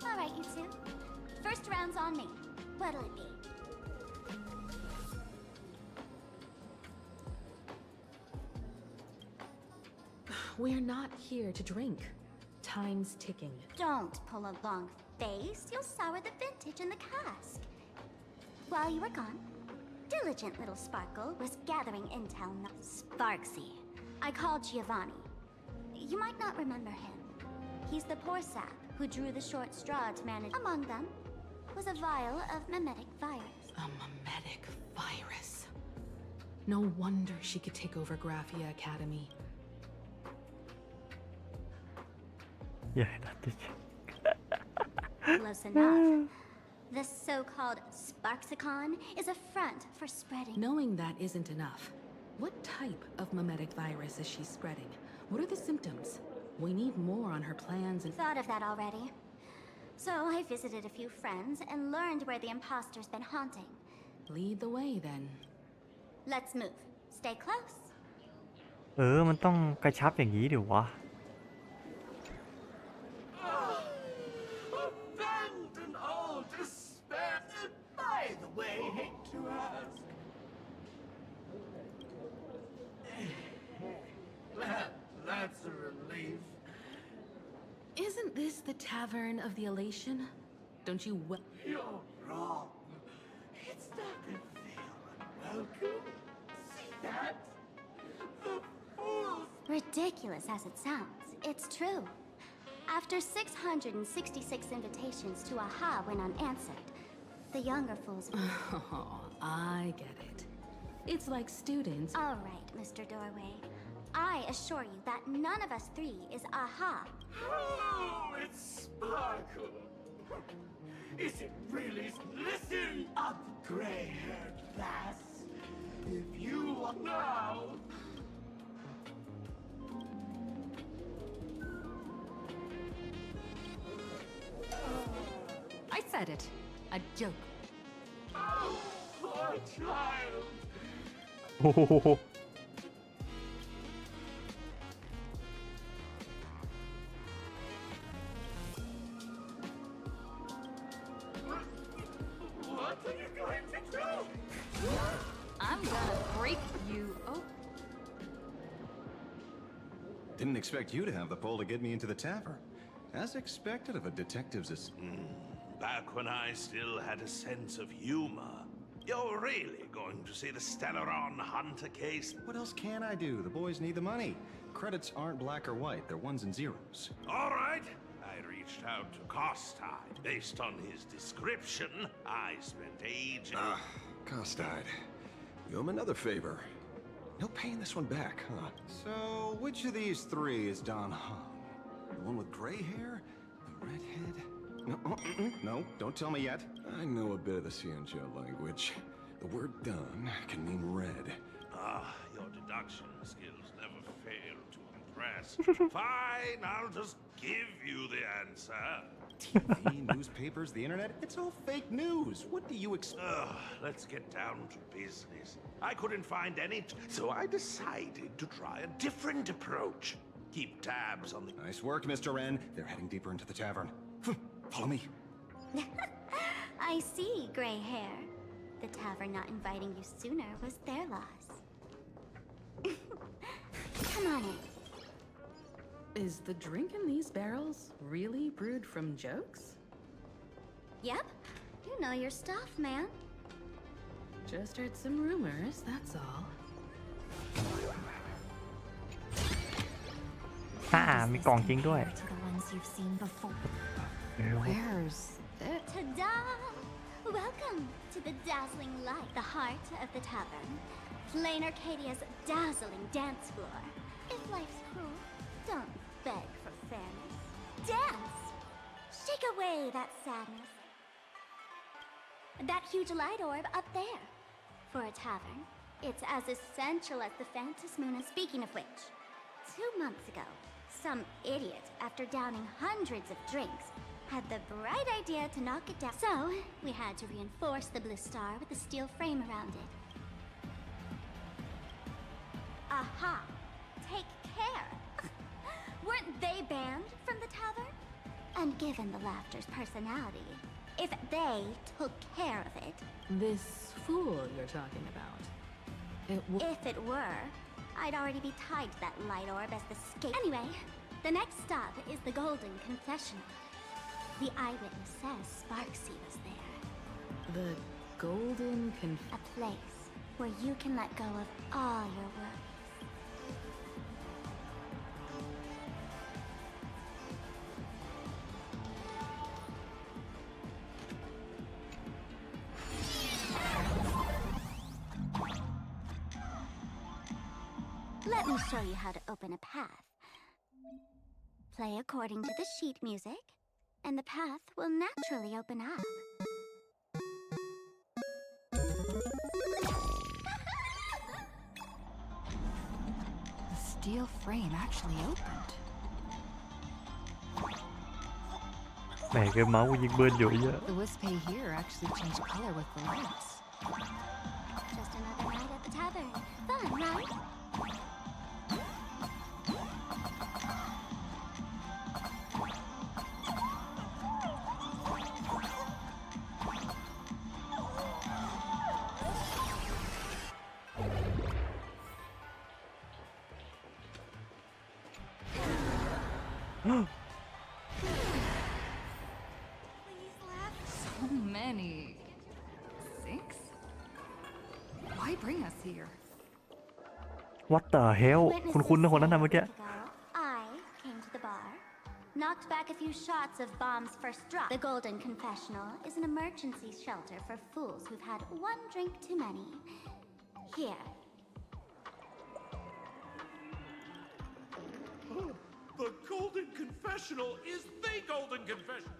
Alright, you two. First round's on me. What'll it be? We're not here to drink. Time's ticking. Don't pull a long face. You'll sour the vintage in the cask. While you were gone, diligent little Sparkle was gathering intel. Sparksy. I called Giovanni. You might not remember him. He's the poor sap who drew the short straw to manage. Among them was a vial of mimetic virus. A mimetic virus. No wonder she could take over Graphia Academy. Yeah, that did. Close enough. This so-called Sparksicon is a front for spreading. Knowing that isn't enough. What type of mimetic virus is she spreading? What are the symptoms? We need more on her plans and... Thought of that already. So I visited a few friends and learned where the imposter's been haunting. Lead the way then. Let's move. Stay close. มันต้องกระชับอย่างนี้ดิวะ Abandon all despair. By the way, hate to ask. That's a relief. Isn't this the Tavern of the Elation? Don't you You're wrong. It's not that feel unwelcome. See that? The fools. Ridiculous as it sounds, it's true. After 666 invitations to AHA went unanswered, the younger fools... Oh, I get it. It's like students... All right, Mr. Doorway. I assure you that none of us three is AHA. Oh, it's Sparkle. Is it really? Listen up, gray-haired lass. If you want now... I said it. A joke. Oh, poor child. โอ้โห What are you going to do? I'm gonna break you. Oh. Didn't expect you to have the pull to get me into the tavern. As expected of a detective's Back when I still had a sense of humor. You're really going to see the Stellaron Hunter case? What else can I do? The boys need the money. Credits aren't black or white, they're ones and zeros. All right. I reached out to Costide. Based on his description, I spent ages... Costide. You owe him another favor. No paying this one back, huh? So, which of these three is Don Hung? The one with gray hair? The redhead? No, don't tell me yet. I know a bit of the Xianzhou language. The word Don can mean red. Your deduction skills never fail to impress. Fine, I'll just give you the answer. TV, newspapers, the internet, it's all fake news. What do you expect? Let's get down to business. I couldn't find any, so I decided to try a different approach. Keep tabs on the... Nice work, Mr. Wren. They're heading deeper into the tavern. Follow me. I see, gray hair. The tavern not inviting you sooner was their loss. Come on in. Is the drink in these barrels really brewed from jokes? Yep. You know your stuff, man. Just heard some rumors, that's all. มีกล่องจริงด้วย To the ones you've seen before. Where's it? Ta-da! Welcome to the dazzling light, the heart of the tavern. Plain Arcadia's dazzling dance floor. If life's cruel, don't beg for fairness. Dance! Shake away that sadness. That huge light orb up there. For a tavern, it's as essential as the Phantom Moon. And speaking of which, 2 months ago, some idiot, after downing hundreds of drinks, had the bright idea to knock it down. So, we had to reinforce the blue star with a steel frame around it. Aha! Take care! Weren't they banned from the tavern? And given the laughter's personality, if they took care of it... This fool you're talking about. If it were, I'd already be tied to that light orb as the skate. Anyway, the next stop is the Golden Confessional. The eyewitness says Sparksy was there. The golden A place where you can let go of all your worries. Let me show you how to open a path. Play according to the sheet music, and the path will naturally open up. The steel frame actually opened. แหมเกินเมาส์กูยิงเบิร์นอยู่เยอะ The wispy here actually changed color with the lights. Just another night at the tavern. Fun, right? So many. 6? Why bring us here? What the hell คุณนะคนนั้นนะเมื่อกี้ I came to the bar, knocked back a few shots of Bomb's first drop. The Golden Confessional is an emergency shelter for fools who've had one drink too many. Here. The Golden Confessional is the Golden Confessional.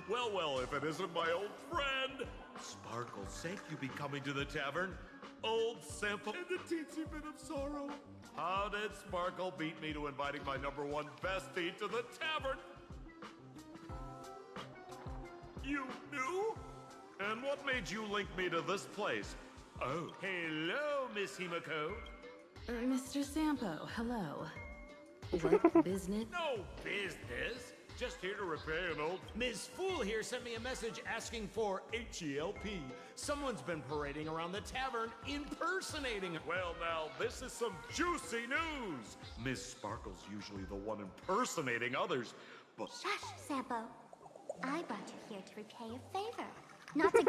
Well, if it isn't my old friend. Sparkle, thank you be coming to the tavern. Old Sample and the teensy bit of sorrow. How did Sparkle beat me to inviting my #1 bestie to the tavern? You knew? And what made you link me to this place? Oh, hello, Miss Himiko. Mr. Sampo, hello. What business? No business. Just here to repair an old... Ms. Fool here sent me a message asking for HELP. Someone's been parading around the tavern impersonating her. Well, now, this is some juicy news. Miss Sparkle's usually the one impersonating others, but... Shush, Sampo. I brought you here to repay a favor, not to...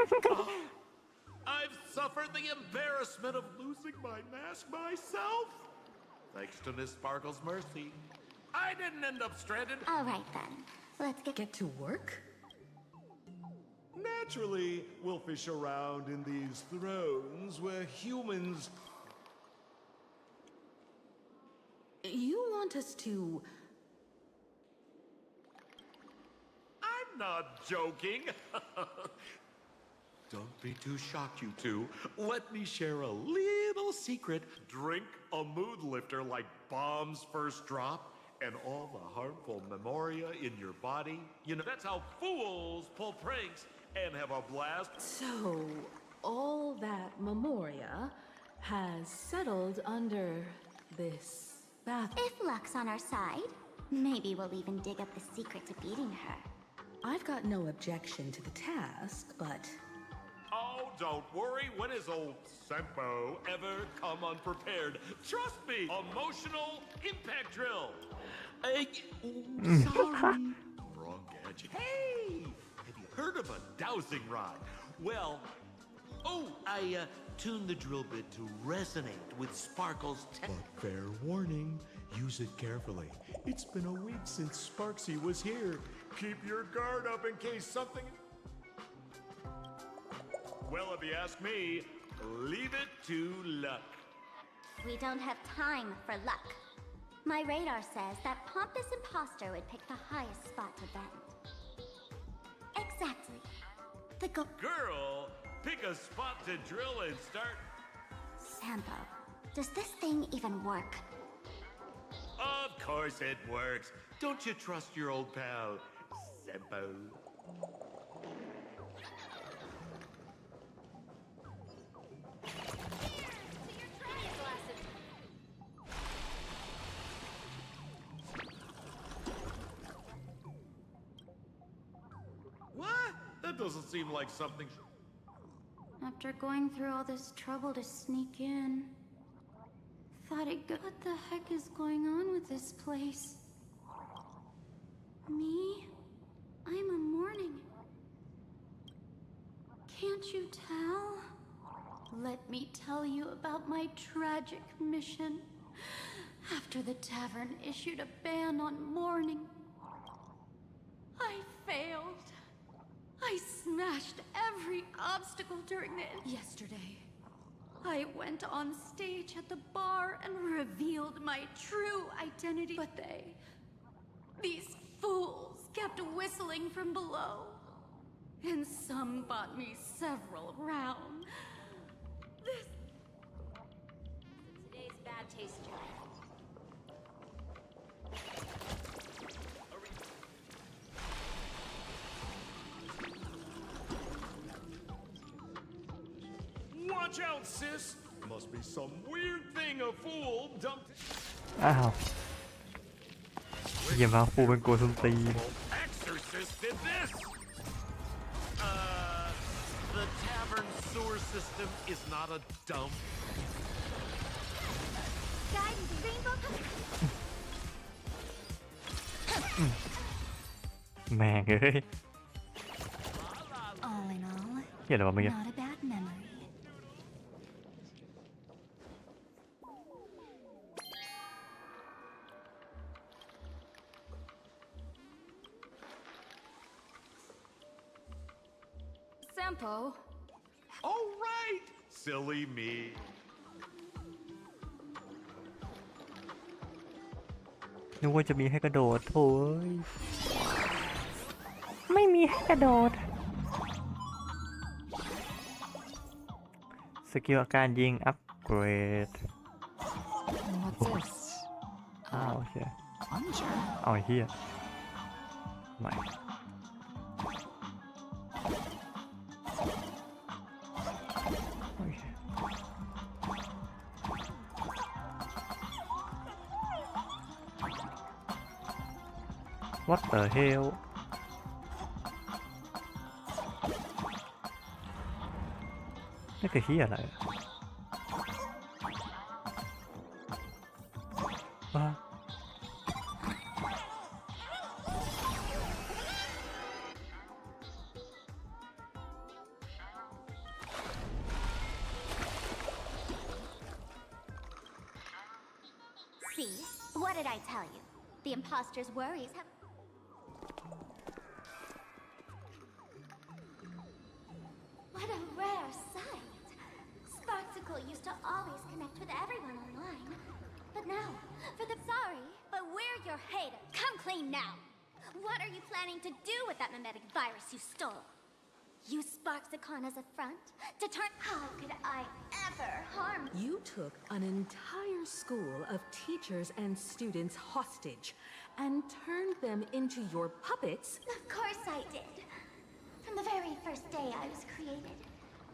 I've suffered the embarrassment of losing my mask myself. Thanks to Miss Sparkle's mercy, I didn't end up stranded. All right, then. Let's get to work? Naturally, we'll fish around in these thrones where humans... You want us to... I'm not joking. Don't be too shocked, you two. Let me share a little secret. Drink a mood lifter like Bomb's first drop, and all the harmful memoria in your body. You know, that's how fools pull pranks and have a blast. So, all that memoria has settled under this bath. If luck's on our side, maybe we'll even dig up the secret to beating her. I've got no objection to the task, but... Oh, don't worry. When has old Sempo ever come unprepared? Trust me, emotional impact drill. Sorry. Wrong gadget. Hey, have you heard of a dowsing rod? Well, I tuned the drill bit to resonate with Sparkle's But fair warning, use it carefully. It's been a week since Sparksy was here. Keep your guard up in case something... Well, if you ask me, leave it to luck. We don't have time for luck. My radar says that pompous imposter would pick the highest spot to vent. Exactly. The Girl, pick a spot to drill and start... Sampo, does this thing even work? Of course it works. Don't you trust your old pal, Sempo? What? That doesn't seem like something... After going through all this trouble to sneak in, what the heck is going on with this place? Me? I'm a mourning. Can't you tell? Let me tell you about my tragic mission. After the tavern issued a ban on mourning, I failed. I smashed every obstacle during the... Yesterday, I went on stage at the bar and revealed my true identity. But these fools kept whistling from below. And some bought me several rounds. Today's bad taste joke. Watch out, sis! Must be some weird thing a fool dumped. อ้าวอย่ามาฟูเป็นโกสุนตีน Exorcist did this! The tavern sewer system is not a dump. Guys, rainbow. แม่งเอ้ย All in all, เหี้ยอะไรวะเมื่อกี้ not a bad memory. Sampo. Oh, right! Silly me. นึกว่าจะมีให้กระโดดโถ่ไม่มีให้กระโดดสกิลอาการยิงอัปเกรด What's this? อ้าวโอเค Plunger? เอาไอ้เหี้ยใหม่โอเค What the hell นี่คือเหี้ยอะไรอะว้า See? What did I tell you? The imposter's worries have... What a rare sight! Sparksicle used to always connect with everyone online. But now, for the... Sorry, but we're your hater. Come clean now! What are you planning to do with that mimetic virus you stole? Use Sparksicon as a front to turn... How could I ever harm... You took an entire school of teachers and students hostage and turned them into your puppets. Of course I did. From the very first day I was created,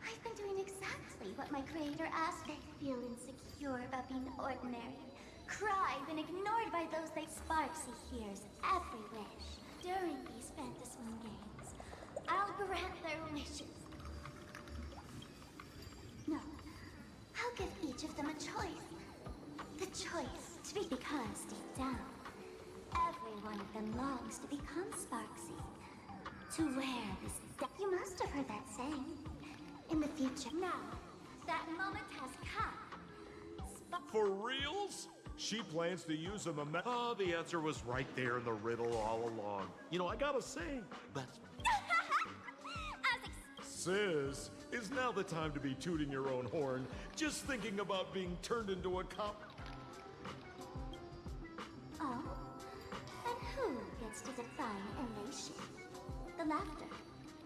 I've been doing exactly what my creator asked me. Feel insecure about being ordinary. Cry when ignored by those they Sparksy hears every wish. During these Fantasy games, I'll grant their wishes. No, I'll give each of them a choice. The choice to be, because deep down, every one of them longs to become Sparksy. To wear this... You must have heard that saying. In the future. Now, that moment has come. For reals? She plans to use them. Oh, the answer was right there in the riddle all along. You know, I gotta say, that's... Sis, is now the time to be tooting your own horn, just thinking about being turned into a cop? Oh? And who gets to define a nation? The laughter.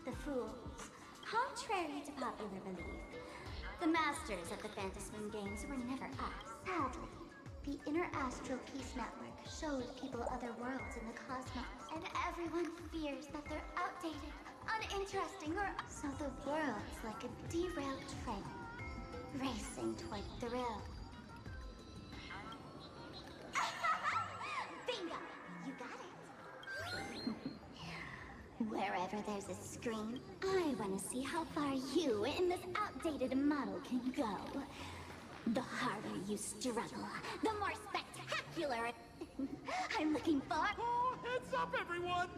The fools. Contrary to popular belief, the masters of the Fantasy games were never us. Sadly, the Inter-Astral Peace Network showed people other worlds in the cosmos, and everyone fears that they're outdated, uninteresting, or... So the world's like a derailed train, racing toward thrill. Bingo! You got it. Wherever there's a screen, I want to see how far you in this outdated model can go. The harder you struggle, the more spectacular I'm looking for... Oh, heads up, everyone!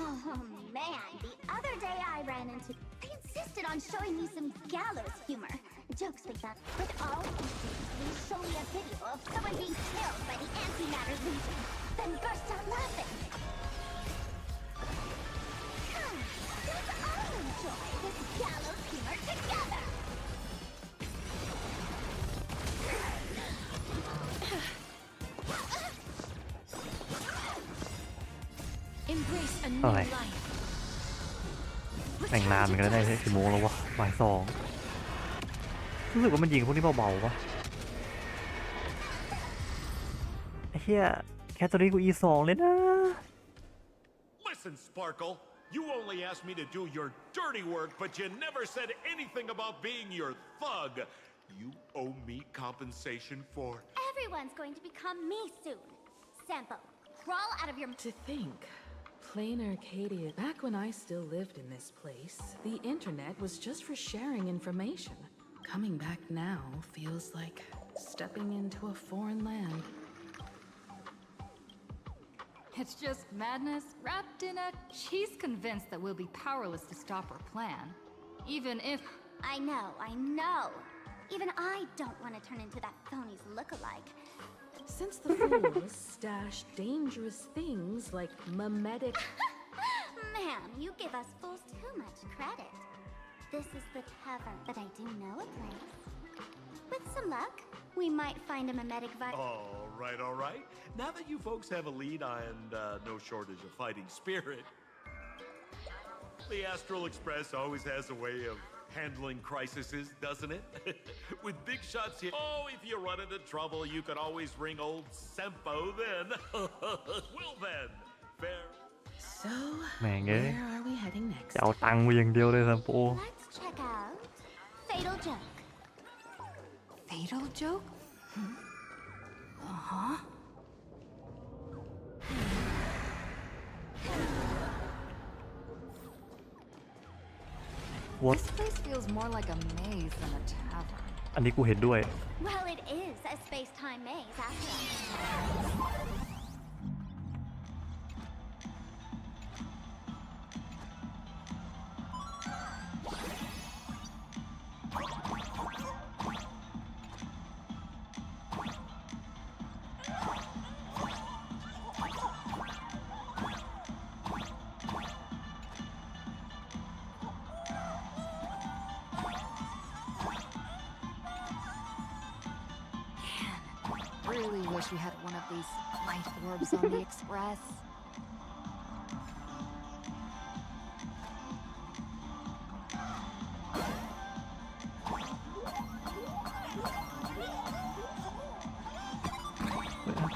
Oh man, the other day I ran into... They insisted on showing me some gallows humor. Jokes like that. But all they show me a video of someone being killed by the antimatter legion, then burst out laughing. Let's all enjoy this gallows humor together! Embrace a new Alright. life. แต่งนานเหมือนกันได้กี่โมงแล้ววะบ่าย 2รู้สึกว่ามันยิงพวกนี้เบาๆวะไอ้เหี้ยแค่ตัวนี้กู E2 เลยนะ Listen, Sparkle. You only asked me to do your dirty work, but you never said anything about being your thug. You owe me compensation for... Everyone's going to become me soon. Sample, crawl out of your... To think, Plain Arcadia, back when I still lived in this place, the internet was just for sharing information. Coming back now feels like stepping into a foreign land. It's just madness wrapped in a... She's convinced that we'll be powerless to stop her plan. Even if... I know. Even I don't want to turn into that phony's look-alike. Since the fools stash dangerous things like mimetic... Ma'am, you give us fools too much credit. This is the tavern, but I do know a place. With some luck, we might find a mimetic All right. Now that you folks have a lead and no shortage of fighting spirit, the Astral Express always has a way of handling crises, doesn't it? With big shots here. Oh, if you run into trouble, you can always ring old Sempo then. Well then, fair. So, แม่งเอ้ย where are we heading next? จะเอาตังค์มาอย่างเดียวเลยซัมโป Let's check out Fatal Joke. Fatal joke? Uh-huh. What? This place feels more like a maze than a tavern. อันนี้กูเห็นด้วย Well, it is a space-time maze after all. Really wish we had one of these light orbs on the express.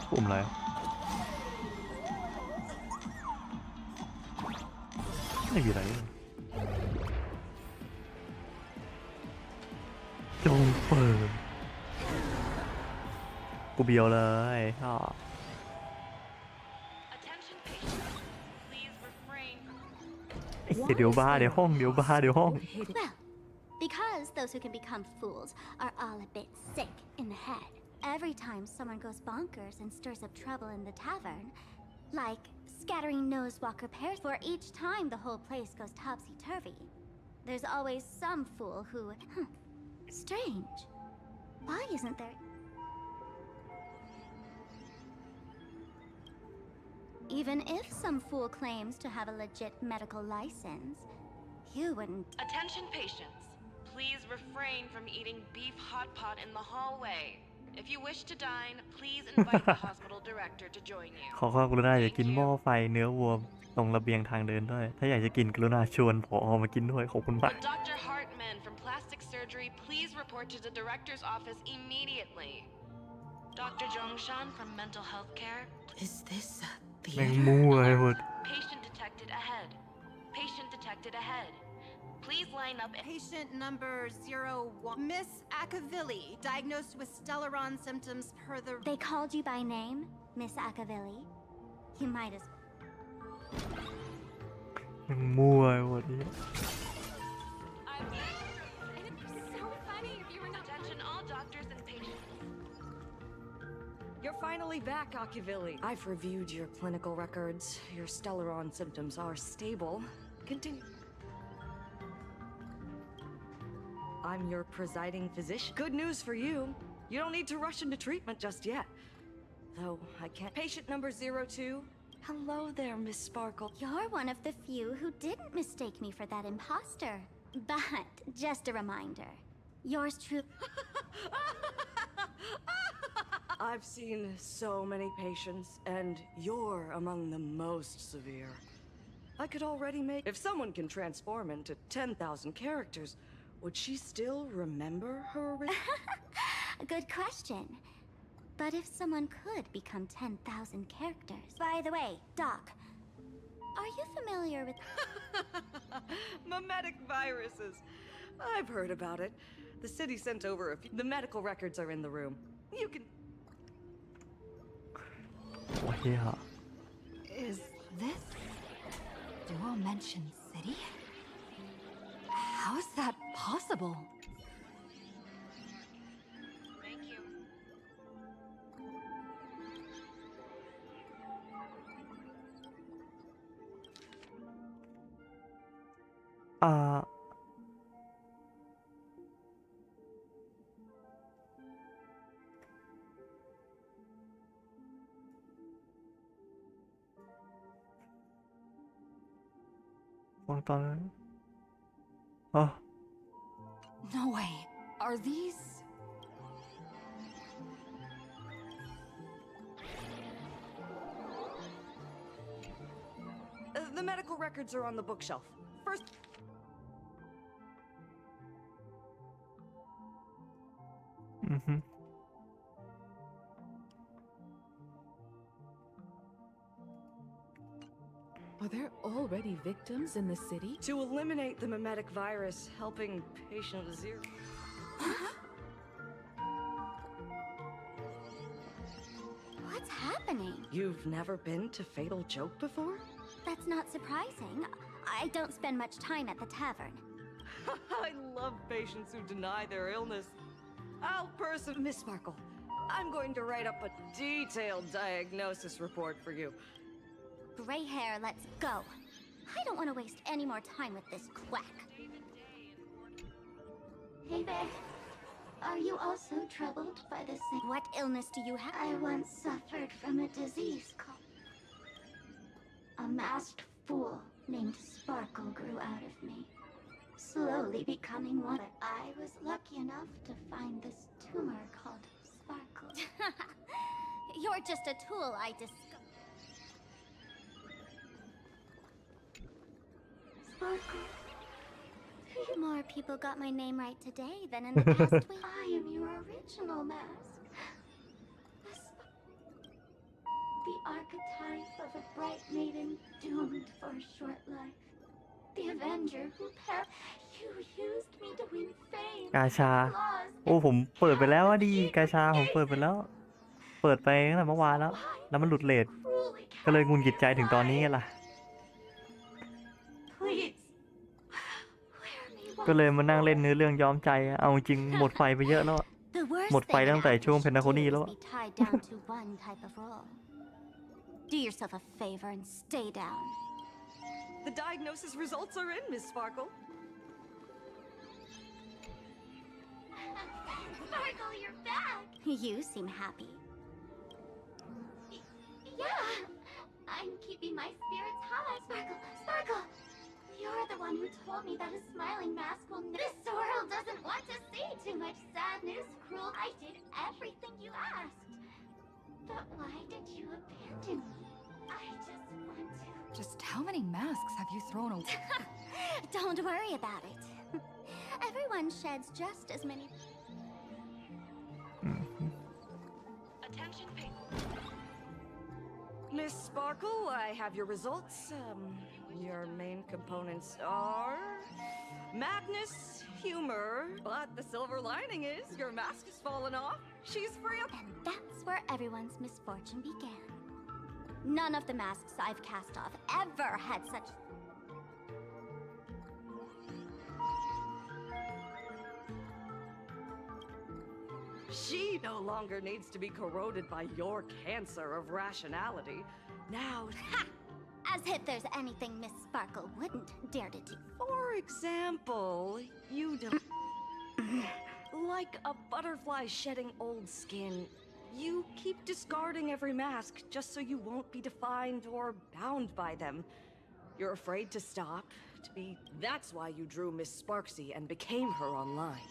ปุ่มอะไรไม่มีอะไรจงเปิดกูเบียวเลยชอบ เดี๋ยวบ้าเดี๋ยวห้อง Well, because those who can become fools are all a bit sick in the head. Every time someone goes bonkers and stirs up trouble in the tavern, like scattering nosewalker pairs, for each time the whole place goes topsy-turvy, there's always some fool who... Strange. Why isn't there... Even if some fool claims to have a legit medical license, you wouldn't... Attention patients. Please refrain from eating beef hot pot in the hallway. If you wish to dine, please invite the hospital director to join you. ขอความกรุณาอย่ากินหม้อไฟเนื้อวัวตรงระเบียงทางเดินด้วยถ้าอยากจะกินกรุณาชวนผอมากินด้วยขอบคุณมาก Would Dr. Hartman from plastic surgery please report to the director's office immediately? Dr. Zhongshan from mental health care. Is this a แม่งมั่วไอ้หมด Patient detected ahead. Patient detected ahead. Please line up. Patient number 01. Miss Akavilli, diagnosed with Stellaron symptoms per the... They called you by name, Miss Akavilli. You might as... แม่งมั่วไอ้หมดนี้ Attention all doctors and patients. You're finally back, Akivili. I've reviewed your clinical records. Your Stellaron symptoms are stable. Continue. I'm your presiding physician. Good news for you. You don't need to rush into treatment just yet. Though I can't. Patient number 02. Hello there, Miss Sparkle. You're one of the few who didn't mistake me for that imposter. But just a reminder, yours truly. I've seen so many patients, and you're among the most severe. I could already make. If someone can transform into 10,000 characters, would she still remember her original? Good question. But if someone could become 10,000 characters. By the way, Doc, are you familiar with Mimetic viruses. I've heard about it. The city sent over a few. The medical records are in the room. You can. โอ้ยฮะ Is this Duo Mention City? How is that possible? Thank you. วงตอนนั้นอ๋อ No way. Are these? The medical records are on the bookshelf. First. Mm-hmm. Are there already victims in the city? To eliminate the mimetic virus, helping patient 0. What's happening? You've never been to Fatal Joke before? That's not surprising. I don't spend much time at the tavern. I love patients who deny their illness. Miss Sparkle, I'm going to write up a detailed diagnosis report for you. Gray hair, let's go. I don't want to waste any more time with this quack. Hey there. Are you also troubled by the same? What illness do you have? I once suffered from a disease called... A masked fool named Sparkle grew out of me, slowly becoming one. But I was lucky enough to find this tumor called Sparkle. You're just a tool I discovered. Sparkle. More people got my name right today than in the past week. I am your original mask. The archetype of a bright maiden doomed for a short life. The Avenger who you used me to win fame. กาชาโอ้ผมเปิดไปแล้วอะดีกาชาผมเปิดไปแล้ว เปิดไปตั้งแต่เมื่อวานแล้วมันหลุดเรทก็เลยงุนหงิดใจถึงตอนนี้ไงล่ะ ก็เลยมานั่งเล่นเนื้อเรื่องย้อมใจเอาจริงหมดไฟไปเยอะแล้วหมดไฟตั้งแต่ช่วงเพนนาโคนี่แล้ว Do yourself a favor and stay down. The diagnosis results are in, Miss Sparkle. Sparkle, you're back. You seem happy. Yeah, I'm keeping my spirits high. Sparkle, Sparkle. You're the one who told me that a smiling mask will. This world doesn't want to see too much sadness, cruel. I did everything you asked. But why did you abandon me? I just want to. Just how many masks have you thrown away? Don't worry about it. Everyone sheds just as many. Attention, Miss Sparkle, I have your results. Your main components are madness, humor, but the silver lining is your mask has fallen off. She's free. And that's where everyone's misfortune began. None of the masks I've cast off ever had such... She no longer needs to be corroded by your cancer of rationality. Now, Ha! As if there's anything Miss Sparkle wouldn't dare to do. for example, you don't. Like a butterfly shedding old skin, you keep discarding every mask just so you won't be defined or bound by them. You're afraid to stop, to be. That's why you drew Miss Sparksy and became her online.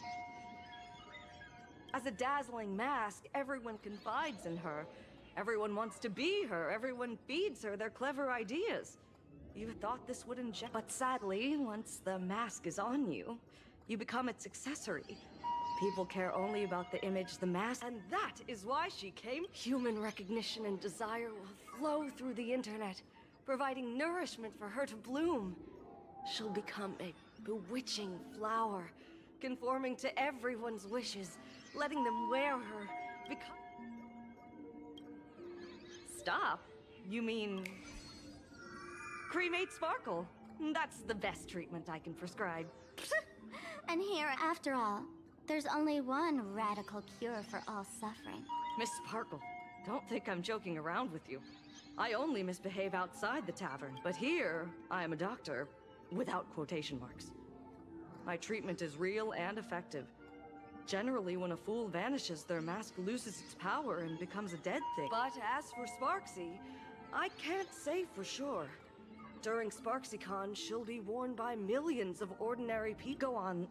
As a dazzling mask, everyone confides in her. Everyone wants to be her. Everyone feeds her their clever ideas. You thought this would inject. But sadly, once the mask is on you, you become its accessory. People care only about the image the mask. And that is why she came. Human recognition and desire will flow through the internet, providing nourishment for her to bloom. She'll become a bewitching flower, conforming to everyone's wishes, letting them wear her. Stop? You mean cremate Sparkle? That's the best treatment I can prescribe. And here, after all, there's only one radical cure for all suffering. Miss Sparkle, don't think I'm joking around with you. I only misbehave outside the tavern, but here, I am a doctor, without quotation marks. My treatment is real and effective. Generally, when a fool vanishes, their mask loses its power and becomes a dead thing. But as for Sparksy, I can't say for sure. During SparksyCon, she'll be worn by millions of ordinary people. Go on,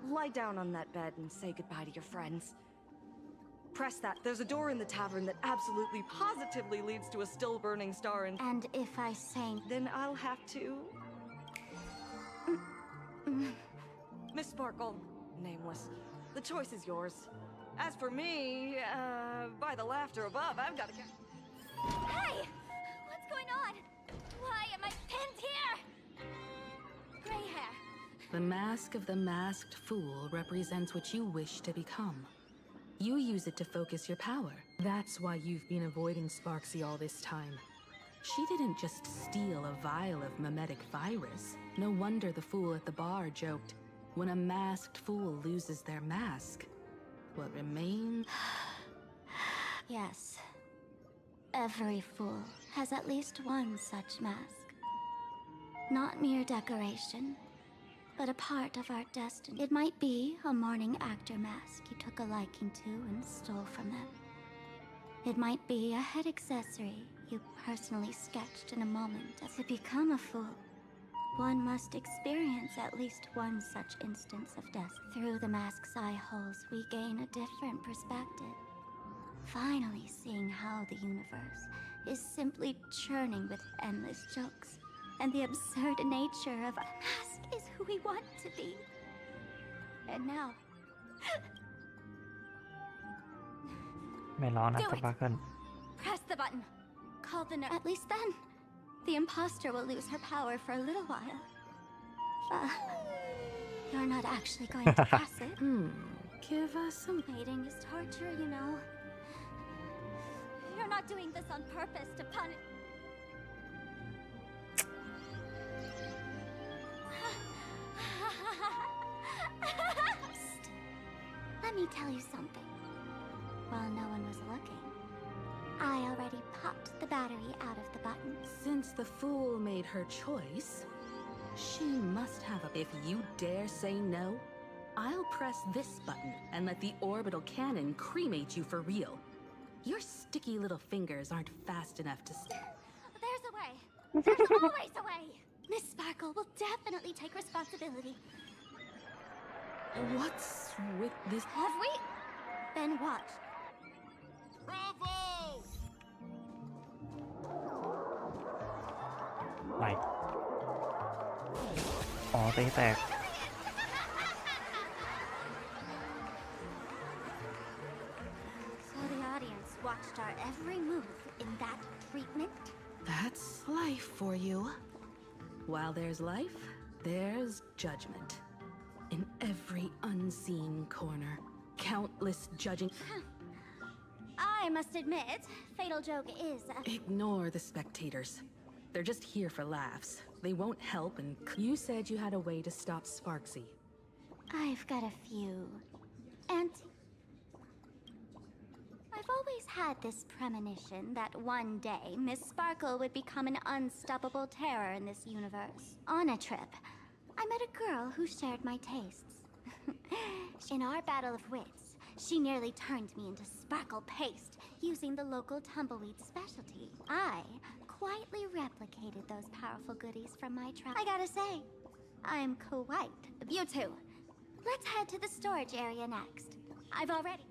lie down on that bed and say goodbye to your friends. Press that. There's a door in the tavern that absolutely positively leads to a still burning star And if I say... Then I'll have to... Miss Sparkle, nameless. The choice is yours. As for me, by the laughter above, I've got to get... Hey! What's going on? Why am I pinned here? Gray hair. The mask of the masked fool represents what you wish to become. You use it to focus your power. That's why you've been avoiding Sparksy all this time. She didn't just steal a vial of mimetic virus. No wonder the fool at the bar joked, when a masked fool loses their mask, what remains... Yes. Every fool has at least one such mask. Not mere decoration, but a part of our destiny. It might be a mourning actor mask you took a liking to and stole from them. It might be a head accessory you personally sketched in a moment. To become a fool, one must experience at least one such instance of death. Through the mask's eye holes, we gain a different perspective. Finally seeing how the universe is simply churning with endless jokes, and the absurd nature of a mask is who we want to be. And now... ไม่ร้อนนะ Do ส it. ปาร์เคิล Press the button. Call the nurse. At least then, the imposter will lose her power for a little while. You're not actually going to press it. Give us some... Waiting is torture, you know. You're not doing this on purpose to punish... Psst. Let me tell you something. While no one was looking, I already popped the battery out of the button. Since the fool made her choice, she must have a... If you dare say no, I'll press this button and let the orbital cannon cremate you for real. Your sticky little fingers aren't fast enough to... There's a way. There's always a way. Miss Sparkle will definitely take responsibility. What's with this? Have we? Then watch. Bravo! ไหลอ๋อเตะแตก So the audience watched our every move in that treatment? That's life for you. While there's life, there's judgment. In every unseen corner, countless judging... I must admit, Fatal Joke is a... Ignore the spectators. They're just here for laughs. They won't help and... You said you had a way to stop Sparksy. I've got a few had this premonition that one day Miss Sparkle would become an unstoppable terror in this universe. On a trip, I met a girl who shared my tastes. In our battle of wits, she nearly turned me into sparkle paste using the local tumbleweed specialty. I quietly replicated those powerful goodies from my tribe. I gotta say, I'm quite. You two, let's head to the storage area next. I've already...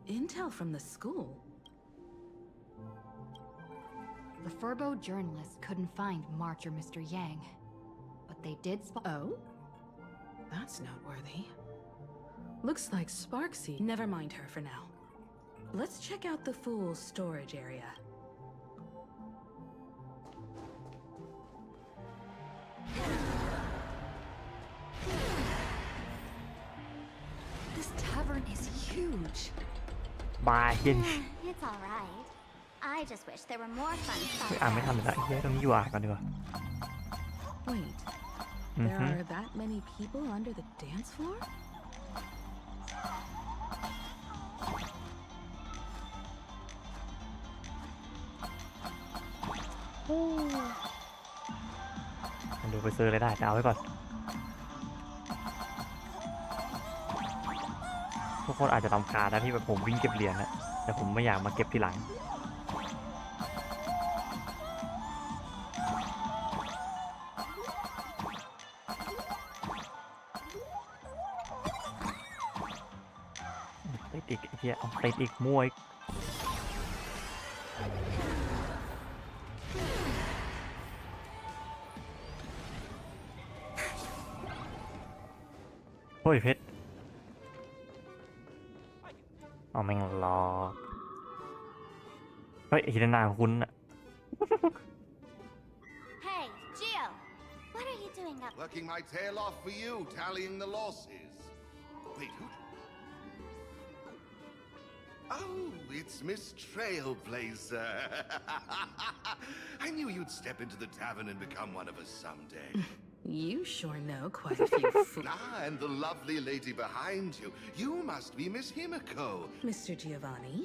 Intel from the school? The Furbo journalists couldn't find March or Mr. Yang, but they did Oh? That's noteworthy. Looks like Sparksy. Never mind her for now. Let's check out the Fool's storage area. This tavern is huge. Bye. It's alright. I just wish there were more fun stuff. อ่านไม่ทันเลยนะเฮ้ยตรงนี้อยู่อ่านก่อนดีกว่า Wait, there are that many people under the dance floor? ดูไปซื้อเลยได้แต่เอาไว้ก่อนทุกคนอาจจะรำคาญนะที่แบบผมวิ่งเก็บเหรียญนะแต่ผมไม่อยากมาเก็บทีหลังติดอีกไอ้เหี้ยเอาติดอีกมวยโอ้ยเพชรเอาแม่งรอเฮ้ยไอ้ที่หน้าคุณอะ Hey, Gio! What are you doing up? Working my tail off for you, tallying the losses. Wait, who? Oh, it's Miss Trailblazer. I knew you'd step into the tavern and become one of us someday. You sure know quite a few fools. And the lovely lady behind you. You must be Miss Himiko. Mr. Giovanni?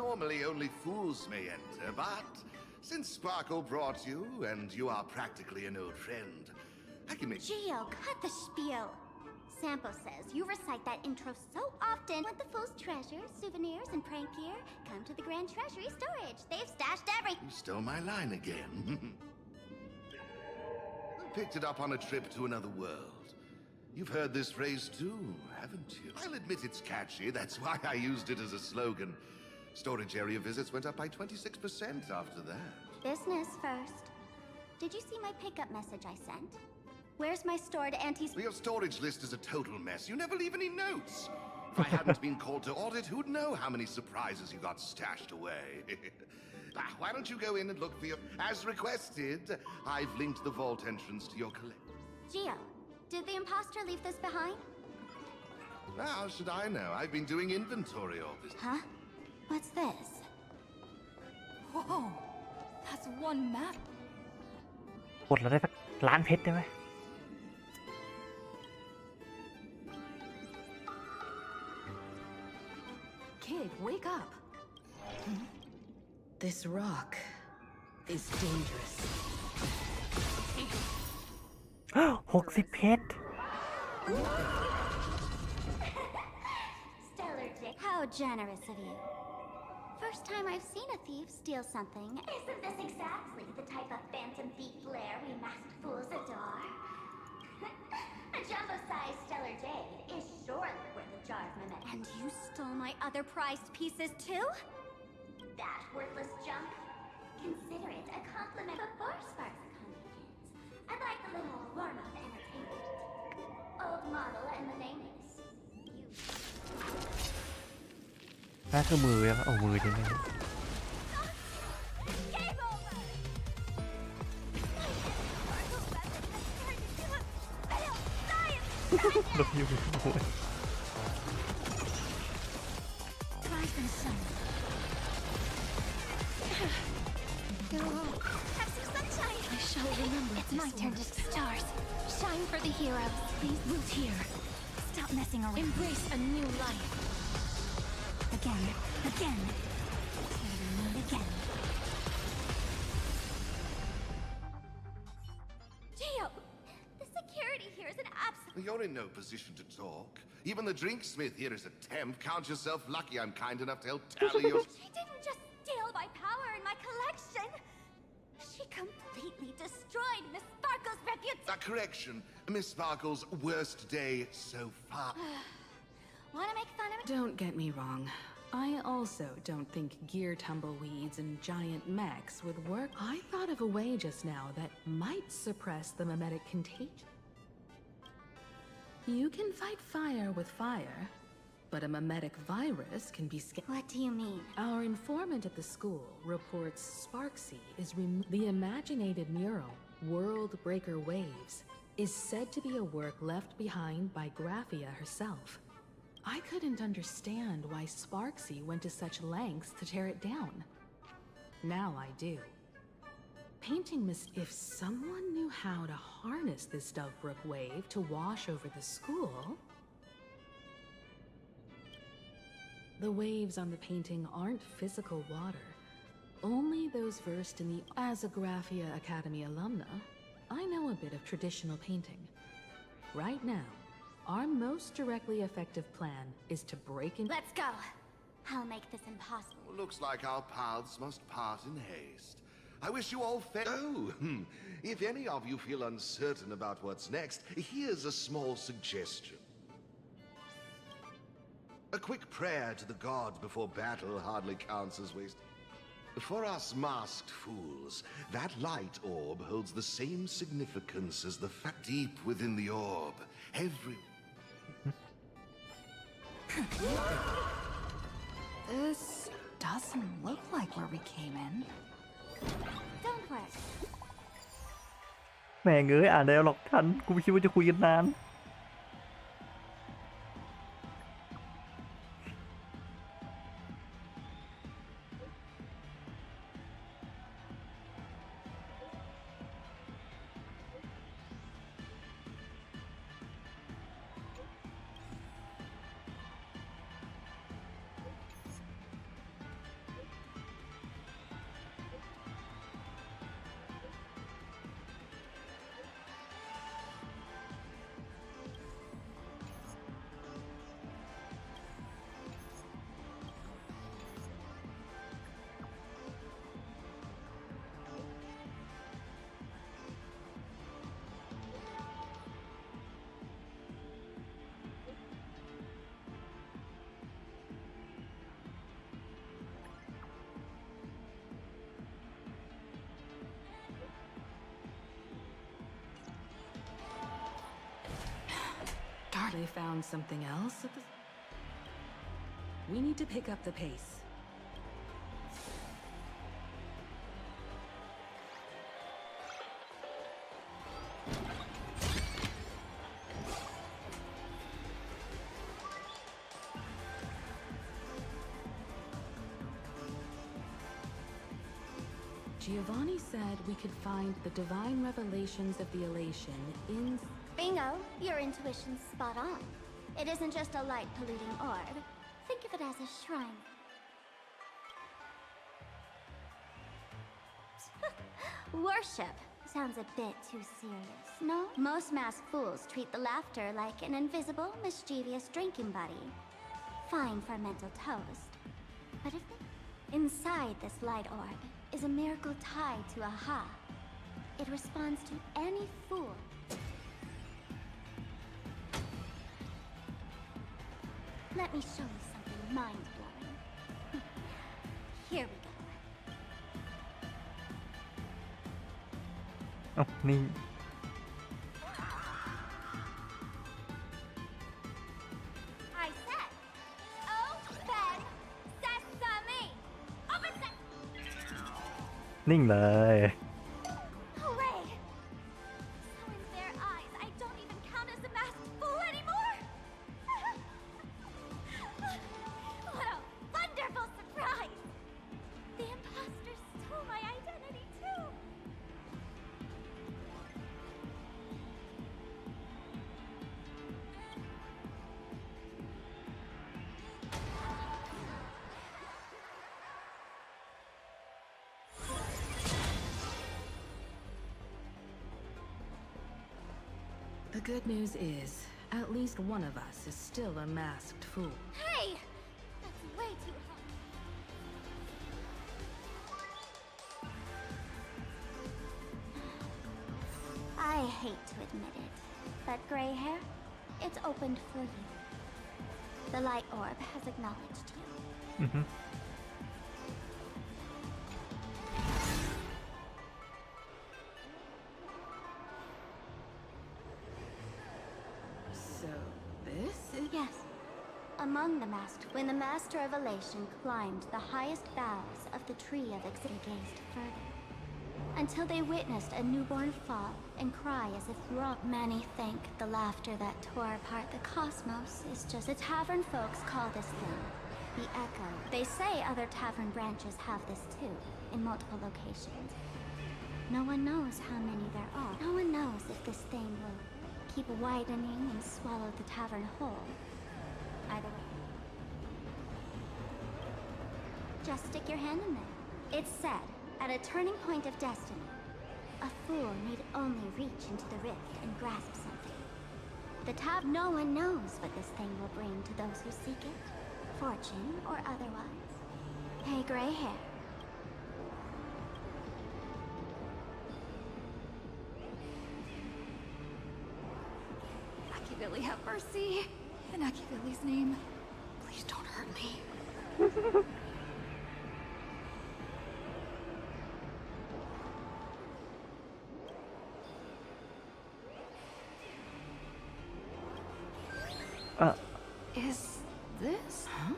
Normally only fools may enter, but since Sparkle brought you, and you are practically an old friend, I can make... Gio, cut the spiel. Sampo says you recite that intro so often. Want the Fool's treasures, souvenirs, and prank gear? Come to the Grand Treasury storage. They've stashed everything. You stole my line again. Picked it up on a trip to another world. You've heard this phrase too, haven't you? I'll admit it's catchy, that's why I used it as a slogan. Storage area visits went up by 26% after that. Business first. Did you see my pickup message I sent? Where's my stored anti- Your storage list is a total mess. You never leave any notes. If I hadn't been called to audit, who'd know how many surprises you got stashed away? Why don't you go in and look for your... As requested, I've linked the vault entrance to your collection. Gio, did the imposter leave this behind? How should I know? I've been doing inventory all this... Huh? What's this? Whoa, that's one map. กดเราได้สักล้านเพชรได้ไหม Kid, wake up. This rock is dangerous. 60 เพชร Stellar Dick. How generous of you. First time I've seen a thief steal something. Isn't this exactly the type of phantom thief flair we masked fools adore? A jumbo-sized stellar jade is surely worth a jar of mimic. And you stole my other prized pieces too? That worthless junk? Consider it a compliment before Sparks begins. นั่นคือมือยังเอามือจริงไหมลบอยู่โอ้ย Have some sunshine. I shall remember. It's my turn to stars. Shine for the heroes. Please root here. Stop messing around. Embrace a new life. Again. Again. Again. Gio, the security here is an absolute. You're in no position to talk. Even the drinksmith here is a temp. Count yourself lucky I'm kind enough to help tally your... She didn't just steal my power and my collection. She completely destroyed Miss Sparkle's reputation. A correction. Miss Sparkle's worst day so far. Wanna make fun of me? Don't get me wrong. I also don't think gear tumbleweeds and giant mechs would work. I thought of a way just now that might suppress the mimetic contagion. You can fight fire with fire, but a mimetic virus can be What do you mean? Our informant at the school reports Sparksy is the imaginated mural, World Breaker Waves, is said to be a work left behind by Graphia herself. I couldn't understand why Sparksy went to such lengths to tear it down. Now I do. Painting if someone knew how to harness this Dovebrook wave to wash over the school... The waves on the painting aren't physical water. Only those versed in the... As a Graphia Academy alumna, I know a bit of traditional painting. Right now, our most directly effective plan is to break in... Let's go. I'll make this impossible. Looks like our paths must part in haste. I wish you all if any of you feel uncertain about what's next, here's a small suggestion. A quick prayer to the gods before battle hardly counts as waste. For us masked fools, that light orb holds the same significance as the fact deep within the orb. This doesn't look like where we came in. Don't worry. แม่งเอ้ยอ่านได้หรอกทันกูไม่คิดว่าจะคุยกันนาน They found something else at the... We need to pick up the pace. Giovanni said we could find the divine revelations of the elation in... Bingo! Your intuition's spot on. It isn't just a light-polluting orb. Think of it as a shrine. Worship sounds a bit too serious, no? Most masked fools treat the laughter like an invisible, mischievous drinking buddy. Fine for mental toast. But if inside this light orb is a miracle tied to Aha. It responds to any fool. Let me show you something mind-blowing. Here we go. เอ้านี่ I said, oh, bad, นิ่งเลย Hooray! So in their eyes, I don't even count as a masked fool anymore! What a wonderful surprise! The imposters stole my identity too! The good news is, at least one of us is still a masked fool. Hey! That's way too hard. I hate to admit it, but gray hair, it's opened for you. The light orb has acknowledged you. So, this is... Yes. Among the masked, when the Master of Elation climbed the highest boughs of the tree of Exit, gazed further, until they witnessed a newborn fall and cry as if wrought. Many think the laughter that tore apart the cosmos is just the tavern folks call this thing the Echo. They say other tavern branches have this too, in multiple locations. No one knows how many there are. No one knows if this thing will keep widening and swallow the tavern whole. Either way. Just stick your hand in there. It's said, at a turning point of destiny, a fool need only reach into the rift and grasp something. No one knows what this thing will bring to those who seek it, fortune or otherwise. Hey, gray hair. Machiavelli, have mercy. In Machiavelli's name, please don't hurt me. Is this? Huh?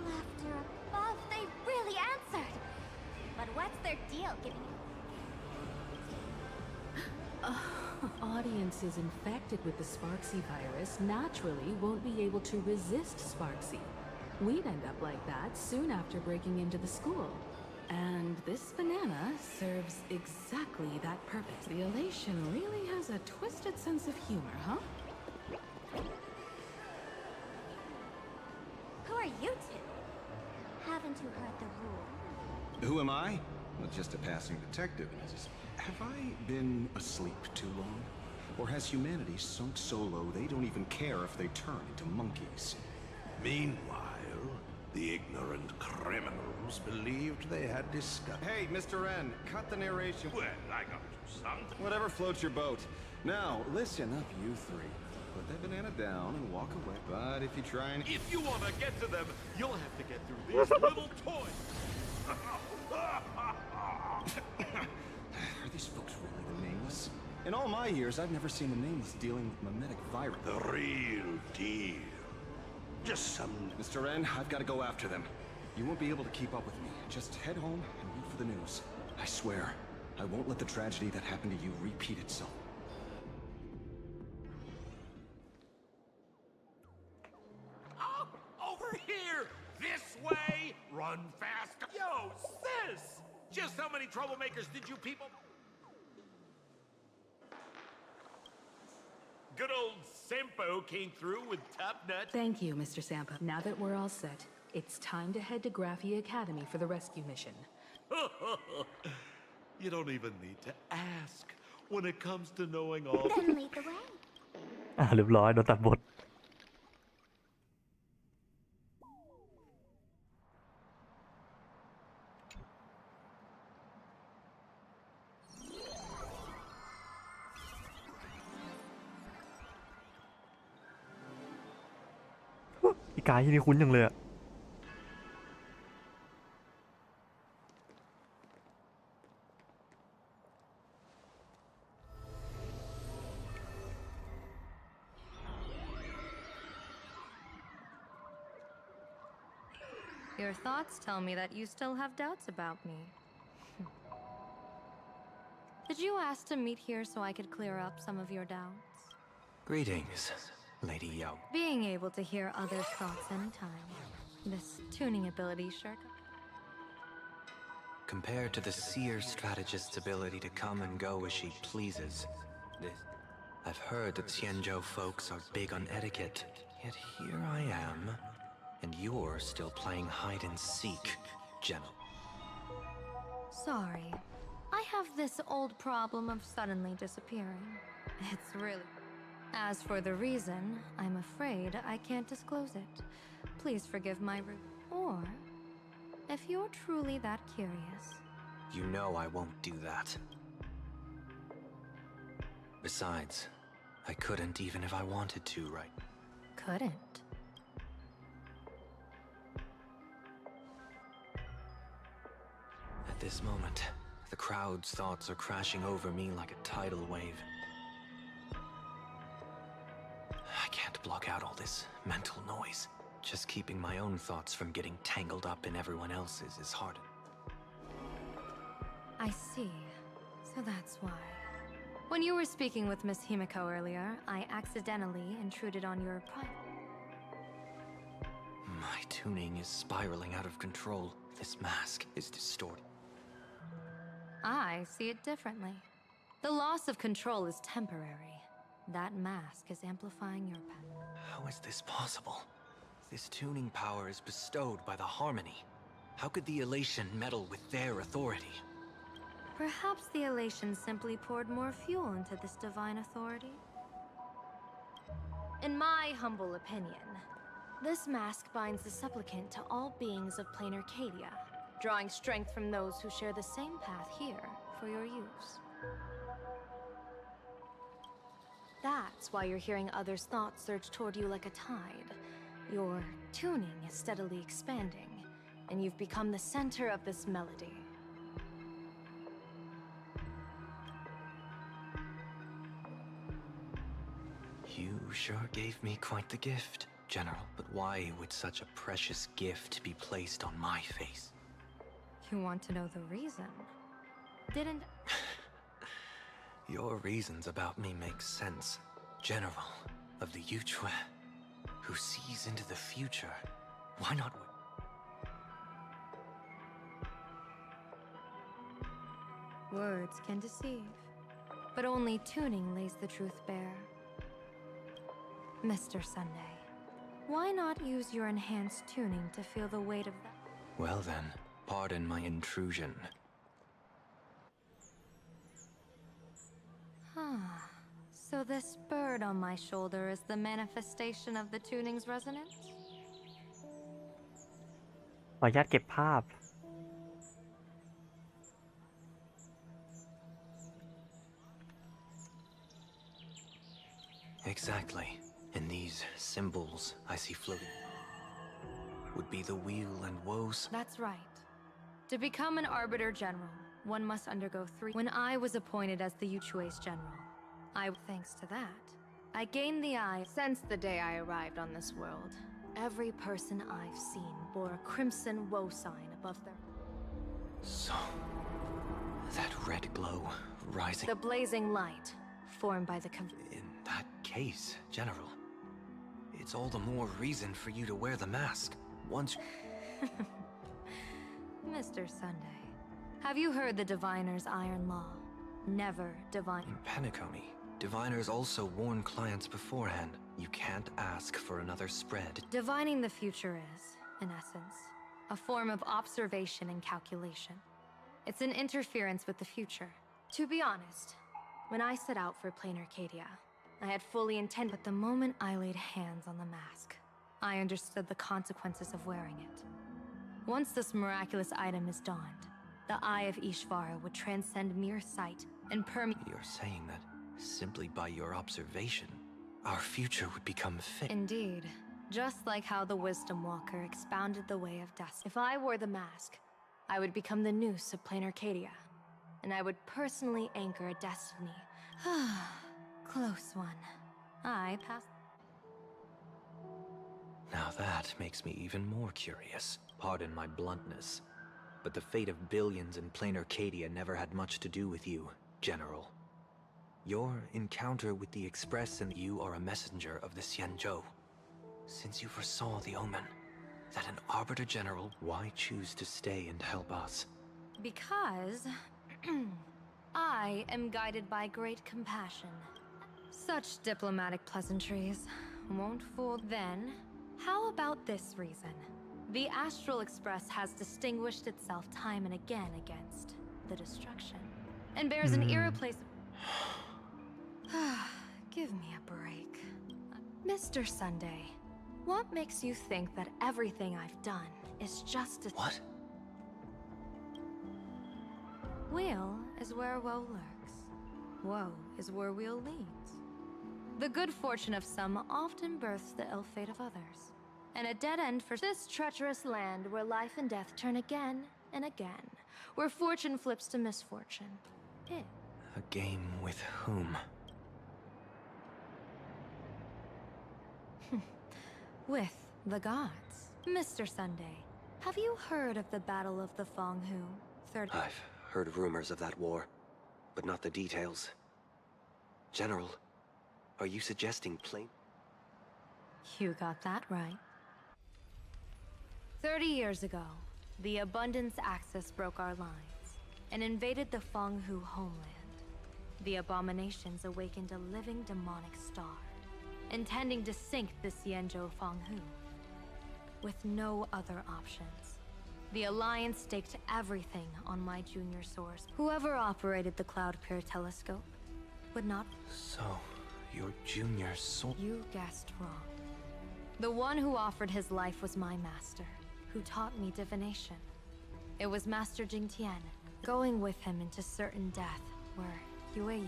Laughter above, they really answered. But what's their deal giving Audiences infected with the Sparksy virus naturally won't be able to resist Sparksy. We'd end up like that soon after breaking into the school. And this banana serves exactly that purpose. The Elation really has a twisted sense of humor, huh? Who are you two? Haven't you heard the rule? Who am I? Well, just a passing detective. Have I been asleep too long? Or has humanity sunk so low they don't even care if they turn into monkeys? Meanwhile, the ignorant criminals believed they had discovered... Hey, Mr. N, cut the narration. Well, I got you something. Whatever floats your boat. Now, listen up, you three. Put that banana down and walk away. But if you try and... If you want to get to them, you'll have to get through these little toys. Are these folks really the Nameless? In all my years, I've never seen the Nameless dealing with mimetic virus. The real deal. Just some... Mr. N, I've got to go after them. You won't be able to keep up with me. Just head home and wait for the news. I swear, I won't let the tragedy that happened to you repeat itself. Oh, over here! This way! Run faster! Yo, sis! Just how many troublemakers did you people... Good old Sampo came through with top nuts. Thank you, Mr. Sampa. Now that we're all set, it's time to head to Graphia Academy for the rescue mission. You don't even need to ask when it comes to knowing all... Then lead the way. เรียบร้อยโดนตัดบท อีกายที่นี่คุ้นจังเลยอะ Your thoughts tell me that you still have doubts about me. Did you ask to meet here so I could clear up some of your doubts? Greetings, Lady Yao. Being able to hear others' thoughts anytime. This tuning ability sure. Compared to the seer strategist's ability to come and go as she pleases, I've heard that Xianzhou folks are big on etiquette, yet here I am, and you're still playing hide and seek, General. Sorry. I have this old problem of suddenly disappearing. It's really... As for the reason, I'm afraid I can't disclose it. Please forgive my Or, if you're truly that curious... You know I won't do that. Besides, I couldn't even if I wanted to, right? Couldn't? At this moment, the crowd's thoughts are crashing over me like a tidal wave. I can't block out all this mental noise. Just keeping my own thoughts from getting tangled up in everyone else's is hard. I see. So that's why. When you were speaking with Miss Himiko earlier, I accidentally intruded on your private... My tuning is spiraling out of control. This mask is distorted. I see it differently. The loss of control is temporary. That mask is amplifying your pain. How is this possible? This tuning power is bestowed by the Harmony. How could the elation meddle with their authority? Perhaps the elation simply poured more fuel into this divine authority? In my humble opinion, this mask binds the supplicant to all beings of plain Arcadia, drawing strength from those who share the same path here for your use. That's why you're hearing others' thoughts surge toward you like a tide. Your tuning is steadily expanding, and you've become the center of this melody. You sure gave me quite the gift, General. But why would such a precious gift be placed on my face? You want to know the reason? Didn't... Your reasons about me make sense. General of the Yuchue, who sees into the future. Why not... Words can deceive, but only tuning lays the truth bare. Mr. Sunday, why not use your enhanced tuning to feel the weight of that? Well then, pardon my intrusion. So this bird on my shoulder is the manifestation of the tuning's resonance? ขออนุญาตเก็บภาพ Exactly. And these symbols I see floating would be the wheel and woes. That's right. To become an Arbiter General, one must undergo 3. When I was appointed as the Yuchue's General, thanks to that, I gained the eye. Since the day I arrived on this world, every person I've seen bore a crimson woe sign above their... So, that red glow rising... The blazing light formed by the... In that case, General, it's all the more reason for you to wear the mask. Once... Mr. Sunday, have you heard the Diviner's Iron Law? Never divine... In Penacony, Diviners also warn clients beforehand. You can't ask for another spread. Divining the future is, in essence, a form of observation and calculation. It's an interference with the future. To be honest, when I set out for plain Arcadia, I had fully intended, but the moment I laid hands on the mask, I understood the consequences of wearing it. Once this miraculous item is donned, the Eye of Ishvara would transcend mere sight and permeate... You're saying that simply by your observation, our future would become fit. Indeed. Just like how the Wisdom Walker expounded the way of destiny. If I wore the mask, I would become the noose of plain Arcadia, and I would personally anchor a destiny. Close one. I passed... Now that makes me even more curious. Pardon my bluntness, but the fate of billions in plain Arcadia never had much to do with you, General. Your encounter with the Express and you are a messenger of the Xianzhou. Since you foresaw the omen, that an Arbiter General, why choose to stay and help us? Because I am guided by great compassion. Such diplomatic pleasantries won't fool. Then, how about this reason? The Astral Express has distinguished itself time and again against the destruction, and bears an irreplaceable... Give me a break. Mr. Sunday, what makes you think that everything I've done is just a... What? Weal is where woe lurks. Woe is where weal leads. The good fortune of some often births the ill fate of others. And a dead end for this treacherous land where life and death turn again and again, where fortune flips to misfortune. It. A game with whom? With the gods. Mr. Sunday, have you heard of the Battle of the Fanghu? I've heard rumors of that war, but not the details. General, are you suggesting plain? You got that right. 30 years ago, the Abundance Axis broke our lines and invaded the Fanghu homeland. The abominations awakened a living demonic star, intending to sink the Xianzhou Fanghu. With no other options, the Alliance staked everything on my junior source. Whoever operated the Cloud Peer telescope would not... So, your junior soul... You guessed wrong. The one who offered his life was my master, who taught me divination. It was Master Jingtian. Going with him into certain death were Yueyu,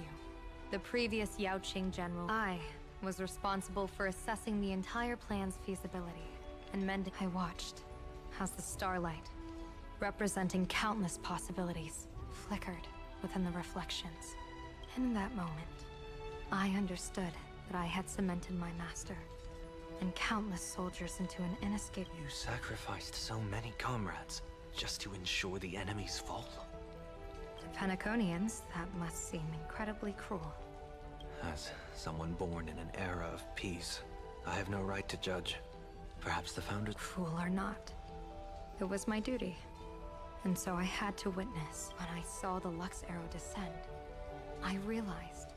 the previous Yaoqing general. I was responsible for assessing the entire plan's feasibility and mending. I watched as the starlight, representing countless possibilities, flickered within the reflections. And in that moment, I understood that I had cemented my master and countless soldiers into an inescapable... You sacrificed so many comrades just to ensure the enemy's fall? To Penaconians, that must seem incredibly cruel. As someone born in an era of peace, I have no right to judge. Perhaps the founders... Cruel or not, it was my duty. And so I had to witness. When I saw the Lux Arrow descend, I realized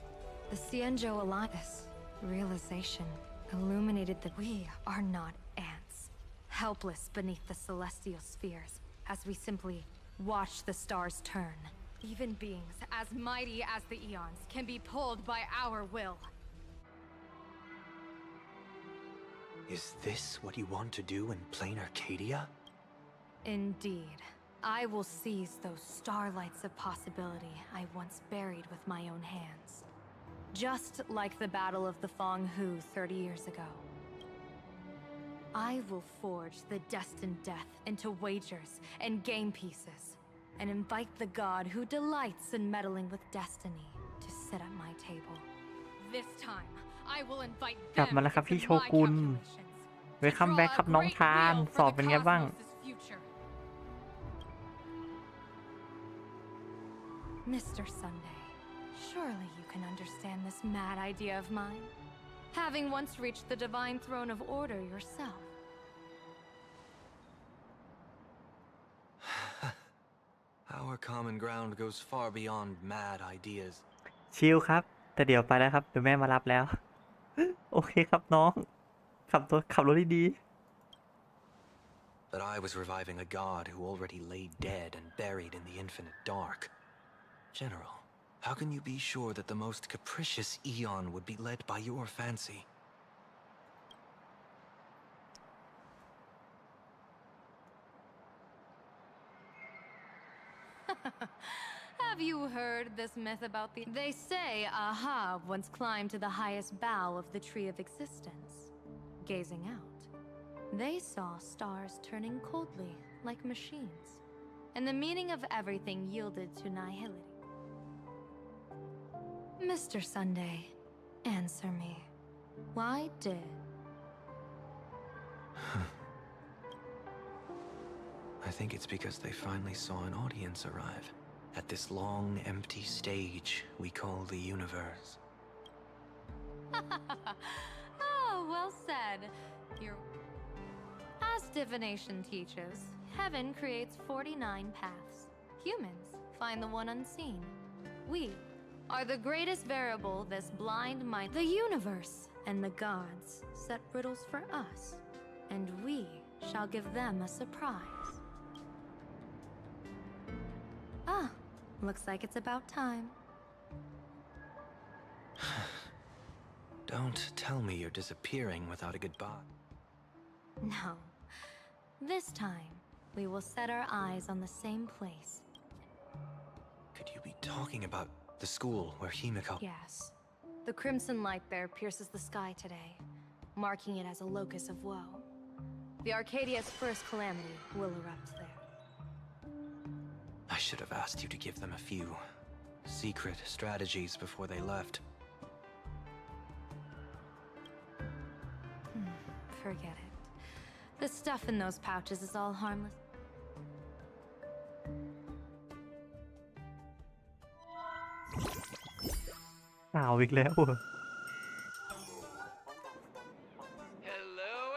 the Xianzhou Alliance. Realization illuminated that we are not ants, helpless beneath the celestial spheres, as we simply watch the stars turn. Even beings as mighty as the eons can be pulled by our will. Is this what you want to do in plain Arcadia? Indeed. I will seize those starlights of possibility I once buried with my own hands. Just like the Battle of the Fanghu 30 years ago. I will forge the destined death into wagers and game pieces, and invite the god who delights in meddling with destiny to sit at my table. This time, I will invite กลับ them มาแล้วครับ into พี่โช my กุน calculations เวลคัมแบ็กครับน้องชานสอบเป็นไงบ้าง future. Mr. Sunday, surely you can understand this mad idea of mine, having once reached the divine throne of order yourself. Our common ground goes far beyond mad ideas. ชิลครับแต่เดี๋ยวไปแล้วครับเดี๋ยวแม่มารับแล้ว โอเคครับน้องขับรถดี But I was reviving a god who already lay dead and buried in the infinite dark. General, how can you be sure that the most capricious eon would be led by your fancy? Have you heard this myth about the... They say Ahab once climbed to the highest bough of the tree of existence. Gazing out, they saw stars turning coldly like machines, and the meaning of everything yielded to nihility. Mr. Sunday, answer me. Why did... I think it's because they finally saw an audience arrive at this long, empty stage we call the universe. Oh, well said. As divination teaches, heaven creates 49 paths. Humans find the one unseen. We are the greatest variable this blind mind. The universe and the gods set riddles for us, and we shall give them a surprise. Ah, looks like it's about time. Don't tell me you're disappearing without a goodbye. No. This time, we will set our eyes on the same place. Could you be talking about the school where Himiko... Yes. The crimson light there pierces the sky today, marking it as a locus of woe. The Arcadia's first calamity will erupt there. I should have asked you to give them a few secret strategies before they left. Forget it. The stuff in those pouches is all harmless. Hello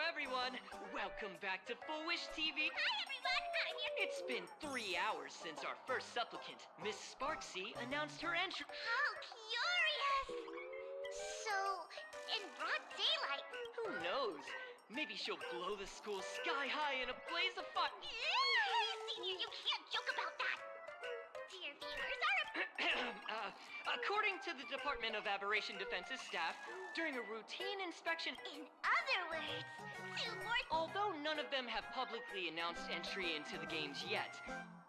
everyone! Welcome back to Full Wish TV! Hi everyone! I'm here! It's been 3 hours since our first supplicant, Miss Sparksy, announced her entry. How curious! So, in broad daylight... Who knows? Maybe she'll blow the school sky high in a blaze of fire. Senior, you can't joke about that! Dear viewers, According to the Department of Aberration Defense's staff, during a routine inspection... In other words, although none of them have publicly announced entry into the games yet,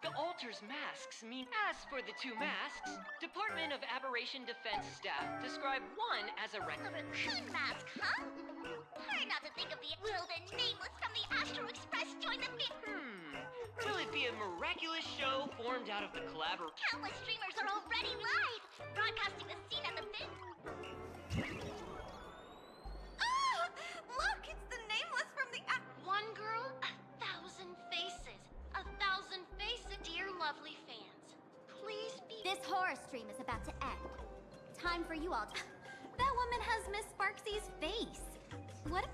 the alters masks mean... As for the 2 masks, Department of Aberration Defense staff describe one as a raccoon mask, huh? Hard not to think of the... Will the nameless from the Astral Express join the... Will it be a miraculous show formed out of the collaboration? Countless streamers are already live, broadcasting the scene at the fin... Ah! Look, it's the nameless from the... One girl, 1,000 faces. 1,000 faces, dear lovely fans. Please be... This horror stream is about to end. Time for you all to... That woman has Miss Sparksy's face. What?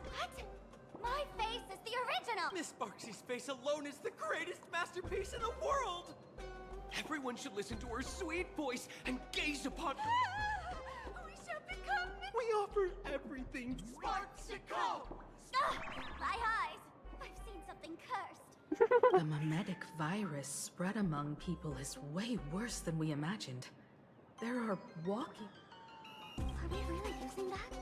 My face is the original! Miss Sparksy's face alone is the greatest masterpiece in the world! Everyone should listen to her sweet voice and gaze upon... We shall become... We offer everything Sparksicle! My eyes! I've seen something cursed. The mimetic virus spread among people is way worse than we imagined. There are walking... Are we really using that?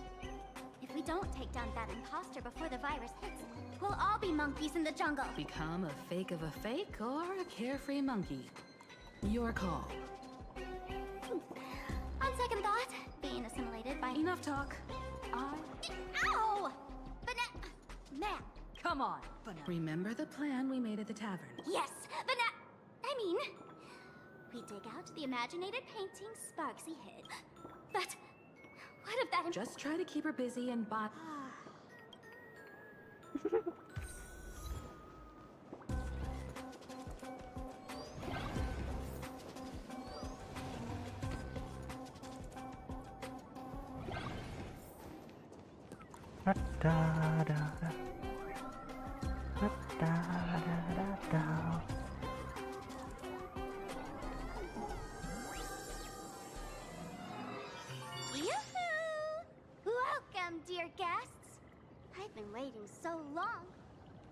If we don't take down that imposter before the virus hits, we'll all be monkeys in the jungle. Become a fake of a fake or a carefree monkey. Your call. On second thought, being assimilated by... Enough talk. Ow! Ma'am. Come on, remember the plan we made at the tavern? Yes, we dig out the imaginated painting Sparksy hid. But what if that... Just try to keep her busy and buy... Welcome, dear guests. I've been waiting so long.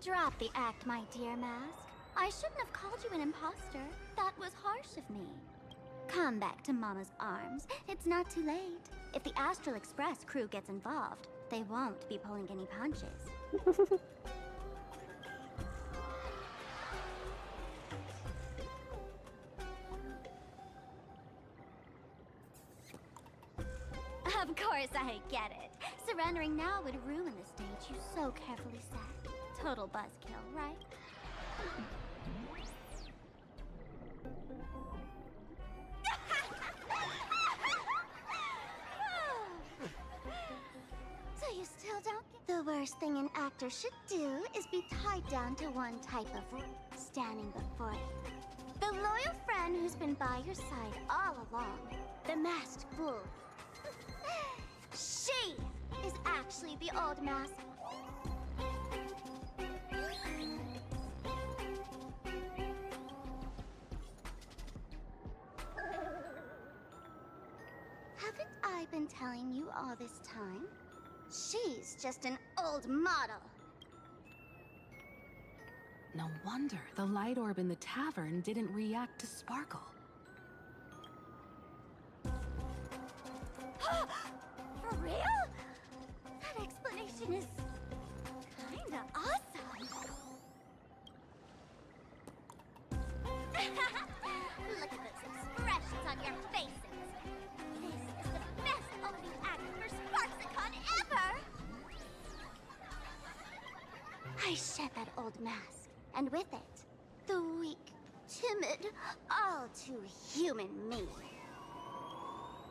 Drop the act, my dear Mask. I shouldn't have called you an imposter. That was harsh of me. Come back to Mama's arms. It's not too late. If the Astral Express crew gets involved, they won't be pulling any punches. Of course I get it. Surrendering now would ruin the stage you so carefully set. Total buzzkill, right? So you still don't get... The word first thing an actor should do is be tied down to one type of rule, standing before you. The loyal friend who's been by your side all along. The masked fool. She is actually the old mask. Haven't I been telling you all this time? She's just an old model. No wonder the light orb in the tavern didn't react to Sparkle. For real? That explanation is kinda awesome. Look at those expressions on your faces. This is the best opening act for Sparksicon ever! I shed that old mask, and with it, the weak, timid, all too human me.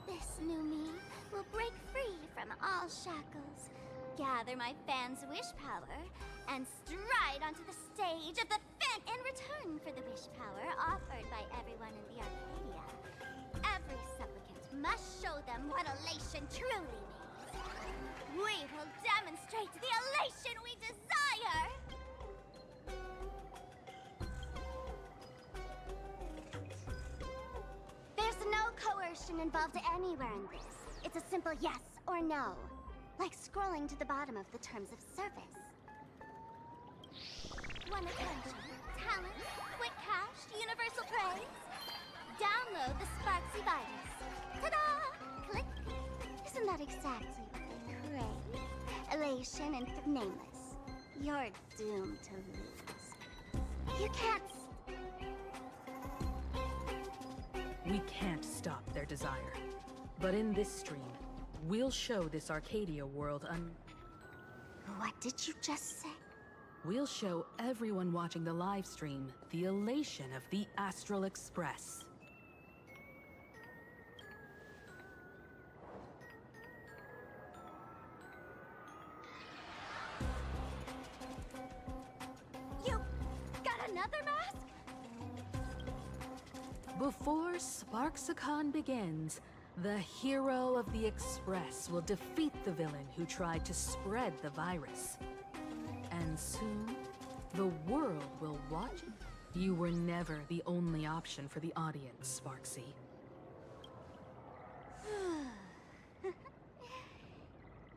This new me will break free from all shackles, gather my fans' wish power, and stride onto the stage of the fan in return for the wish power offered by everyone in the Arcadia. Every supplicant must show them what elation truly means. We will demonstrate the elation we desire! There's no coercion involved anywhere in this. It's a simple yes or no, like scrolling to the bottom of the terms of service. Want attention, talent, quick cash, universal praise? Download the Sparksy virus. Ta-da! Click. Isn't that exactly what they crave? Elation and nameless. You're doomed to lose. You can't. We can't stop their desire. But in this stream, we'll show this Arcadia world What did you just say? We'll show everyone watching the live stream the elation of the Astral Express. You got another mask? Before Sparksicon begins, the hero of the Express will defeat the villain who tried to spread the virus. And soon, the world will watch it. You were never the only option for the audience, Sparksy.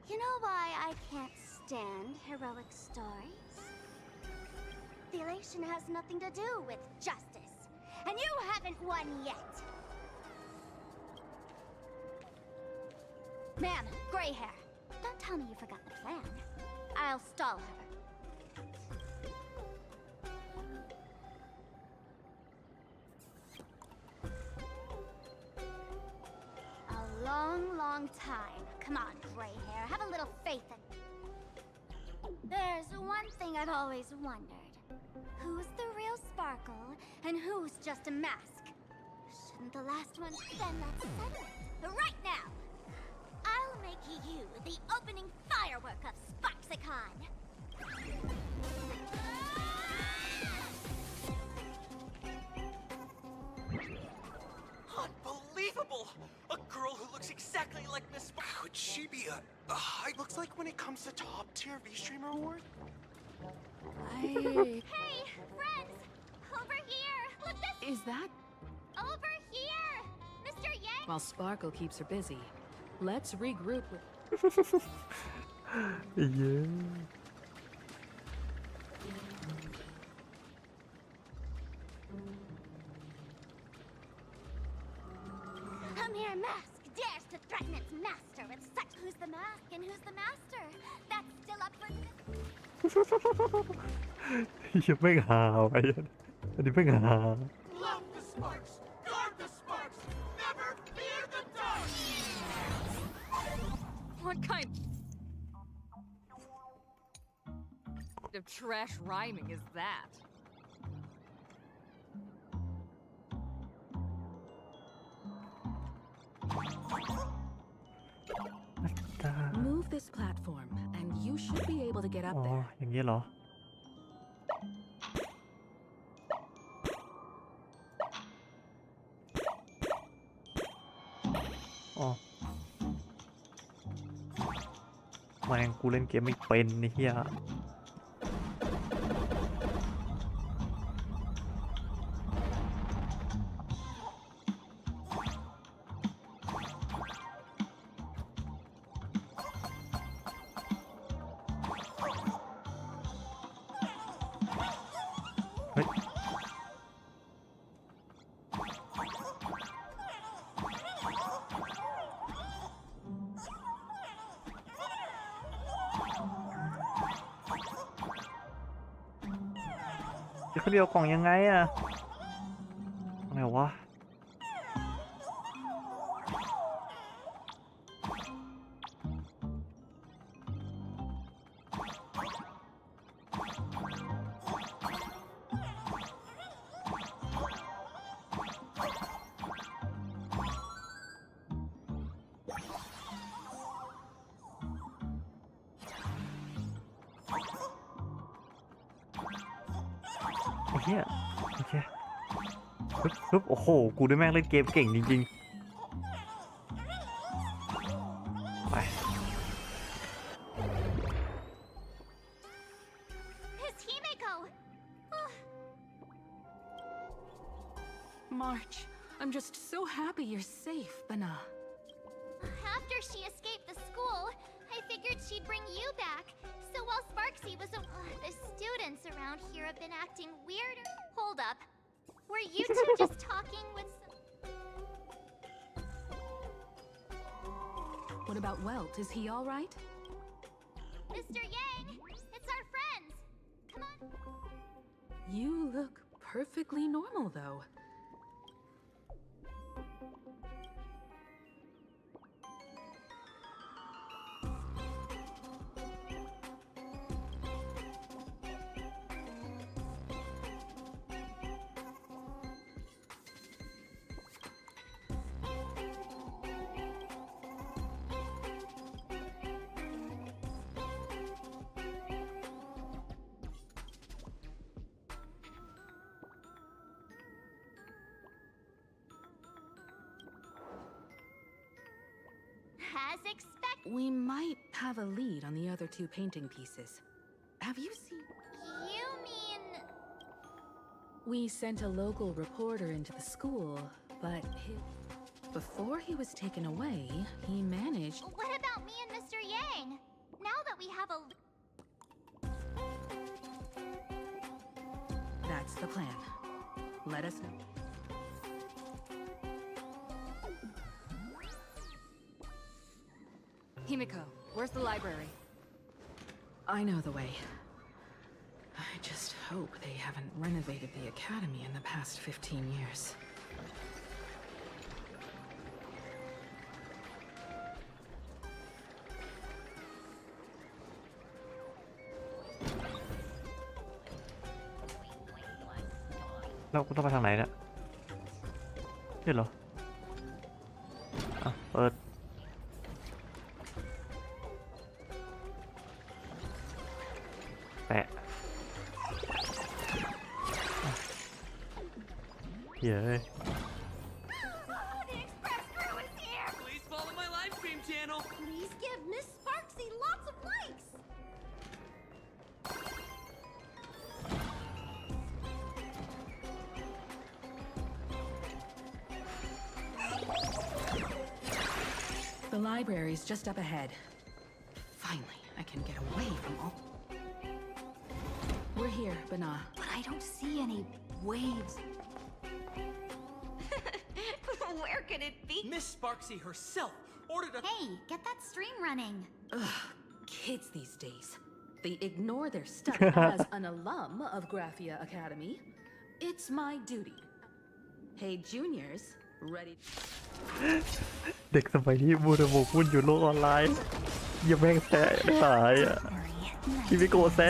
You know why I can't stand heroic stories? The elation has nothing to do with justice, and you haven't won yet. Ma'am, gray hair. Don't tell me you forgot the plan. I'll stall her. A long, long time. Come on, gray hair. Have a little faith in... There's one thing I've always wondered. Who's the real Sparkle, and who's just a mask? Shouldn't the last one... Then let's settle it. Right now! I'll make you the opening firework of Sparksicon! Unbelievable! A girl who looks exactly like Miss Could she be a high... Looks like when it comes to top-tier V-Streamer award? Hey, friends! Over here! Look this... Is that? Over here! Mr. Yang! While Sparkle keeps her busy, let's regroup with... Yeah. A mere mask dares to threaten its master with such... Who's the mask and who's the master? That's still up for... ยังไม่หาไปอันนี้ไม่หา Love the sparks! Guard the sparks! Never fear the dark! What kind of trash rhyming is that? Move this platform, and you should be able to get อ๋ up อ there. อย่างนี้เหรออ๋อแม่งกูเล่นเกมไม่เป็นนี่เฮียเฮ้ยจะขึ้นเดียวกล่องยังไงอะอะไรวะไอ้เหี้ยโอเคปึ๊บโอ้โหกูได้แม่งเล่นเกมเก่งจริงๆไป It's Himeko! March, I'm just so happy you're safe, Bana. After she escaped the school, I figured she'd bring you back. So while Sparksy was the students around here have been acting weird. Hold up. Were you two just talking with What about Welt? Is he all right? Mr. Yang? It's our friends. Come on. You look perfectly normal, though. As expected. We might have a lead on the other two painting pieces. Have you seen? You mean... We sent a local reporter into the school, but before he was taken away, he managed... What about me and Mr. Yang? Now that we have a... That's the plan. Let us know. Himeko, where's the library? I know the way. I just hope they haven't renovated the academy in the past 15 years. Đâu cũng tao thằng này đó. Biết rồi. À, ơi. แปะเฮ้ย Please follow my live stream channel. Please give Miss Sparksy lots of likes. The library's just up ahead. Finally, I can get away from all... We're here, Bana. But I don't see any waves. Where could it be? Miss Sparksy herself ordered a... Hey, get that stream running. Ugh, kids these days. They ignore their study as an alum of Graphia Academy. It's my duty. Hey, juniors, ready? เด็กสมัยนี้มูดโมกมุ่นอยู่โลกออนไลน์อย่าแม่งแซ่สายอ่ะคิมิโกะแซ่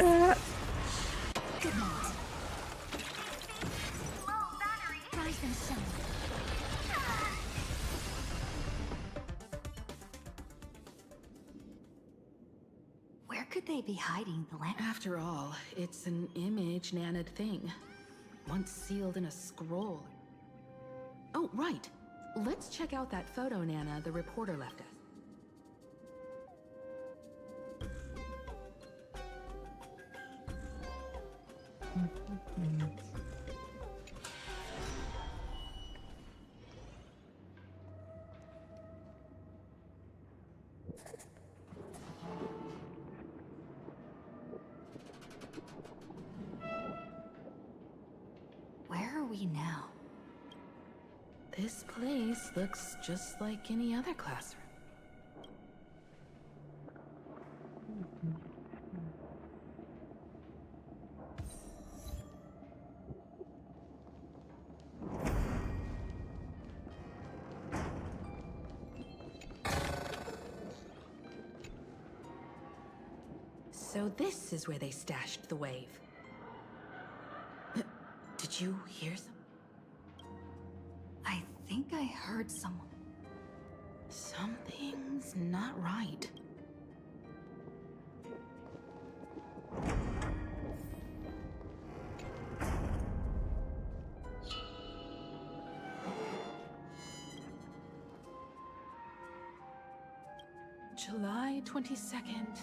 Where could they be hiding the lamp? After all, it's an image nanad thing, once sealed in a scroll. Oh, right. Let's check out that photo, Nana, the reporter left us. Where are we now? This place looks just like any other classroom. So this is where they stashed the wave. Did you hear something? I think I heard someone. Something's not right. July 22nd.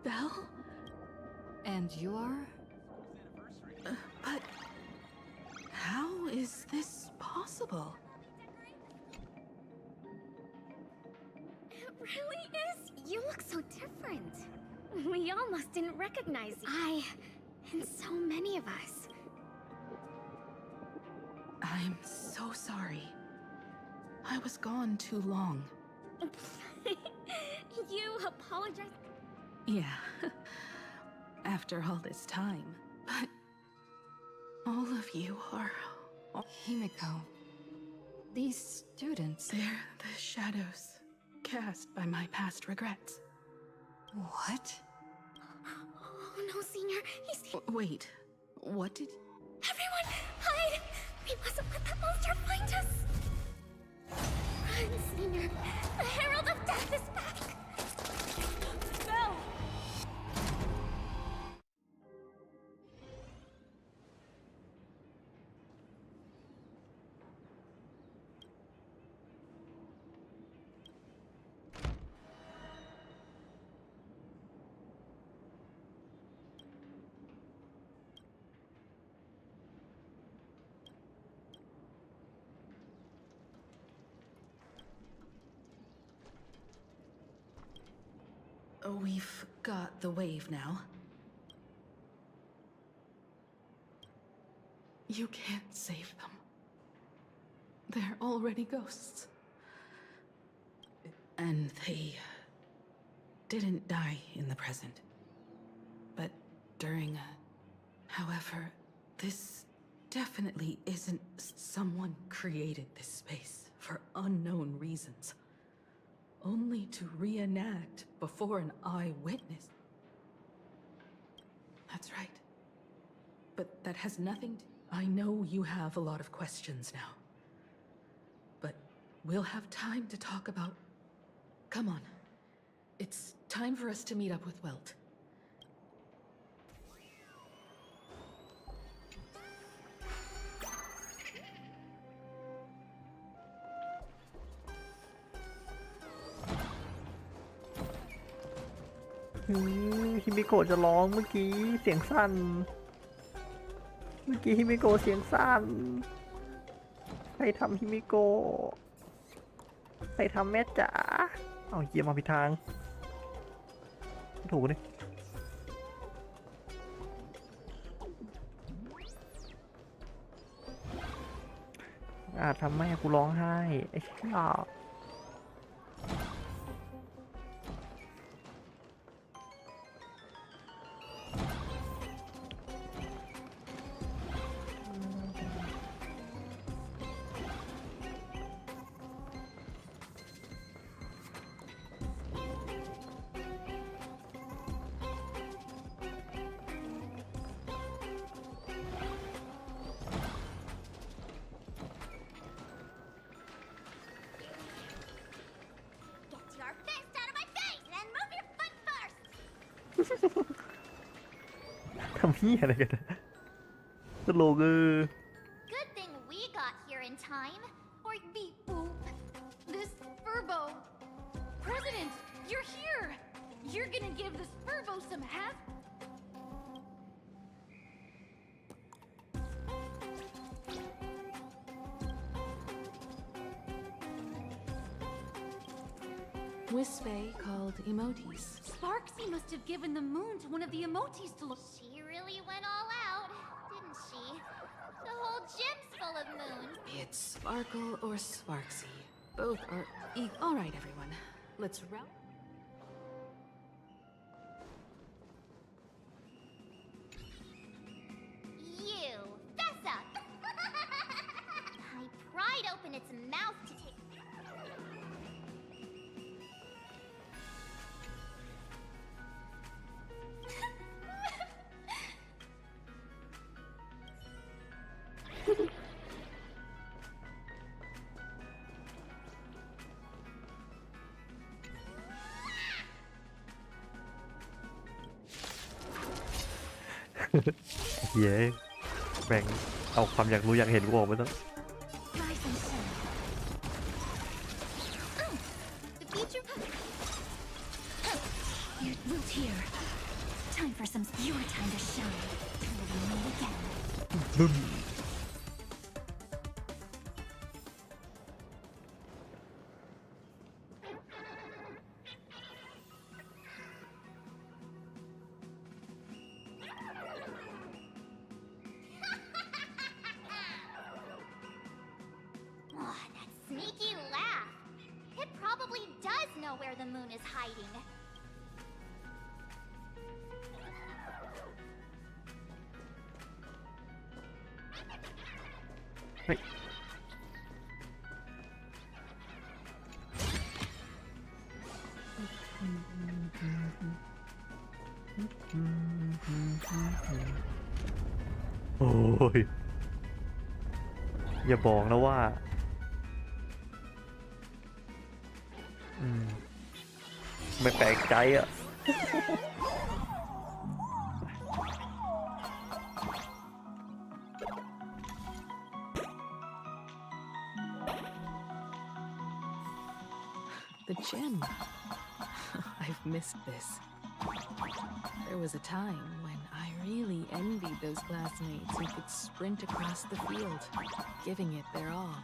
Belle? And you're? But how is this possible? It really is. You look so different. We almost didn't recognize you. And so many of us. I'm so sorry. I was gone too long. You apologize. Yeah. After all this time. But all of you are... Himiko. These students... They're the shadows cast by my past regrets. What? Oh no, Senior. He's... Wait. What did... Everyone, hide! We mustn't let that monster find us! Run, Senior. The Herald of Death is back! No! We've got the wave now. You can't save them. They're already ghosts. And they didn't die in the present. But during however, this definitely isn't... Someone created this space for unknown reasons. Only to reenact before an eyewitness. That's right. But that has nothing to... I know you have a lot of questions now. But we'll have time to talk about... Come on. It's time for us to meet up with Welt.ฮิมิโกะจะร้องเมื่อกี้เสียงสั้นฮิมิโกะเสียงสั้นใครทำฮิมิโกะใครทำแม่จ๋าเอาเยี่ยมมาผิดทางถูกนี่ทำแม่กูร้องไห้ไอ้ข้า ทำเหี้ยอะไรกันตลกGood thing we got here in time. Or beep boop. This Furbo. President, you're here. You're gonna give this Furbo some half. Wispe called emotes. Sparksy must have given the moon to one of the emotes to look. She really went all out, didn't she? The whole gym's full of moons. It's Sparkle or Sparksy. Both are all right, everyone. Let's round. You, fess up. I pried open its mouth to take.เย้แบ่งเอาความอยากรู้อยากเห็นกูออกไปต้อง Rise and shine. The future. Your root here. Time for some your time to shine. Till we meet again. บึ้ม Oh, that sneaky laugh. It probably does know where the moon is hiding. เฮ้ย โอ้ยอย่าบอกนะว่าไม่แปลกใจอ่ะ The gym. I've missed this. There was a time when I really envied those classmates who could sprint across the field, giving it their all.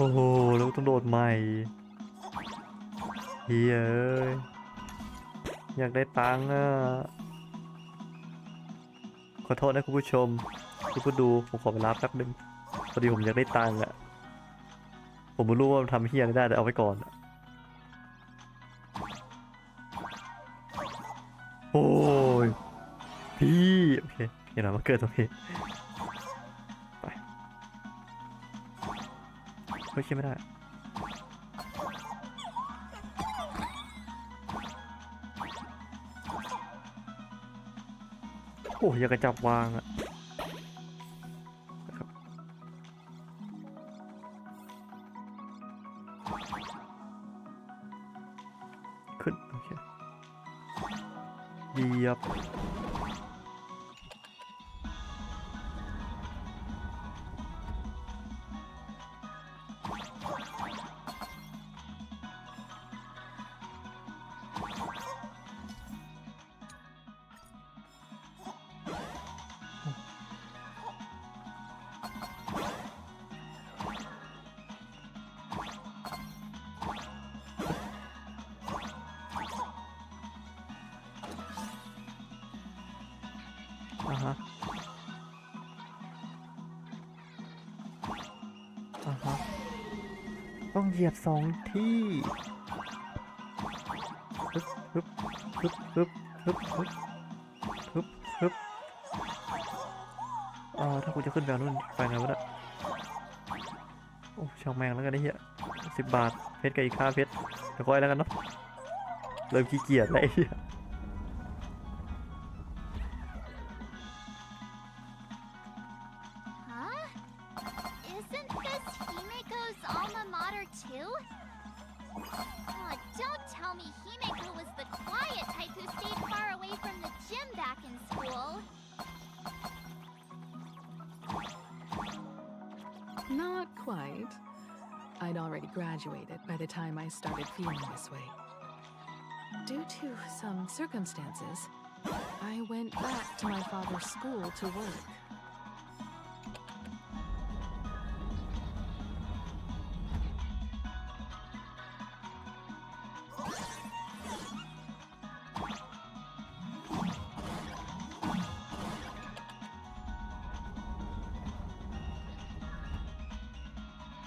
โอ้โหแล้วต้องโดดใหม่เฮ้ยอยากได้ตังค์อ่ะขอโทษนะคุณผู้ชมที่ผู้ดูผมขอเวลาแป๊บนึงพอดีผมอยากได้ตังค์อ่ะผมไม่รู้ว่ามันทำเฮี้ยอะไรได้แต่เอาไว้ก่อนโอ้ยพี่โอเคเห็นไหมมาเกิดตรงนี้ไปเฮ้ยใช่ไม่ได้โอ้ยอยากจะจับวางอะขึ้นโอเคเหยียบต้องเหยียบ2 ที่ฮึบฮึบฮึบฮึบฮึบฮึบฮึบถ้ากูจะขึ้นไปนู่นไปไงวะเนี่ย โอ้ช่างแม่งแล้วกันไอ้เหี้ย10 บาทเพชรกับอีกค่าเพชรเดี๋ยวค่อยแล้วกันเนาะเริ่มขี้เกียจแล้วไอ้เหี้ย Huh? Isn't this Himiko's alma mater too? Oh, don't tell me Himiko was the quiet type who stayed far away from the gym back in school. Not quite. I'd already graduated by the time I started feeling this way. Due to some circumstances, I went back to my father's school to work.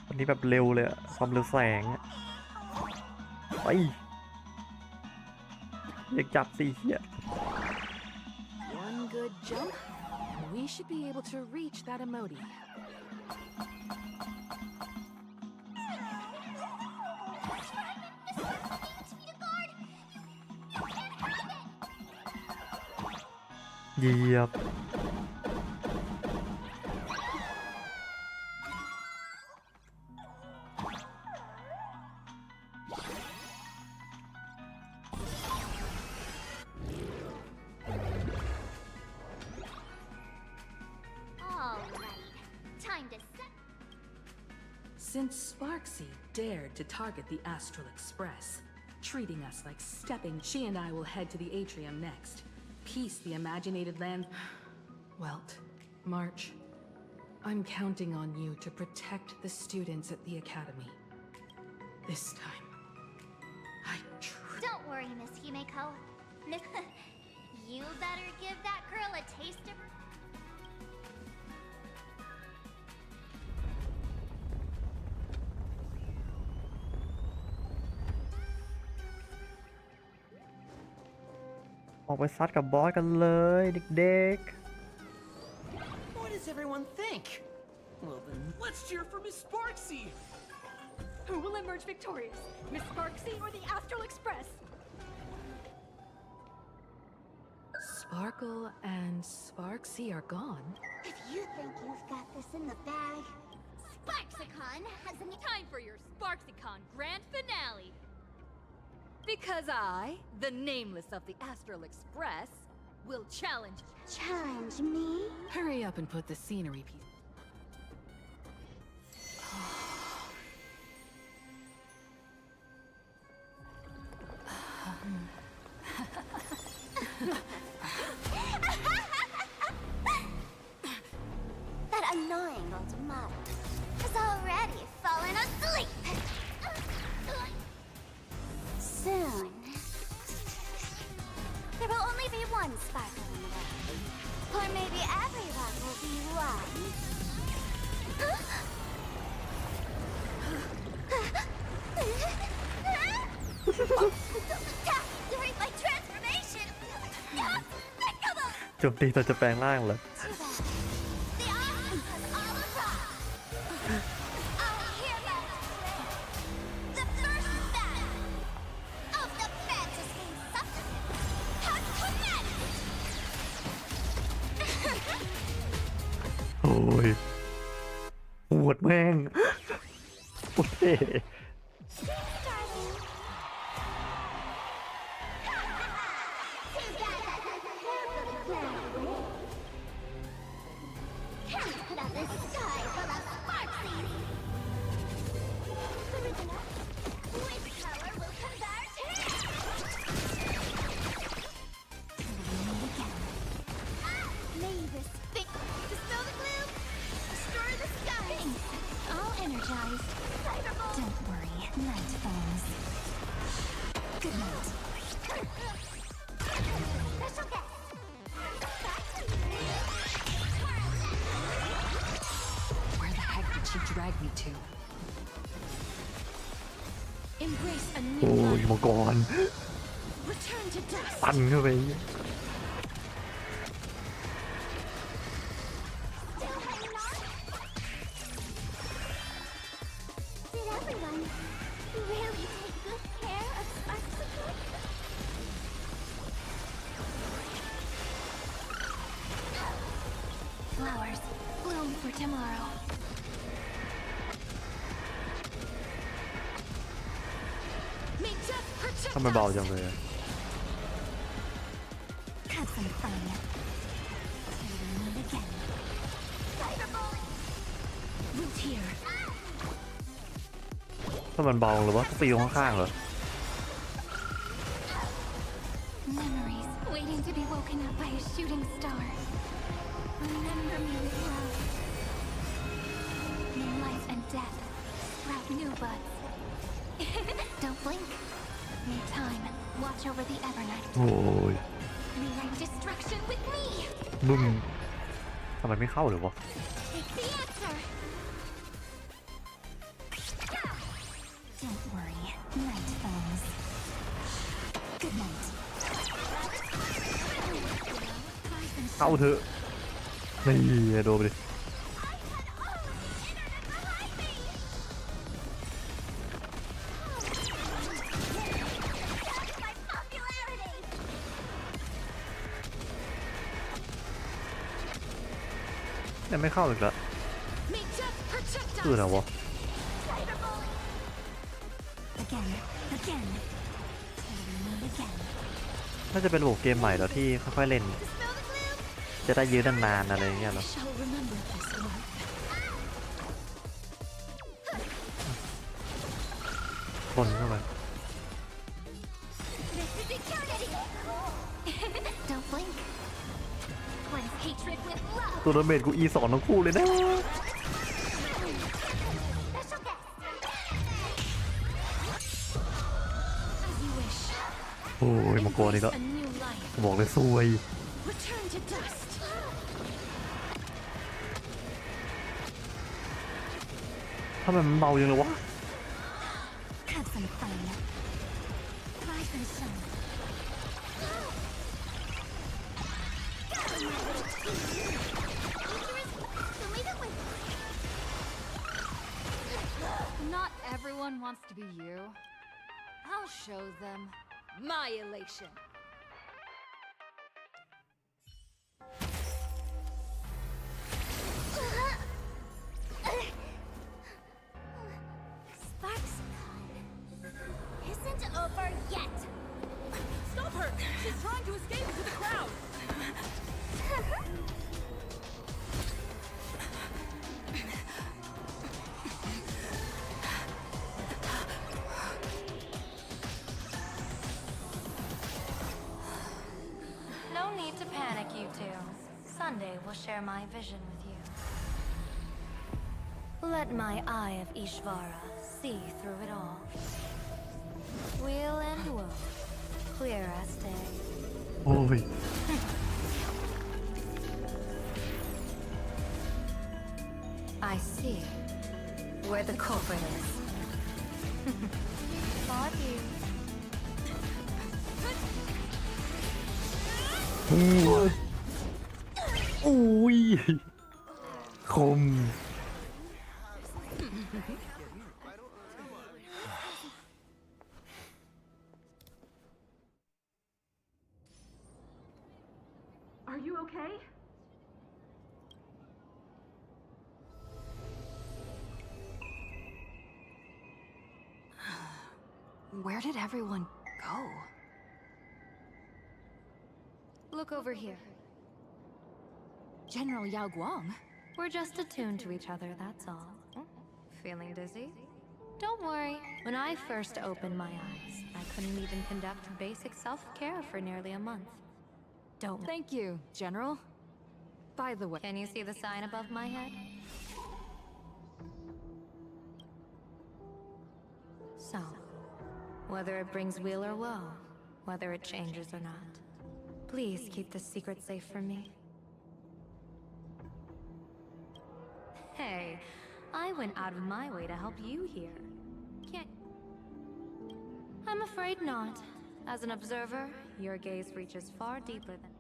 วันนี้แบบเร็วเลยอะความเร็วแสงอะไปอยากจับสิเหี้ย One good jump, and we should be able to reach that emoji. เหยียบSince Sparksy dared to target the Astral Express, treating us like stepping, she and I will head to the atrium next. Piece the imaginated land. Welt, March, I'm counting on you to protect the students at the academy. This time, I Don't worry, Miss Himeko. You better give that girl a taste of her. ออกไปซัดกับบอสกันเลยเด็ก What does everyone think? Well then, let's cheer for Miss Sparksy! Who will emerge victorious? Miss Sparksy or the Astral Express? Sparkle and Sparksy are gone. If you think you've got this in the bag, Sparksicon has a Time for your Sparksicon grand finale! Because I, the nameless of the Astral Express, will challenge me? Hurry up and put the scenery piece. That annoying old model has already fallen asleep. Soon, there will only be one sparkle in the world. Or maybe everyone will be one. During my transformation! ๆโจมตีตอนจะแปลงร่างเหรอ The options all arrived! Our heroes play the first battle of the fantasy substance has commenced! โอ้ยปวดแม่งปวดเท่ Can't put out this sky full of sparksies! Which color will convert here? May this big dispel the gloom, destroy the sky. All energized. Don't worry, night falls. Good night. Special guest. Where the heck did she drag me to? Embrace a โอ้ new ยมังกร return to dust. ปั่นเข้าไป Still hanging on? for tomorrow. ทำไมเบาจังเลย Have some fun. Meet again. Root here. ถ้ามันเบาหรือว่าตีข้างๆเหรอ Memories waiting to be woken up by a shooting star. Remember me with love. In life and death, sprout new buds. Don't blink. Need time. Watch over the Evernight. โอ้ย Rewrite destruction with me. บึ้มทำไมไม่เข้าเลยวะ Take the answer. Don't worry. Night falls. Good night. เข้าเถอะนี่โดนไปดิ ยังไม่เข้าอีกแล้วคืออะไรวะ Again. Again. Meet again. น่าจะเป็นระบบเกมใหม่แล้วที่ค่อยๆเล่น จะได้ยื้อนานๆอะไรอย่างเงี้ยเหรอ Shall remember this one. คนเข้าไป This is eternity. Don't blink. Cleanse hatred with love. ตัวระเบิดกู E2 ทั้งคู่เลยนะ Special guest. โอ้ยมังกรนี่ก็ A new life. บอกเลยซวย Return to dust. ถ้ามันเบาจังเลยวะ Have some fun. Try some sun. Not everyone wants to be you. I'll show them my elation. Sparks isn't over yet. Stop her! She's trying to escape into the crowd! No need to panic, you two. Sunday will share my vision with you. Let my eye of Ishvara see through it all. Weal and woe, clear as day. โอ้ย I see where the culprit is. Thought you. โอ้ยคม Are you okay? Where did everyone go? Look over here. General Yao Guang? We're just attuned to each other, that's all. Feeling dizzy? Don't worry. When I first opened my eyes, I couldn't even conduct basic self-care for nearly a month. Don't. Thank you, General. By the way, Can you see the sign above my head? So, whether it brings weal or woe, whether it changes or not, please keep this secret safe from me. Hey, I went out of my way to help you here. Can't... I'm afraid not. As an observer, your gaze reaches far deeper than...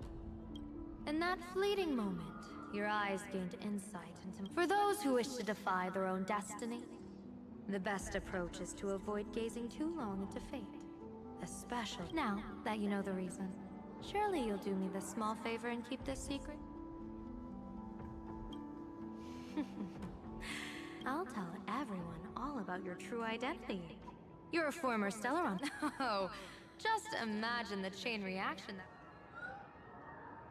In that fleeting moment, your eyes gained insight into... For those who wish to defy their own destiny, the best approach is to avoid gazing too long into fate. Especially now that you know the reason. Surely you'll do me this small favor and keep this secret? I'll tell everyone all about your true identity. You're a former Stellaron. Oh, just imagine the chain reaction that...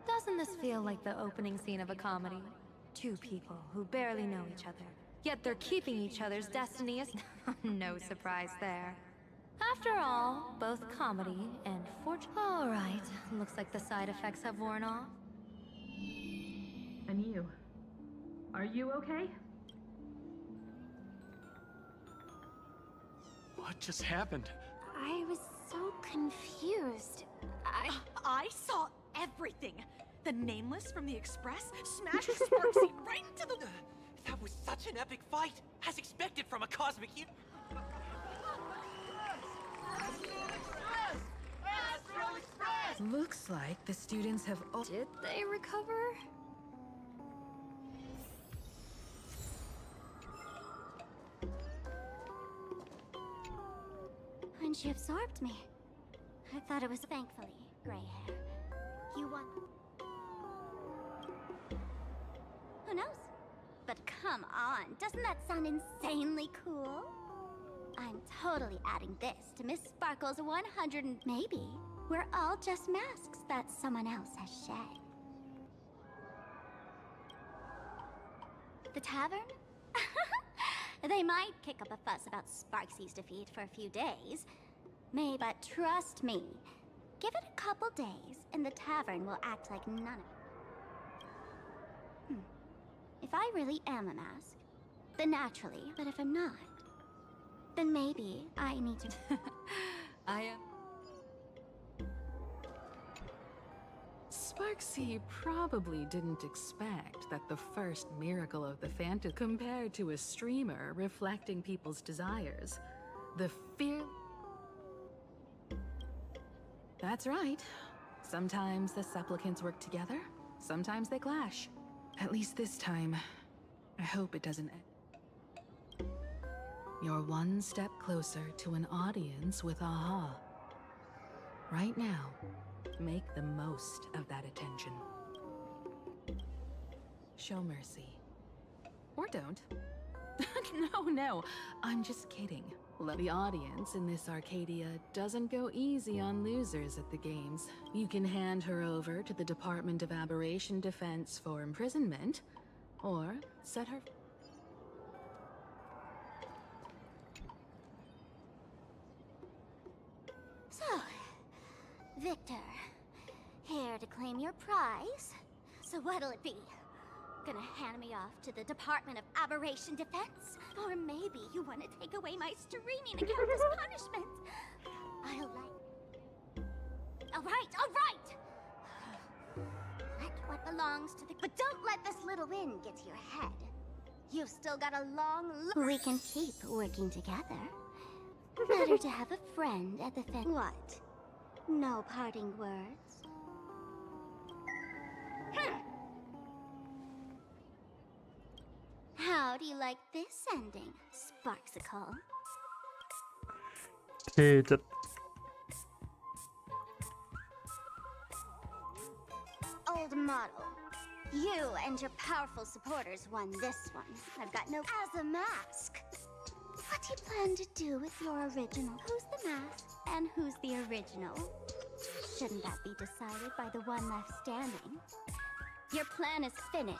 Doesn't this feel like the opening scene of a comedy? Two people who barely know each other, yet they're keeping each other's destiny as... No surprise there. After all, both comedy and fortune... All right, looks like the side effects have worn off. And you? Are you okay? What just happened? I was so confused. I saw everything. The Nameless from the Express smashed Sparksy right into the... That was such an epic fight, as expected from a cosmic... Looks like the students have all... Did they recover? When she absorbed me, I thought it was thankfully gray hair. You won. Who knows? But come on, doesn't that sound insanely cool? I'm totally adding this to Miss Sparkle's 100 and maybe we're all just masks that someone else has shed. The tavern? They might kick up a fuss about Sparksy's defeat for a few days. But trust me, give it a couple days and the tavern will act like none of it. If I really am a mask, then naturally, but if I'm not, then maybe I need to... I am... Sparksy probably didn't expect that the first miracle of the fantasy compared to a streamer reflecting people's desires. The fear... That's right. Sometimes the supplicants work together, sometimes they clash. At least this time, I hope it doesn't end. You're one step closer to an audience with AHA. Right now, make the most of that attention. Show mercy. Or don't. No, I'm just kidding. The audience in this Arcadia doesn't go easy on losers at the games. You can hand her over to the Department of Aberration Defense for imprisonment, or set her... So, Victor, here to claim your prize. So what'll it be? Gonna hand me off to the Department of Aberration Defense? Or maybe you want to take away my streaming account as punishment? I'll like... All right! Let what belongs to the... But don't let this little win get to your head. You've still got a long... We can keep working together. Better to have a friend at the fin... What? No parting words? How do you like this ending, Sparksicle? Old model, you and your powerful supporters won this one. I've got no... As a mask! What do you plan to do with your original? Who's the mask and who's the original? Shouldn't that be decided by the one left standing? Your plan is finished.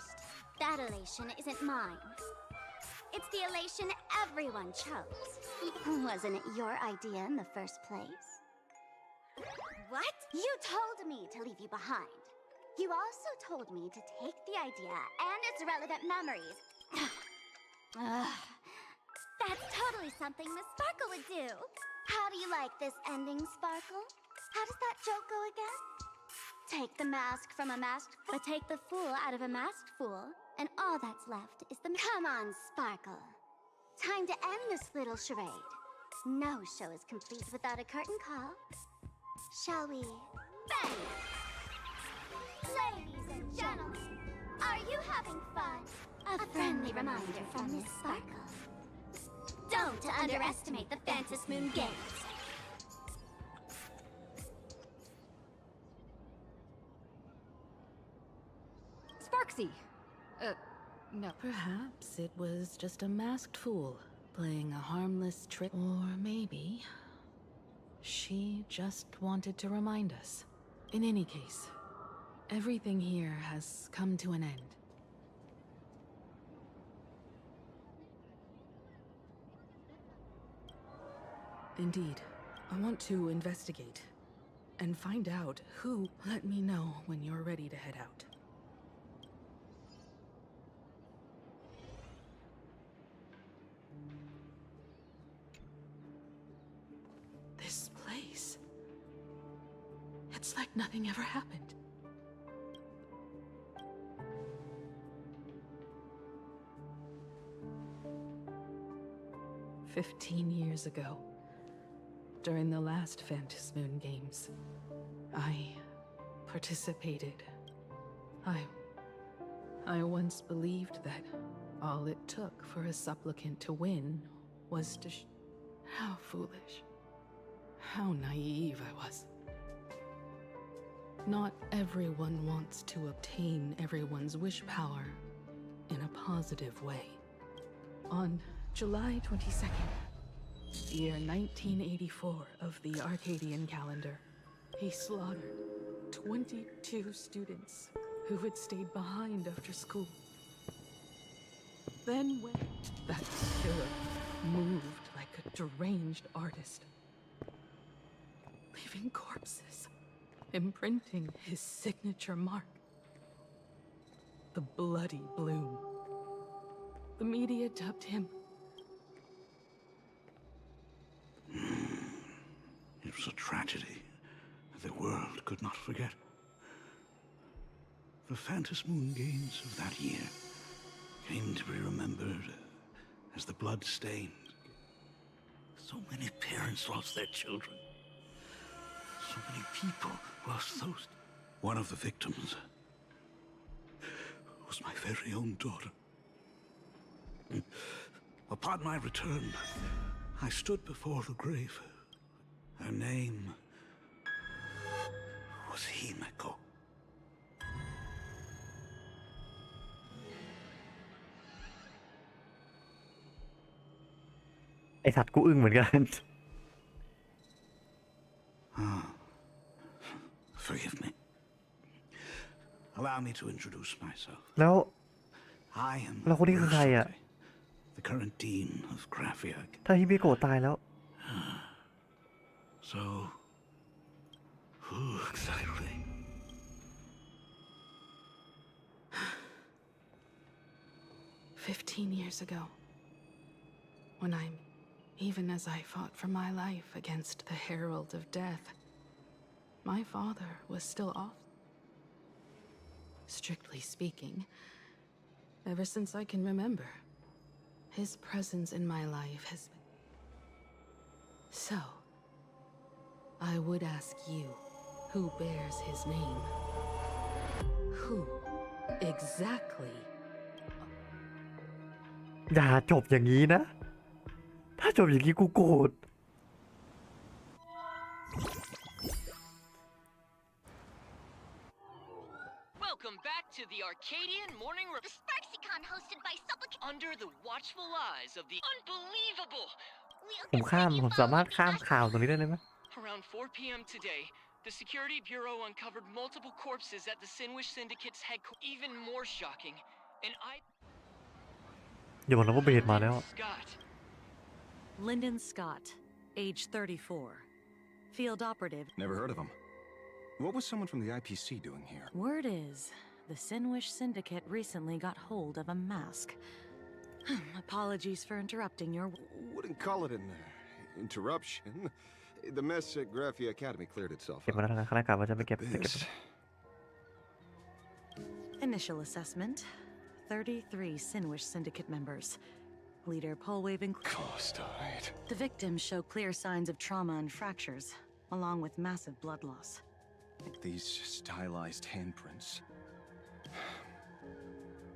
That elation isn't mine. It's the elation everyone chose. Wasn't it your idea in the first place? What? You told me to leave you behind. You also told me to take the idea and its relevant memories. That's totally something Miss Sparkle would do. How do you like this ending, Sparkle? How does that joke go again? Take the mask from a masked fool, but take the fool out of a masked fool, and all that's left is the... Come on, Sparkle. Time to end this little charade. No show is complete without a curtain call. Shall we? Bang! Ladies and gentlemen, are you having fun? A friendly reminder from Miss Sparkle. Don't underestimate the Phantasm Moon Games. Sparksy! No. Perhaps it was just a masked fool playing a harmless trick. Or maybe she just wanted to remind us. In any case, everything here has come to an end. Indeed, I want to investigate and find out who. Let me know when you're ready to head out. This place. It's like nothing ever happened. "15 years ago, during the last Phantom Moon Games, I participated. I once believed that all it took for a supplicant to win was to How foolish. How naive I was. Not everyone wants to obtain everyone's wish power in a positive way. On July 22nd, year 1984 of the Arcadian calendar, he slaughtered 22 students who had stayed behind after school. Then when that killer moved like a deranged artist, leaving corpses, imprinting his signature mark, the Bloody Bloom. The media dubbed him. It was a tragedy the world could not forget. The Phantom Moon Games of that year came to be remembered as the blood-stained. So many parents lost their children. So many people lost those. One of the victims was my very own daughter. Upon my return, I stood before the grave. Her name was Himeko. ไอสัตว์กูอึ้งเหมือนกัน Forgive me. Allow me to introduce myself. แล้ว I am แล้วคนนี้คือใครอ่ะ the current dean of Grafiag. ถ้าฮิบิโกะตายแล้ว So, who exactly? "15 years ago, when even as I fought for my life against the Herald of Death, my father was still off. Strictly speaking, ever since I can remember, his presence in my life has been. So, I would ask you, who bears his name? Who exactly?" อย่าจบอย่างนี้นะ ถ้าจบอย่างนี้กูโกรธ Welcome back to the Arcadian Morning The SparksyCon hosted by Supplicant. Under the watchful eyes of the unbelievable. ผมสามารถข้ามข่าวตรงนี้ได้เลยไหม Around 4 p.m. today, the Security Bureau uncovered multiple corpses at the Sinwish Syndicate's headquarters. Even more shocking, an eye. อย่าบอกนะว่าเบสมาแล้ว Scott. Lyndon Scott, age 34. Field operative. Never heard of him. What was someone from the IPC doing here? Word is, the Sinwish Syndicate recently got hold of a mask. Apologies for interrupting your... Wouldn't call it an interruption. The mess at Graphia Academy cleared itself เก็บมาแล้วนะคณะกรรมการจะไปเก็บ Initial assessment. 33 Sinwish Syndicate members. Leader Polwave Costite. The victims show clear signs of trauma and fractures, along with massive blood loss. These stylized handprints.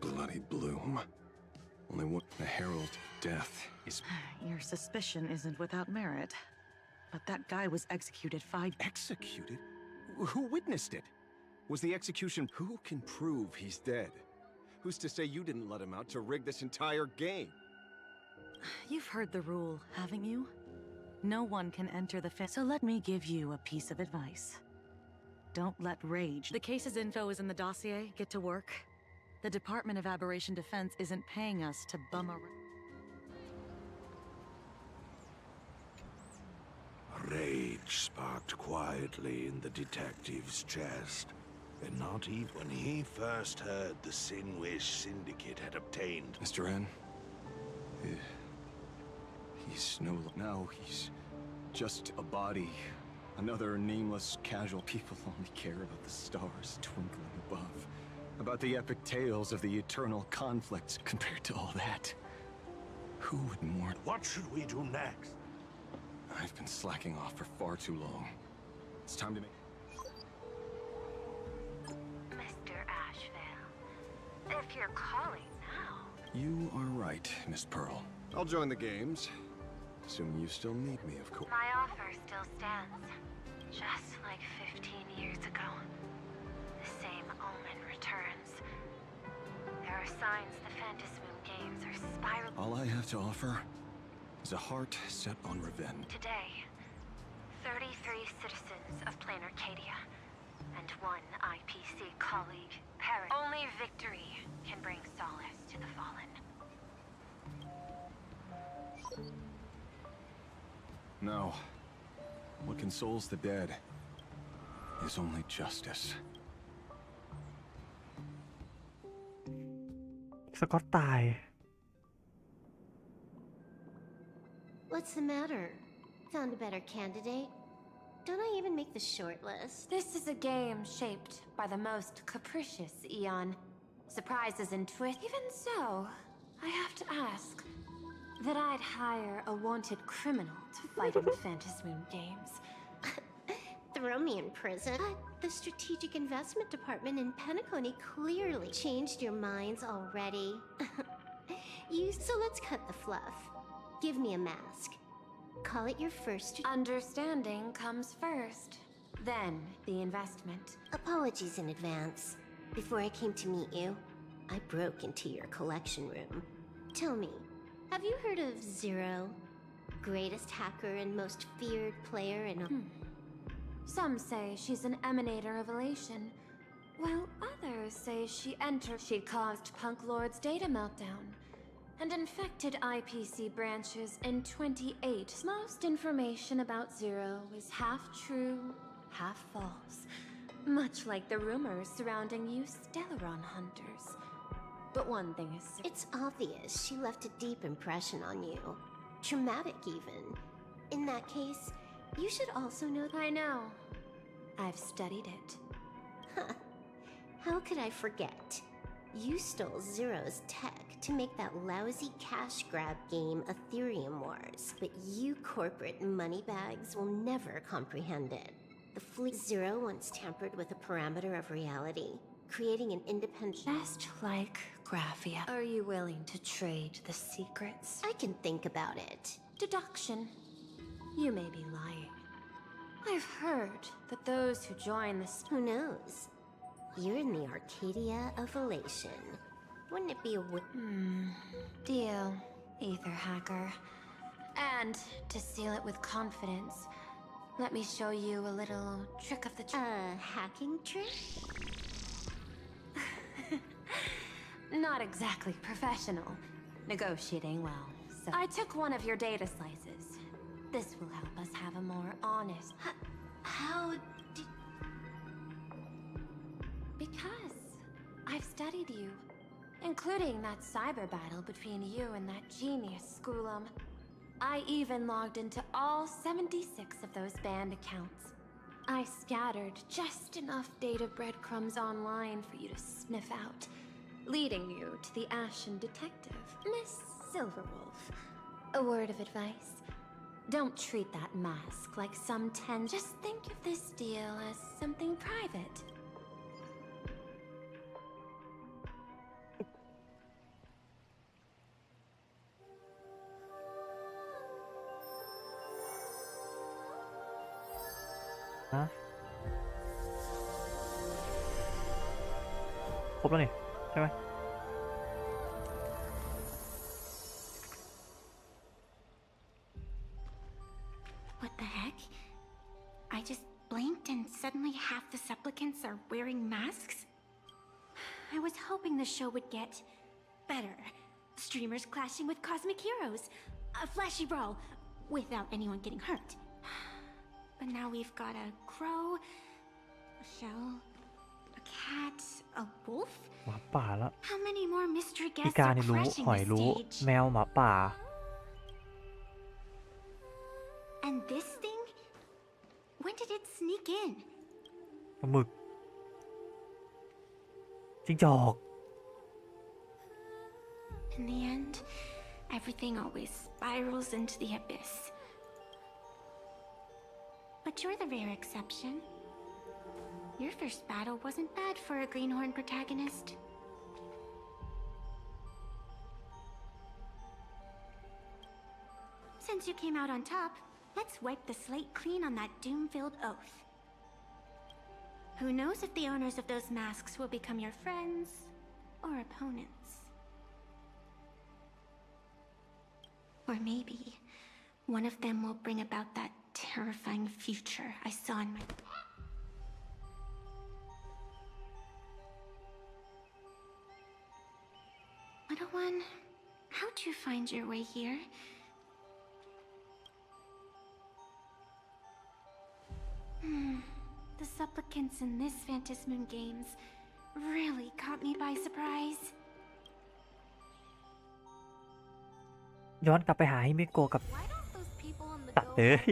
Bloody Bloom. Only one. The Herald of Death is. Your suspicion isn't without merit. But that guy was executed 5... Executed? Who witnessed it? Was the execution... Who can prove he's dead? Who's to say you didn't let him out to rig this entire game? You've heard the rule, haven't you? No one can enter the so let me give you a piece of advice. Don't let rage. The case's info is in the dossier. Get to work. The Department of Aberration Defense isn't paying us to bum around. Rage sparked quietly in the detective's chest. And not even when he first heard the Sinwish Syndicate had obtained... Mr. N, he's no... Now he's just a body. Another nameless, casual. People only care about the stars twinkling above. About the epic tales of the eternal conflicts compared to all that. Who would mourn? What should we do next? I've been slacking off for far too long. It's time to make... Mr. Ashvale, if you're calling now... You are right, Miss Pearl. I'll join the games. Assuming you still need me, of course. My offer still stands. Just like 15 years ago. The same omen returns. There are signs the Phantasmoon games are spiraling. All I have to offer is a heart set on revenge. Today, 33 citizens of Plain Arcadia and 1 IPC colleague perish. Only victory can bring solace to the fallen. No. What consoles the dead is only justice. สกอตตาย What's the matter? Found a better candidate? Don't I even make the shortlist? This is a game shaped by the most capricious Eon. Surprises and twists. Even so, I have to ask that I'd hire a wanted criminal to fight in the Phantasmoon games. Throw me in prison? But the Strategic Investment Department in Penacony clearly changed your minds already. So let's cut the fluff. Give me a mask. Call it your first... Understanding comes first. Then, the investment. Apologies in advance. Before I came to meet you, I broke into your collection room. Tell me, have you heard of Zero? Greatest hacker and most feared player in... Some say she's an emanator of elation, while others say she caused Punk Lord's data meltdown and infected IPC branches in 28. Most information about Zero is half true, half false, much like the rumors surrounding you Stellaron hunters. But one thing is certain. It's obvious she left a deep impression on you. Traumatic, even. In that case, you should also know... I know. I've studied it. Huh. How could I forget? You stole Zero's tech to make that lousy cash grab game Ethereum Wars, but you corporate moneybags will never comprehend it. The fleet Zero once tampered with a parameter of reality, creating an independent... Just like Graphia. Are you willing to trade the secrets? I can think about it. Deduction. You may be lying. I've heard that those who join the... Who knows? You're in the Arcadia of Elation. Wouldn't it be a... Deal, Ether Hacker. And to seal it with confidence, let me show you a little trick of the... hacking trick? Not exactly professional. Negotiating well, so... I took one of your data slices. This will help us have a more honest... How did... Because I've studied you, including that cyber battle between you and that genius Schoolum. I even logged into all 76 of those banned accounts. I scattered just enough data breadcrumbs online for you to sniff out, leading you to the Ashen Detective, Miss Silverwolf. A word of advice. Don't treat that mask like some Just think of this deal as something private. Huh? ครบแล้วนี่ใช่ไหม just blinked and suddenly half the supplicants are wearing masks? I was hoping the show would get better. Streamers clashing with cosmic heroes. A flashy brawl without anyone getting hurt. But now we've got a crow, a shell, a cat, a wolf. หมาป่าแล้ว How many more mystery พี่ guests การ are นี่รู้ crashing หอย the รู้ stage? แมวหมาป่า And this thing? When did it sneak in? ปลาหมึกจิ้งจอก In the end, everything always spirals into the abyss. But you're the rare exception. Your first battle wasn't bad for a greenhorn protagonist. Since you came out on top, let's wipe the slate clean on that doom-filled oath. Who knows if the owners of those masks will become your friends or opponents? Or maybe one of them will bring about that terrifying future I saw in my... Little one, how'd you find your way here? The supplicants in this Phantasmoon Games really caught me by surprise. ย้อนกลับไปหาฮิเมโกะกับตัดเลย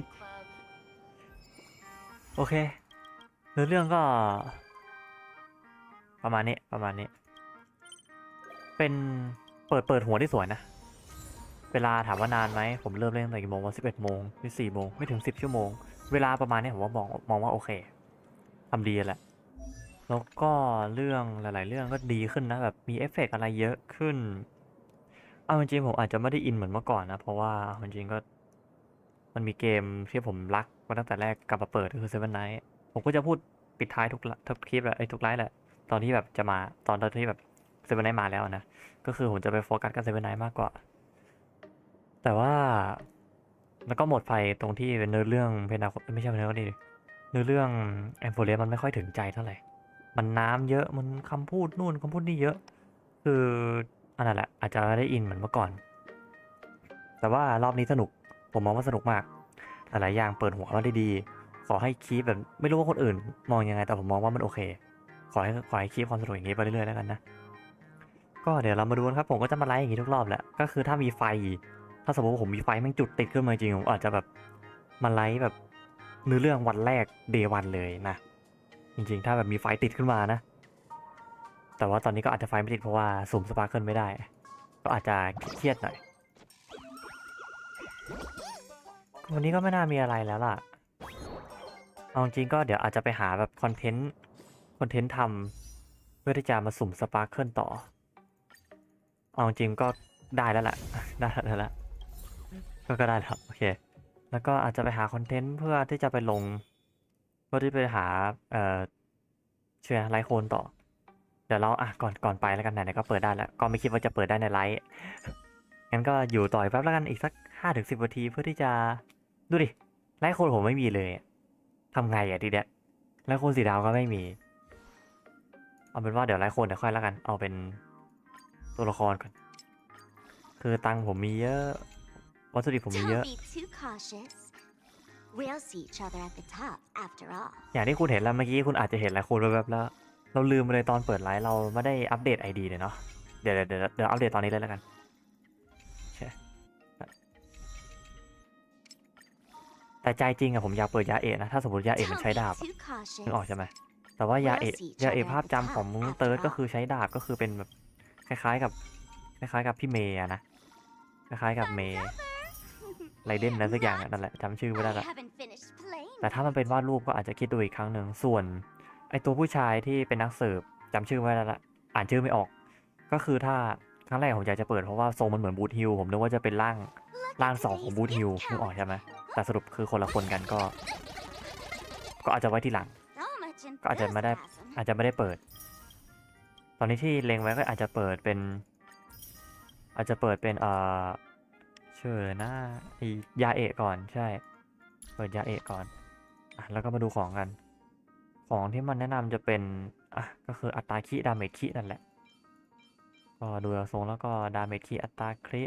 โอเคเรื่องก็ประมาณนี้เป็นเปิดหัวที่สวยนะเวลาถามว่านานไหมผมเริ่มเล่นตั้งแต่กี่โมงว่า11 โมงหรือ4 โมงไม่ถึง10 ชั่วโมงเวลาประมาณนี้ผมว่ามองว่าโอเคทำดีแหละแล้วก็เรื่องหลายๆเรื่องก็ดีขึ้นนะแบบมีเอฟเฟกต์อะไรเยอะขึ้นเอาจริงๆผมอาจจะไม่ได้อินเหมือนเมื่อก่อนนะเพราะว่าจริงๆก็มันมีเกมที่ผมรักมาตั้งแต่แรกกลับมาเปิดก็คือ Seven Night ผมก็จะพูดปิดท้ายทุกคลิปแหละทุกไลฟ์แหละตอนที่แบบจะมาตอนที่แบบ Seven Night มาแล้วนะก็คือผมจะไปโฟกัสกับ Seven Night มากกว่าแต่ว่าแล้วก็หมดไฟตรงที่เป็นเนื้อเรื่องเพนาไม่ใช่เนื้อเรื่องแอมโฟเรียมันไม่ค่อยถึงใจเท่าไหร่มันน้ำเยอะมันคำพูดนู่นคำพูดนี่เยอะคืออันนั้นแหละอาจจะไม่ได้อินเหมือนเมื่อก่อนแต่ว่ารอบนี้สนุกผมมองว่าสนุกมากหลายๆอย่างเปิดหัวมาได้ดีขอให้คีปแบบไม่รู้ว่าคนอื่นมองยังไงแต่ผมมองว่ามันโอเคขอให้คีปความสนุกอย่างนี้ไปเรื่อยๆแล้วกันนะก็เดี๋ยวเรามาดูกันครับผมก็จะมาไลฟ์อย่างนี้ทุกรอบแหละก็คือถ้ามีไฟถ้าสมมติว่าผมมีไฟแม่งจุดติดขึ้นมาจริงผมอาจจะแบบมาไลฟ์แบบเนื้อเรื่องวันแรกเดย์วันเลยนะจริงๆถ้าแบบมีไฟติดขึ้นมานะแต่ว่าตอนนี้ก็อาจจะไฟไม่ติดเพราะว่าสุ่มสปาร์เคิลไม่ได้ก็อาจจะเครียดหน่อยวันนี้ก็ไม่น่ามีอะไรแล้วล่ะเอาจริงก็เดี๋ยวอาจจะไปหาแบบคอนเทนต์ทำเพื่อที่จะมาสุ่มสปาร์เคิลต่อเอาจริงก็ได้แล้วแหละได้แล้วก็ได้แล้วโอเคแล้วก็อาจจะไปหาคอนเทนต์เพื่อที่จะไปลงเพื่อที่ไปหาเชื่อไลฟ์โคนต่อเดี๋ยวเราก่อนไปแล้วกันไหนๆก็เปิดได้แล้วก็ไม่คิดว่าจะเปิดได้ในไลฟ์งั้นก็อยู่ต่ออีกแป๊บแล้วกันอีกสัก 5-10 นาทีเพื่อที่จะดูดิไลฟ์โคนผมไม่มีเลยทำไงทีเดียวไลฟ์โคนสีดาวก็ไม่มีเอาเป็นว่าเดี๋ยวไลฟ์โคนเดี๋ยวค่อยแล้วกันเอาเป็นตัวละครก่อนคือตังผมมีเยอะวัตถุดิบผมมีเยอะ We'll see each other at the top after all. อย่างที่คุณเห็นแล้วเมื่อกี้คุณอาจจะเห็นหลายคนแบบแล้วเราลืมไปเลยตอนเปิดไลฟ์เราไม่ได้อัปเดต ID เลยเนาะเดี๋ยวอัปเดตตอนนี้เลยแล้วกันใช่แต่ใจจริงอะผมอยากเปิดยาเอะนะถ้าสมมติยาเอะมันใช้ดาบนึกออกใช่ไหมแต่ว่ายาเอะภาพจำของเติร์ดก็คือใช้ดาบก็คือเป็นแบบคล้ายๆกับพี่เมย์นะคล้ายๆกับเมย์ไรเดนอะไรสักอย่างนั่นแหละจำชื่อไม่ได้ละแต่ถ้ามันเป็นวาดรูปก็อาจจะคิดดูอีกครั้งหนึ่งส่วนไอตัวผู้ชายที่เป็นนักสืบจำชื่อไม่ได้ละอ่านชื่อไม่ออกก็คือถ้าครั้งแรกผมอยากจะเปิดเพราะว่าทรงมันเหมือนบูทฮิลผมนึกว่าจะเป็นร่าง2ของบูทฮิลนึกออกใช่ไหมแต่สรุปคือคนละคนกันก็อาจจะไว้ที่หลังก็อาจจะไม่ได้เปิดตอนนี้ที่เล็งไว้ก็อาจจะเปิดเป็นชื่อนะยาเอะก่อนใช่เปิดยาเอะก่อน แล้วก็มาดูของกันของที่มันแนะนำจะเป็นก็คืออัตราคีดาเมจคีนั่นแหละก็ดูทรงแล้วก็ดาเมจคีอัตราคริ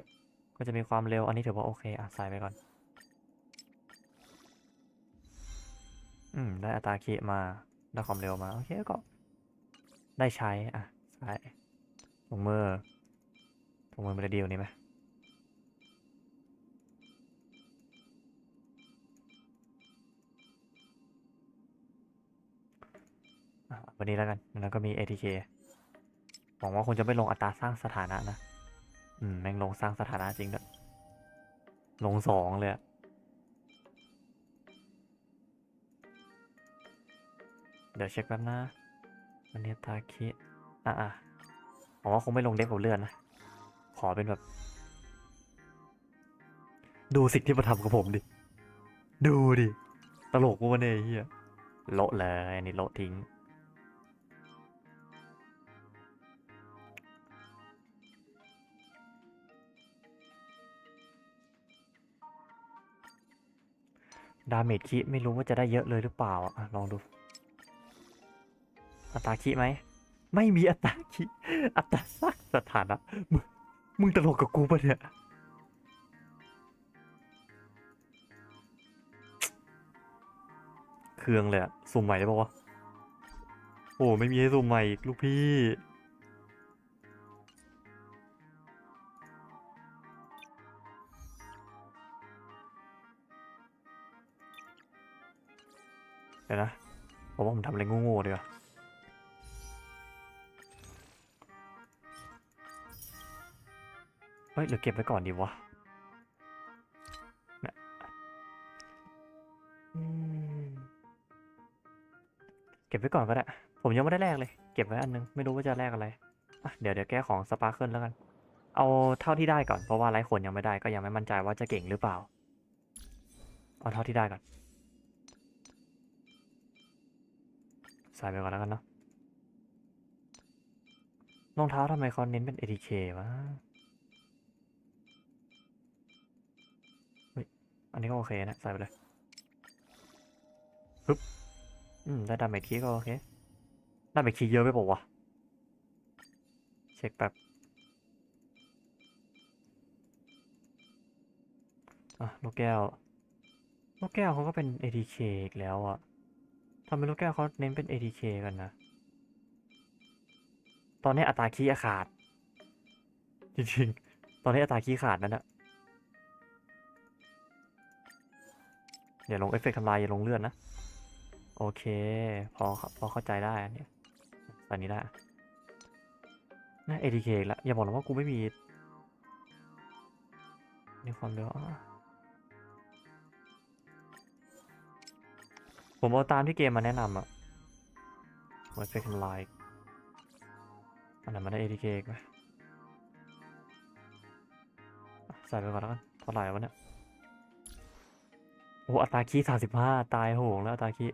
ก็จะมีความเร็วอันนี้ถือว่าโอเคใส่ไปก่อนได้อัตราคีมาได้ความเร็วมาโอเคก็ได้ใช้ใส่ถุงมือมันจะดีกว่านี้ไหมวันนี้แล้วกันแล้วก็มี ATK หวังว่าคงจะไม่ลงอัตราสร้างสถานะนะแม่งลงสร้างสถานะจริงด้วยลง2เลยเดี๋ยวเช็คแป๊บนะวันนี้ตาคิหวังว่าคงไม่ลงเด็กกับเลื่อนนะขอเป็นแบบดูสิ่งที่มาทำกับผมดิดูดิตลกกูวะเนี่ยเฮียโละเลยอันนี้โละทิ้งดาเมจคิไม่รู้ว่าจะได้เยอะเลยหรือเปล่าลองดูอัตราคิไหมไม่มีอัตราคิอัตราสักสถานะมึงตลกกับกูปะเนี่ยเครื่องเลยสุ่มใหม่ได้ป่าวะโอ้ไม่มีให้สุ่มใหม่อีกลูกพี่เดี๋ยวนะผมว่าผมทำอะไรโง่ๆดีกว่าเฮ้ยหรือเก็บไว้ก่อนดีวะเก็บไว้ก่อนก็ได้ผมยังไม่ได้แลกเลยเก็บไว้อันนึงไม่รู้ว่าจะแลกอะไรเดี๋ยวแก้ของสปาร์เคิลแล้วกันเอาเท่าที่ได้ก่อนเพราะว่าไร้ขนยังไม่ได้ก็ยังไม่มั่นใจว่าจะเก่งหรือเปล่าเอาเท่าที่ได้ก่อนใส่ไปก่อนแล้วกันเนาะรองเท้าทำไมเขาเน้นเป็น ATK วะอันนี้ก็โอเคนะใส่ไปเลยปึ๊บได้ดาเมจคีก็โอเคดาเมจคีเยอะไปเปล่าวะเช็คแบบลูกแก้วเขาก็เป็น ATK อีกแล้วทำไมลูกแก้วเขาเน้นเป็น ATK กันนะตอนนี้อัตราคีขาดจริงๆตอนนี้อัตราคีขาดนั่นแหละอย่าลงเอฟเฟกต์ทำลายอย่าลงเลือดนะโอเคพอเข้าใจได้อันนี้ตอนนี้ได้น่า ATK แล้วอย่าบอกนะว่ากูไม่มีนี่ความเร็วผมเอาตามที่เกมมาแนะนำเอฟเฟกต์ทำลายอันนั้นมันได้ ATK ไหมใส่ไปก่อนแล้วกันเท่าไหร่วะเนี่ยโอ้อัตราคี35ตายโหงแล้วอัตราคี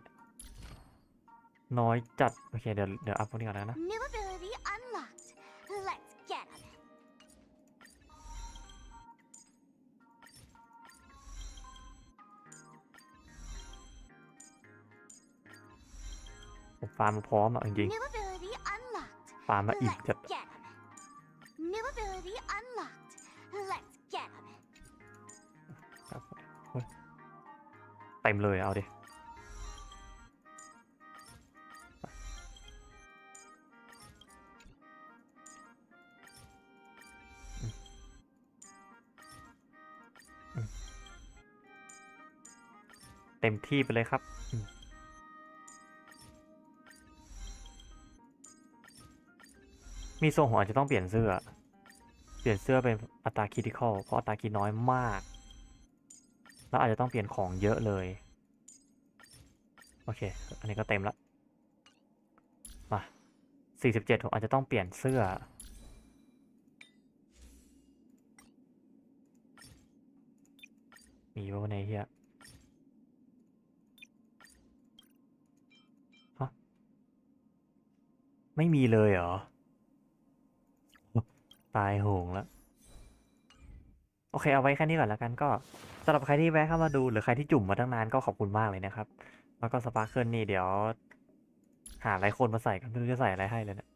น้อยจัดโอเคเดี๋ยวอัพพวกนี้ก่อนนะ New ability unlocked. Let's get 'em. ผมฟาร์มพร้อมจริง New ability unlocked. ฟาร์มมาอิ่มจัด Get 'em. New ability unlocked. Let's get 'em. เต็มเลยเอาดิเต็มที่ไปเลยครับมีทรงหัวอาจจะต้องเปลี่ยนเสื้อเป็นอัตราคริติคอลเพราะอัตราคีน้อยมากแล้วอาจจะต้องเปลี่ยนของเยอะเลยโอเคอันนี้ก็เต็มแล้วมา47ผมอาจจะต้องเปลี่ยนเสื้อมีวะในเฮียไม่มีเลยเหรอตายโหงแล้วโอเคเอาไว้แค่นี้ก่อนแล้วกันก็สำหรับใครที่แวะเข้ามาดูหรือใครที่จุ่มมาตั้งนานก็ขอบคุณมากเลยนะครับ แล้วก็สปาร์เคิลนี่เดี๋ยวหาอะไรคนมาใส่กันไม่รู้จะใส่อะไรให้เลยเนะ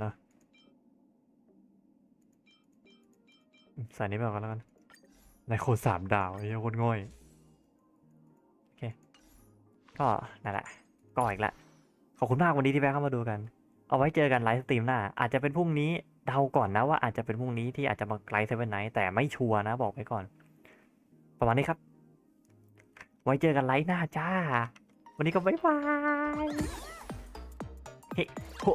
นะใส่นี้ไปก่อนแล้วกันในโค3 ดาวไอ้โคตรง่อยโอเคก็นั่นแหละก็อีกแล้วขอบคุณมากวันนี้ที่แวะเข้ามาดูกันเอาไว้เจอกันไลฟ์สตรีมหน้าอาจจะเป็นพรุ่งนี้เดาก่อนนะว่าอาจจะเป็นพรุ่งนี้ที่อาจจะมาไลฟ์เซเว่นไนท์แต่ไม่ชัวร์นะบอกไว้ก่อนประมาณนี้ครับไว้เจอกันไลฟ์หน้าจ้าวันนี้ก็บ๊ายบายเฮ้โห